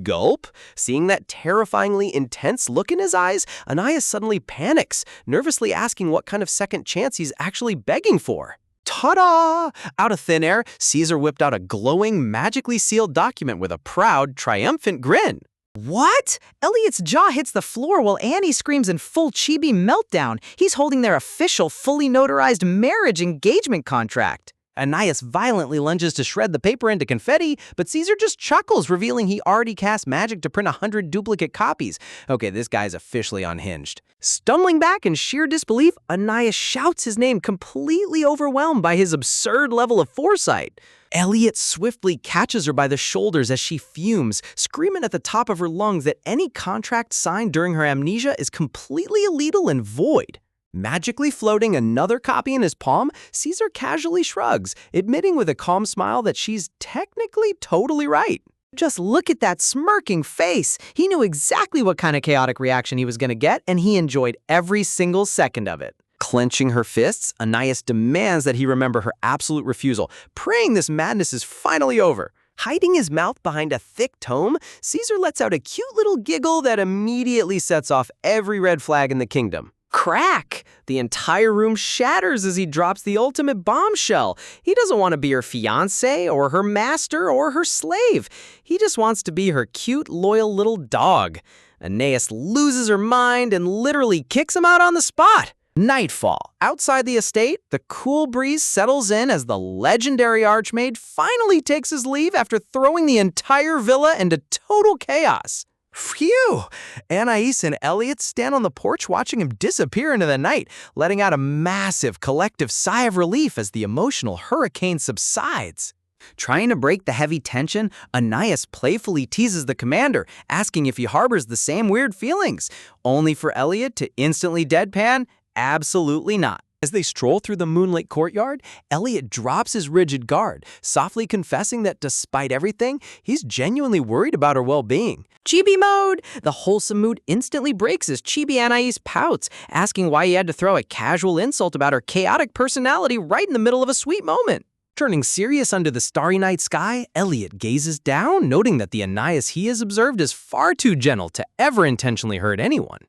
Gulp? Seeing that terrifyingly intense look in his eyes, Anais suddenly panics, nervously asking what kind of second chance he's actually begging for. Ta-da! Out of thin air, Caesar whipped out a glowing, magically sealed document with a proud, triumphant grin. What? Elliot's jaw hits the floor while Annie screams in full chibi meltdown. He's holding their official, fully notarized marriage engagement contract. Anais violently lunges to shred the paper into confetti, but Caesar just chuckles, revealing he already cast magic to print 100 duplicate copies. Okay, this guy's officially unhinged. Stumbling back in sheer disbelief, Anais shouts his name, completely overwhelmed by his absurd level of foresight. Elliot swiftly catches her by the shoulders as she fumes, screaming at the top of her lungs that any contract signed during her amnesia is completely illegal and void. Magically floating another copy in his palm, Caesar casually shrugs, admitting with a calm smile that she's technically totally right. Just look at that smirking face. He knew exactly what kind of chaotic reaction he was going to get, and he enjoyed every single second of it. Clenching her fists, Anais demands that he remember her absolute refusal, praying this madness is finally over. Hiding his mouth behind a thick tome, Caesar lets out a cute little giggle that immediately sets off every red flag in the kingdom. Crack! The entire room shatters as he drops the ultimate bombshell. He doesn't want to be her fiancé or her master or her slave. He just wants to be her cute, loyal little dog. Anais loses her mind and literally kicks him out on the spot. Nightfall. Outside the estate, the cool breeze settles in as the legendary Archmage finally takes his leave after throwing the entire villa into total chaos. Phew! Anais and Elliot stand on the porch watching him disappear into the night, letting out a massive collective sigh of relief as the emotional hurricane subsides. Trying to break the heavy tension, Anais playfully teases the commander, asking if he harbors the same weird feelings, only for Elliot to instantly deadpan, absolutely not. As they stroll through the moonlit courtyard, Elliot drops his rigid guard, softly confessing that despite everything, he's genuinely worried about her well-being. Chibi mode! The wholesome mood instantly breaks as Chibi Anais pouts, asking why he had to throw a casual insult about her chaotic personality right in the middle of a sweet moment. Turning serious under the starry night sky, Elliot gazes down, noting that the Anais he has observed is far too gentle to ever intentionally hurt anyone.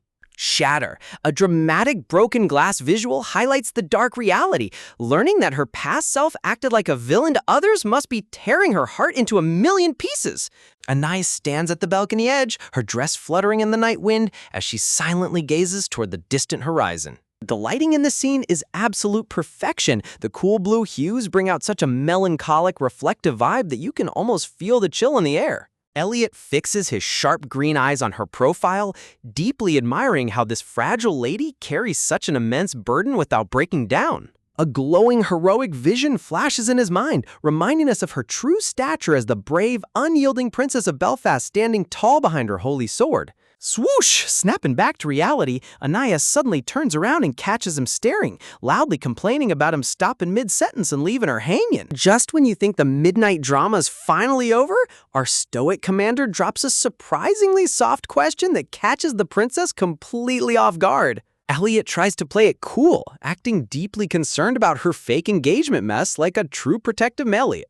Shatter. A dramatic broken glass visual highlights the dark reality. Learning that her past self acted like a villain to others must be tearing her heart into a million pieces. Anais stands at the balcony edge, her dress fluttering in the night wind as she silently gazes toward the distant horizon. The lighting in the scene is absolute perfection. The cool blue hues bring out such a melancholic, reflective vibe that you can almost feel the chill in the air. Elliot fixes his sharp green eyes on her profile, deeply admiring how this fragile lady carries such an immense burden without breaking down. A glowing, heroic vision flashes in his mind, reminding us of her true stature as the brave, unyielding Princess of Belfast standing tall behind her holy sword. Swoosh! Snapping back to reality, Anais suddenly turns around and catches him staring, loudly complaining about him stopping mid-sentence and leaving her hanging. Just when you think the midnight drama's finally over, our stoic commander drops a surprisingly soft question that catches the princess completely off guard. Elliot tries to play it cool, acting deeply concerned about her fake engagement mess like a true protective Elliot.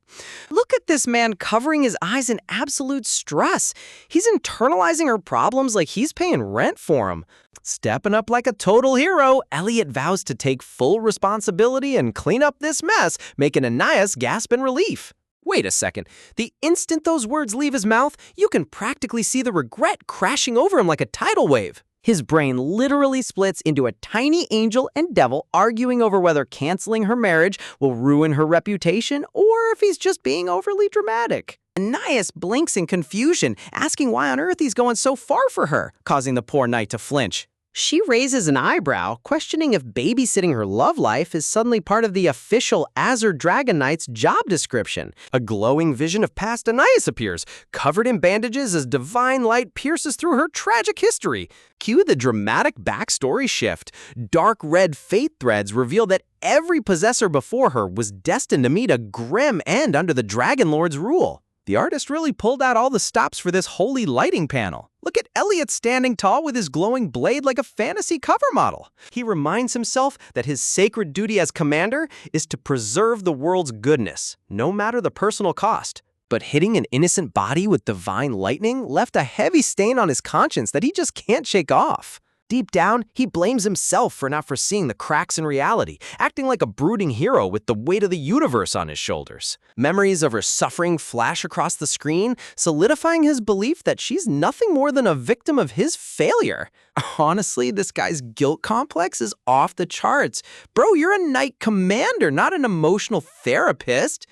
Look at this man covering his eyes in absolute stress. He's internalizing her problems like he's paying rent for them. Stepping up like a total hero, Elliot vows to take full responsibility and clean up this mess, making Anais gasp in relief. Wait a second. The instant those words leave his mouth, you can practically see the regret crashing over him like a tidal wave. His brain literally splits into a tiny angel and devil arguing over whether canceling her marriage will ruin her reputation or if he's just being overly dramatic. Anais blinks in confusion, asking why on earth he's going so far for her, causing the poor knight to flinch. She raises an eyebrow, questioning if babysitting her love life is suddenly part of the official Azure Dragon Knight's job description. A glowing vision of past Anais appears, covered in bandages as divine light pierces through her tragic history. Cue the dramatic backstory shift. Dark red fate threads reveal that every possessor before her was destined to meet a grim end under the Dragon Lord's rule. The artist really pulled out all the stops for this holy lighting panel. Look at Elliot standing tall with his glowing blade like a fantasy cover model. He reminds himself that his sacred duty as commander is to preserve the world's goodness, no matter the personal cost. But hitting an innocent body with divine lightning left a heavy stain on his conscience that he just can't shake off. Deep down, he blames himself for not foreseeing the cracks in reality, acting like a brooding hero with the weight of the universe on his shoulders. Memories of her suffering flash across the screen, solidifying his belief that she's nothing more than a victim of his failure. Honestly, this guy's guilt complex is off the charts. Bro, you're a knight commander, not an emotional therapist.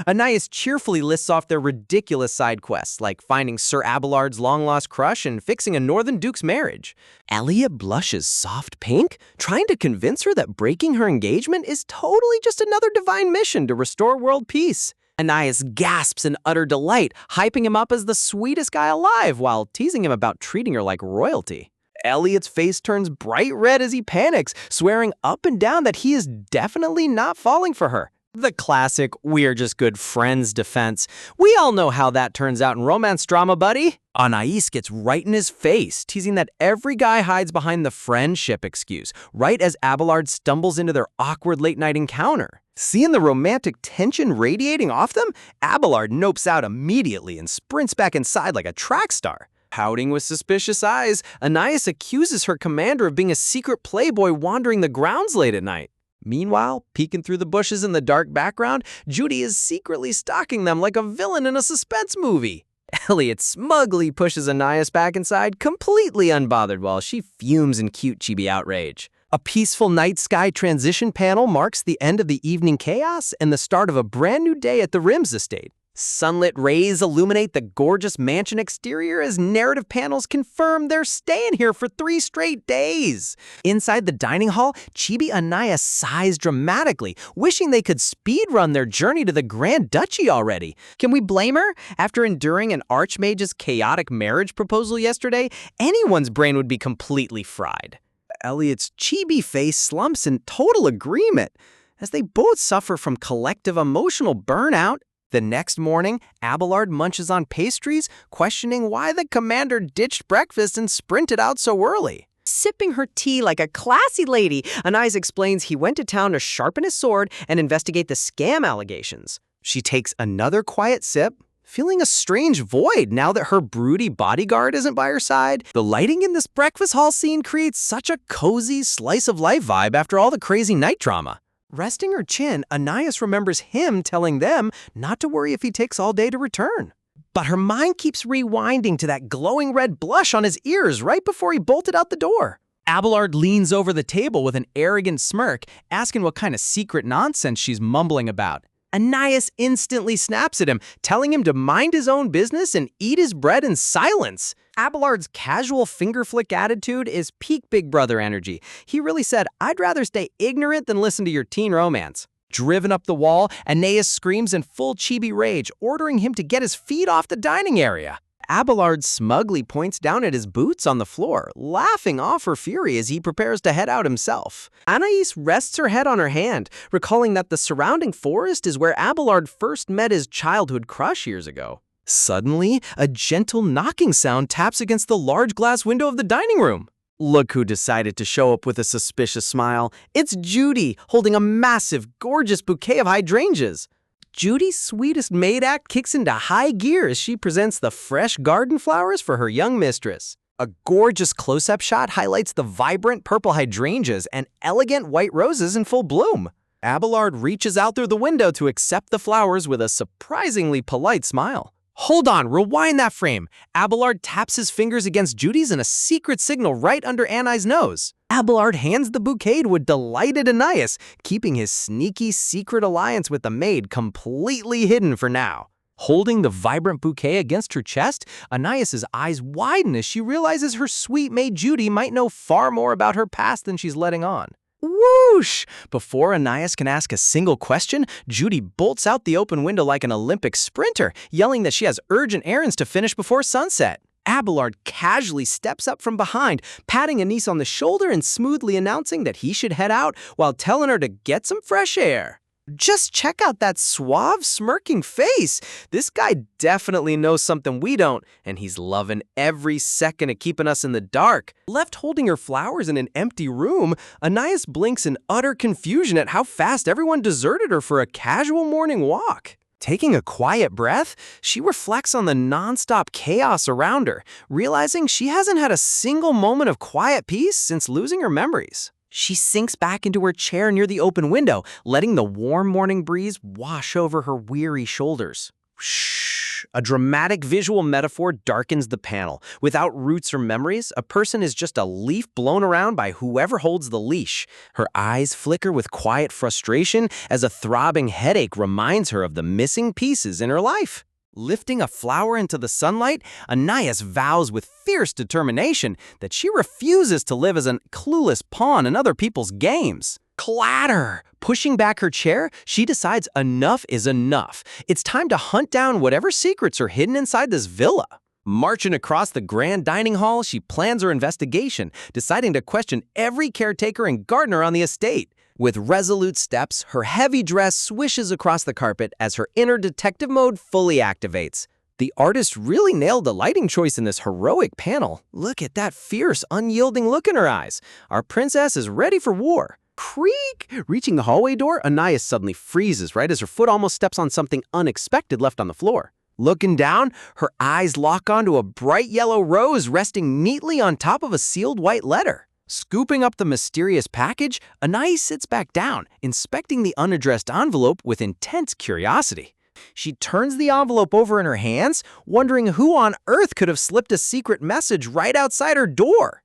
Anais cheerfully lists off their ridiculous side quests, like finding Sir Abelard's long-lost crush and fixing a Northern Duke's marriage. Elliot blushes soft pink, trying to convince her that breaking her engagement is totally just another divine mission to restore world peace. Anais gasps in utter delight, hyping him up as the sweetest guy alive while teasing him about treating her like royalty. Elliot's face turns bright red as he panics, swearing up and down that he is definitely not falling for her. The classic, we're just good friends defense. We all know how that turns out in romance drama, buddy. Anais gets right in his face, teasing that every guy hides behind the friendship excuse, right as Abelard stumbles into their awkward late-night encounter. Seeing the romantic tension radiating off them, Abelard nopes out immediately and sprints back inside like a track star. Pouting with suspicious eyes, Anais accuses her commander of being a secret playboy wandering the grounds late at night. Meanwhile, peeking through the bushes in the dark background, Judy is secretly stalking them like a villain in a suspense movie. Elliot smugly pushes Anais back inside, completely unbothered while she fumes in cute chibi outrage. A peaceful night sky transition panel marks the end of the evening chaos and the start of a brand new day at the Rims estate. Sunlit rays illuminate the gorgeous mansion exterior as narrative panels confirm they're staying here for 3 straight days. Inside the dining hall, Chibi Anais sighs dramatically, wishing they could speedrun their journey to the Grand Duchy already. Can we blame her? After enduring an archmage's chaotic marriage proposal yesterday, anyone's brain would be completely fried. Elliot's chibi face slumps in total agreement, as they both suffer from collective emotional burnout. The next morning, Abelard munches on pastries, questioning why the commander ditched breakfast and sprinted out so early. Sipping her tea like a classy lady, Anais explains he went to town to sharpen his sword and investigate the scam allegations. She takes another quiet sip, feeling a strange void now that her broody bodyguard isn't by her side. The lighting in this breakfast hall scene creates such a cozy slice-of-life vibe after all the crazy night drama. Resting her chin, Anais remembers him telling them not to worry if he takes all day to return. But her mind keeps rewinding to that glowing red blush on his ears right before he bolted out the door. Abelard leans over the table with an arrogant smirk, asking what kind of secret nonsense she's mumbling about. Anais instantly snaps at him, telling him to mind his own business and eat his bread in silence. Abelard's casual finger flick attitude is peak Big Brother energy. He really said, I'd rather stay ignorant than listen to your teen romance. Driven up the wall, Anais screams in full chibi rage, ordering him to get his feet off the dining area. Abelard smugly points down at his boots on the floor, laughing off her fury as he prepares to head out himself. Anais rests her head on her hand, recalling that the surrounding forest is where Abelard first met his childhood crush years ago. Suddenly, a gentle knocking sound taps against the large glass window of the dining room. Look who decided to show up with a suspicious smile. It's Judy, holding a massive, gorgeous bouquet of hydrangeas. Judy's sweetest maid act kicks into high gear as she presents the fresh garden flowers for her young mistress. A gorgeous close-up shot highlights the vibrant purple hydrangeas and elegant white roses in full bloom. Abelard reaches out through the window to accept the flowers with a surprisingly polite smile. Hold on, rewind that frame. Abelard taps his fingers against Judy's in a secret signal right under Anai's nose. Abelard hands the bouquet to a delighted Anais, keeping his sneaky secret alliance with the maid completely hidden for now. Holding the vibrant bouquet against her chest, Anais' eyes widen as she realizes her sweet maid Judy might know far more about her past than she's letting on. Whoosh! Before Anais can ask a single question, Judy bolts out the open window like an Olympic sprinter, yelling that she has urgent errands to finish before sunset. Abelard casually steps up from behind, patting Anais on the shoulder and smoothly announcing that he should head out while telling her to get some fresh air. Just check out that suave, smirking face. This guy definitely knows something we don't, and he's loving every second of keeping us in the dark. Left holding her flowers in an empty room, Anais blinks in utter confusion at how fast everyone deserted her for a casual morning walk. Taking a quiet breath, she reflects on the nonstop chaos around her, realizing she hasn't had a single moment of quiet peace since losing her memories. She sinks back into her chair near the open window, letting the warm morning breeze wash over her weary shoulders. Shh! A dramatic visual metaphor darkens the panel. Without roots or memories, a person is just a leaf blown around by whoever holds the leash. Her eyes flicker with quiet frustration as a throbbing headache reminds her of the missing pieces in her life. Lifting a flower into the sunlight, Anais vows with fierce determination that she refuses to live as a clueless pawn in other people's games. Clatter! Pushing back her chair, she decides enough is enough. It's time to hunt down whatever secrets are hidden inside this villa. Marching across the grand dining hall, she plans her investigation, deciding to question every caretaker and gardener on the estate. With resolute steps, her heavy dress swishes across the carpet as her inner detective mode fully activates. The artist really nailed the lighting choice in this heroic panel. Look at that fierce, unyielding look in her eyes. Our princess is ready for war. Creak! Reaching the hallway door, Anais suddenly freezes right as her foot almost steps on something unexpected left on the floor. Looking down, her eyes lock onto a bright yellow rose resting neatly on top of a sealed white letter. Scooping up the mysterious package, Anais sits back down, inspecting the unaddressed envelope with intense curiosity. She turns the envelope over in her hands, wondering who on earth could have slipped a secret message right outside her door.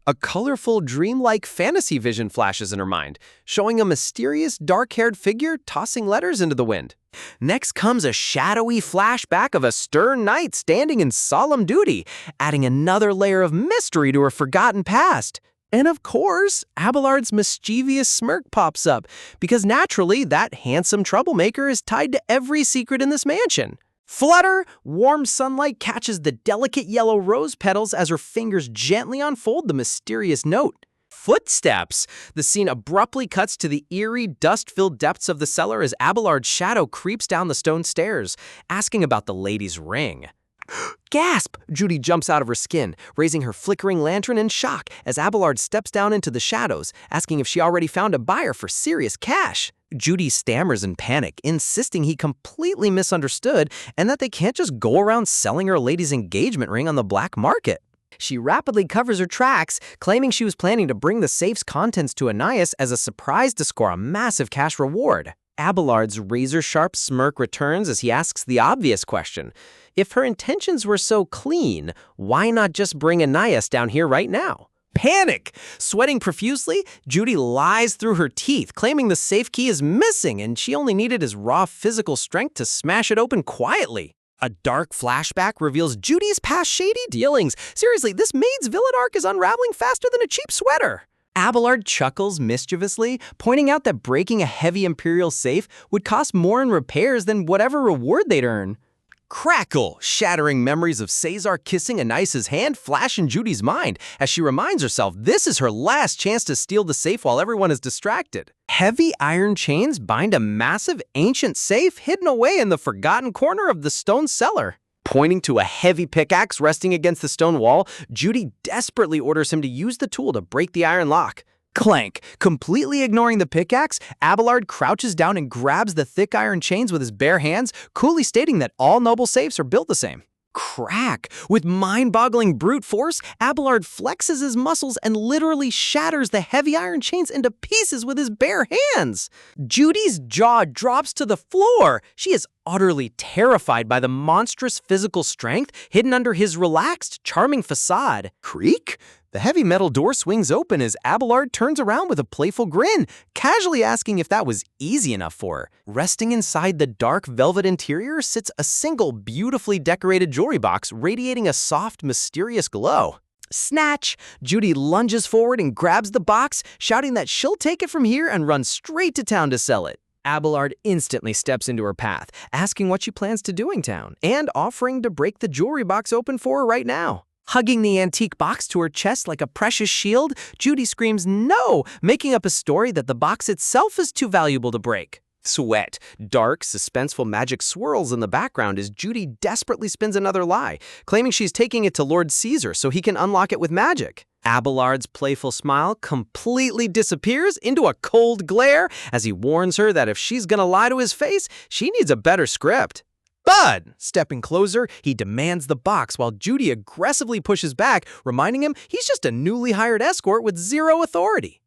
A colorful, dreamlike fantasy vision flashes in her mind, showing a mysterious, dark-haired figure tossing letters into the wind. Next comes a shadowy flashback of a stern knight standing in solemn duty, adding another layer of mystery to her forgotten past. And of course, Abelard's mischievous smirk pops up, because naturally, that handsome troublemaker is tied to every secret in this mansion. Flutter! Warm sunlight catches the delicate yellow rose petals as her fingers gently unfold the mysterious note. Footsteps! The scene abruptly cuts to the eerie, dust-filled depths of the cellar as Abelard's shadow creeps down the stone stairs, asking about the lady's ring. Gasp! Judy jumps out of her skin, raising her flickering lantern in shock as Abelard steps down into the shadows, asking if she already found a buyer for serious cash. Judy stammers in panic, insisting he completely misunderstood and that they can't just go around selling her lady's engagement ring on the black market. She rapidly covers her tracks, claiming she was planning to bring the safe's contents to Anais as a surprise to score a massive cash reward. Abelard's razor-sharp smirk returns as he asks the obvious question. If her intentions were so clean, why not just bring Anais down here right now? Panic! Sweating profusely, Judy lies through her teeth, claiming the safe key is missing and she only needed his raw physical strength to smash it open quietly. A dark flashback reveals Judy's past shady dealings. Seriously, this maid's villain arc is unraveling faster than a cheap sweater. Abelard chuckles mischievously, pointing out that breaking a heavy imperial safe would cost more in repairs than whatever reward they'd earn. Crackle! Shattering memories of Caesar kissing Anais' hand flash in Judy's mind as she reminds herself this is her last chance to steal the safe while everyone is distracted. Heavy iron chains bind a massive ancient safe hidden away in the forgotten corner of the stone cellar. Pointing to a heavy pickaxe resting against the stone wall, Judy desperately orders him to use the tool to break the iron lock. Clank! Completely ignoring the pickaxe, Abelard crouches down and grabs the thick iron chains with his bare hands, coolly stating that all noble safes are built the same. Crack! With mind-boggling brute force, Abelard flexes his muscles and literally shatters the heavy iron chains into pieces with his bare hands. Judy's jaw drops to the floor. She is utterly terrified by the monstrous physical strength hidden under his relaxed, charming facade. Creak! The heavy metal door swings open as Abelard turns around with a playful grin, casually asking if that was easy enough for her. Resting inside the dark velvet interior sits a single beautifully decorated jewelry box radiating a soft, mysterious glow. Snatch! Judy lunges forward and grabs the box, shouting that she'll take it from here and run straight to town to sell it. Abelard instantly steps into her path, asking what she plans to do in town, and offering to break the jewelry box open for her right now. Hugging the antique box to her chest like a precious shield, Judy screams no, making up a story that the box itself is too valuable to break. Sweat. Dark, suspenseful magic swirls in the background as Judy desperately spins another lie, claiming she's taking it to Lord Caesar so he can unlock it with magic. Abelard's playful smile completely disappears into a cold glare as he warns her that if she's gonna lie to his face, she needs a better script. Bud! Stepping closer, he demands the box while Judy aggressively pushes back, reminding him he's just a newly hired escort with zero authority.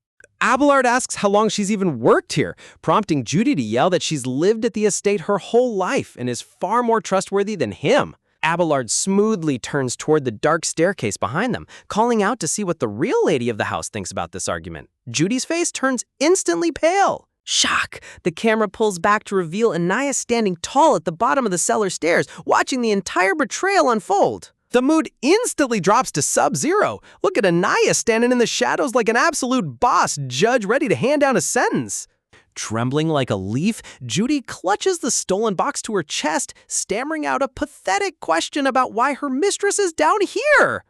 Abelard asks how long she's even worked here, prompting Judy to yell that she's lived at the estate her whole life and is far more trustworthy than him. Abelard smoothly turns toward the dark staircase behind them, calling out to see what the real lady of the house thinks about this argument. Judy's face turns instantly pale. Shock! The camera pulls back to reveal Anais standing tall at the bottom of the cellar stairs, watching the entire betrayal unfold. The mood instantly drops to sub-zero. Look at Anais standing in the shadows like an absolute boss judge ready to hand down a sentence. Trembling like a leaf, Judy clutches the stolen box to her chest, stammering out a pathetic question about why her mistress is down here.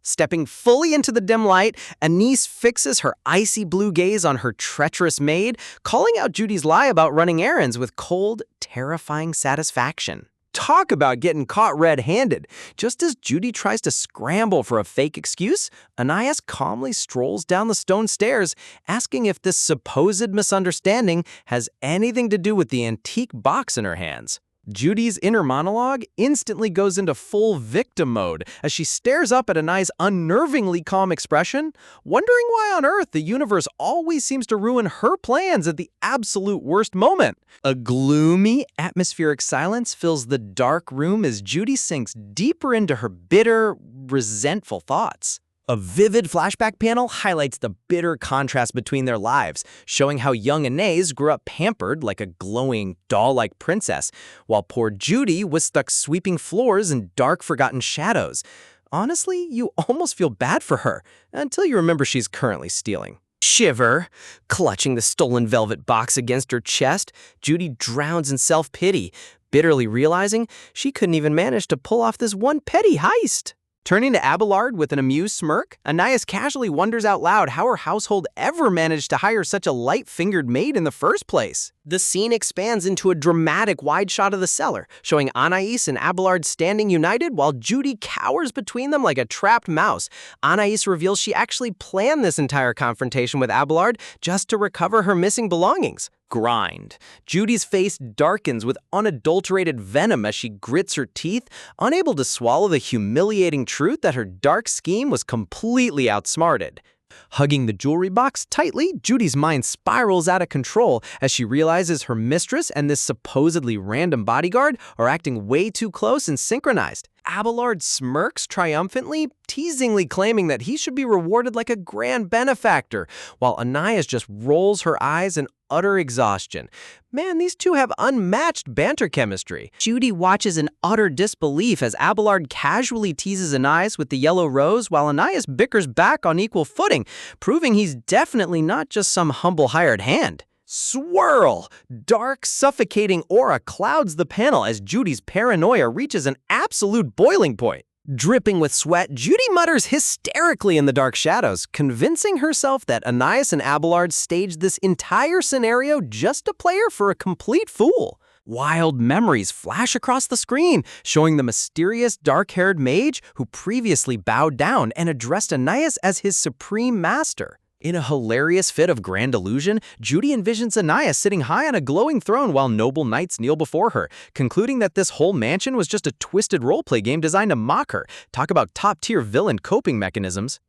Stepping fully into the dim light, Anais fixes her icy blue gaze on her treacherous maid, calling out Judy's lie about running errands with cold, terrifying satisfaction. Talk about getting caught red-handed. Just as Judy tries to scramble for a fake excuse, Anais calmly strolls down the stone stairs, asking if this supposed misunderstanding has anything to do with the antique box in her hands. Judy's inner monologue instantly goes into full victim mode as she stares up at Anais' unnervingly calm expression, wondering why on earth the universe always seems to ruin her plans at the absolute worst moment. A gloomy, atmospheric silence fills the dark room as Judy sinks deeper into her bitter, resentful thoughts. A vivid flashback panel highlights the bitter contrast between their lives, showing how young Anais grew up pampered like a glowing, doll-like princess, while poor Judy was stuck sweeping floors in dark, forgotten shadows. Honestly, you almost feel bad for her, until you remember she's currently stealing. Shiver. Clutching the stolen velvet box against her chest, Judy drowns in self-pity, bitterly realizing she couldn't even manage to pull off this one petty heist. Turning to Abelard with an amused smirk, Anais casually wonders out loud how her household ever managed to hire such a light-fingered maid in the first place. The scene expands into a dramatic wide shot of the cellar, showing Anais and Abelard standing united while Judy cowers between them like a trapped mouse. Anais reveals she actually planned this entire confrontation with Abelard just to recover her missing belongings. Grind. Judy's face darkens with unadulterated venom as she grits her teeth, unable to swallow the humiliating truth that her dark scheme was completely outsmarted. Hugging the jewelry box tightly, Judy's mind spirals out of control as she realizes her mistress and this supposedly random bodyguard are acting way too close and synchronized. Abelard smirks triumphantly, teasingly claiming that he should be rewarded like a grand benefactor, while Anais just rolls her eyes in utter exhaustion. Man, these two have unmatched banter chemistry. Judy watches in utter disbelief as Abelard casually teases Anais with the yellow rose while Anais bickers back on equal footing, proving he's definitely not just some humble hired hand. Swirl! Dark, suffocating aura clouds the panel as Judy's paranoia reaches an absolute boiling point. Dripping with sweat, Judy mutters hysterically in the dark shadows, convincing herself that Anais and Abelard staged this entire scenario just to play her for a complete fool. Wild memories flash across the screen, showing the mysterious dark-haired mage who previously bowed down and addressed Anais as his supreme master. In a hilarious fit of grand illusion, Judy envisions Anais sitting high on a glowing throne while noble knights kneel before her, concluding that this whole mansion was just a twisted roleplay game designed to mock her. Talk about top-tier villain coping mechanisms.